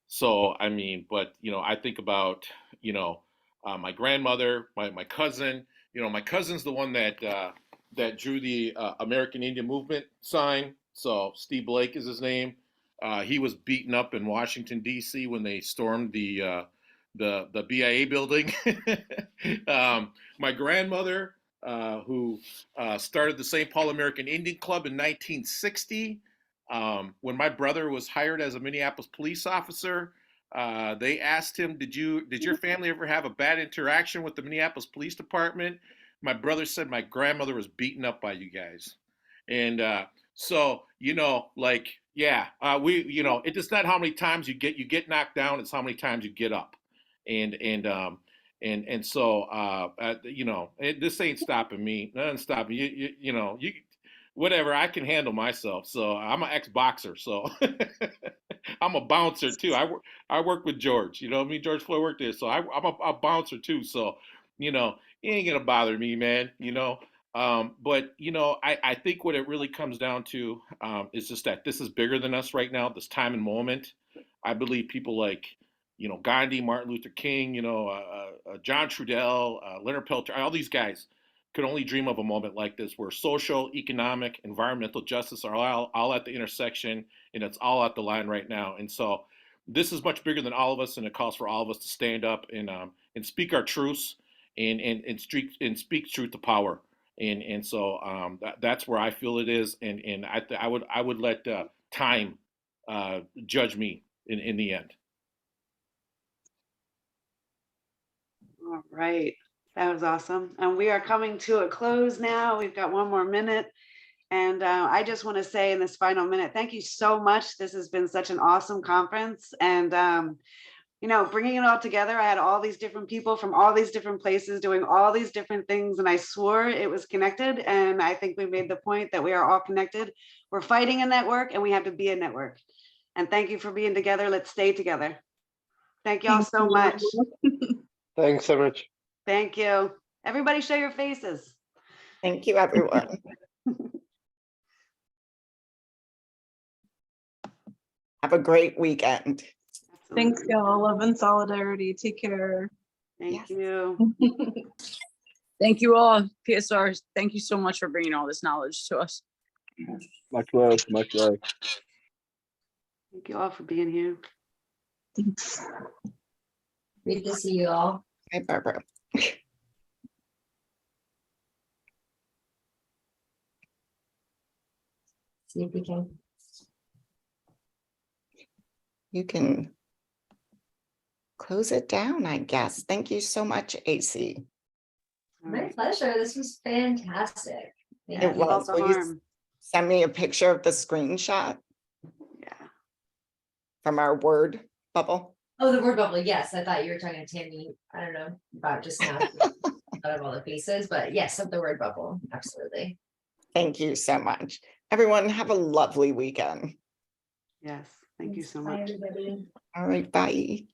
So I mean, but you know, I think about, you know, my grandmother, my cousin. You know, my cousin's the one that that drew the American Indian Movement sign. So Steve Blake is his name. He was beaten up in Washington D.C. when they stormed the BIA building. My grandmother, who started the St. Paul American Indian Club in 1960. When my brother was hired as a Minneapolis police officer, they asked him, "Did your family ever have a bad interaction with the Minneapolis Police Department?" My brother said, "My grandmother was beaten up by you guys," and so you know, like, yeah, you know, it's just not how many times you get knocked down; it's how many times you get up, and so you know, this ain't stopping me. Nothing stopping you know, whatever, I can handle myself. So I'm an ex-boxer, so I'm a bouncer too. I work with George. You know, me and George Floyd worked there, so I'm a bouncer too. So you know, it ain't gonna bother me, man. You know, but you know, I think what it really comes down to is just that this is bigger than us right now. This time and moment. I believe people like, you know, Gandhi, Martin Luther King, you know, John Trudell, Leonard Peltier, all these guys could only dream of a moment like this where social, economic, environmental justice are all at the intersection, and it's all at the line right now. And so this is much bigger than all of us, and it calls for all of us to stand up and speak our truths and speak truth to power. And so that's where I feel it is, and I would let time judge me in the end. All right. That was awesome. And we are coming to a close now. We've got one more minute. And I just want to say in this final minute, thank you so much. This has been such an awesome conference. And, you know, bringing it all together, I had all these different people from all these different places doing all these different things. And I swore it was connected. And I think we made the point that we are all connected. We're fighting a network, and we have to be a network. And thank you for being together. Let's stay together. Thank y'all so much. Thanks so much. Thank you. Everybody show your faces. Thank you, everyone. Have a great weekend. Thanks, y'all. Love and solidarity. Take care. Thank you. Thank you all, PSR. Thank you so much for bringing all this knowledge to us. Much love, much love. Thank you all for being here. Great to see you all. Hi, Barbara. See if we can. You can close it down, I guess. Thank you so much, AC. My pleasure. This was fantastic. Thank It you. was. Will you send me a picture of the screenshot? Yeah. From our word bubble? Oh, the word bubble. Yes, I thought you were talking to Tammy. I don't know about just now. Out of all the faces, but yes, of the word bubble. Absolutely. Thank you so much. Everyone have a lovely weekend. Yes. Thank you so Bye, much. everybody. All right, bye.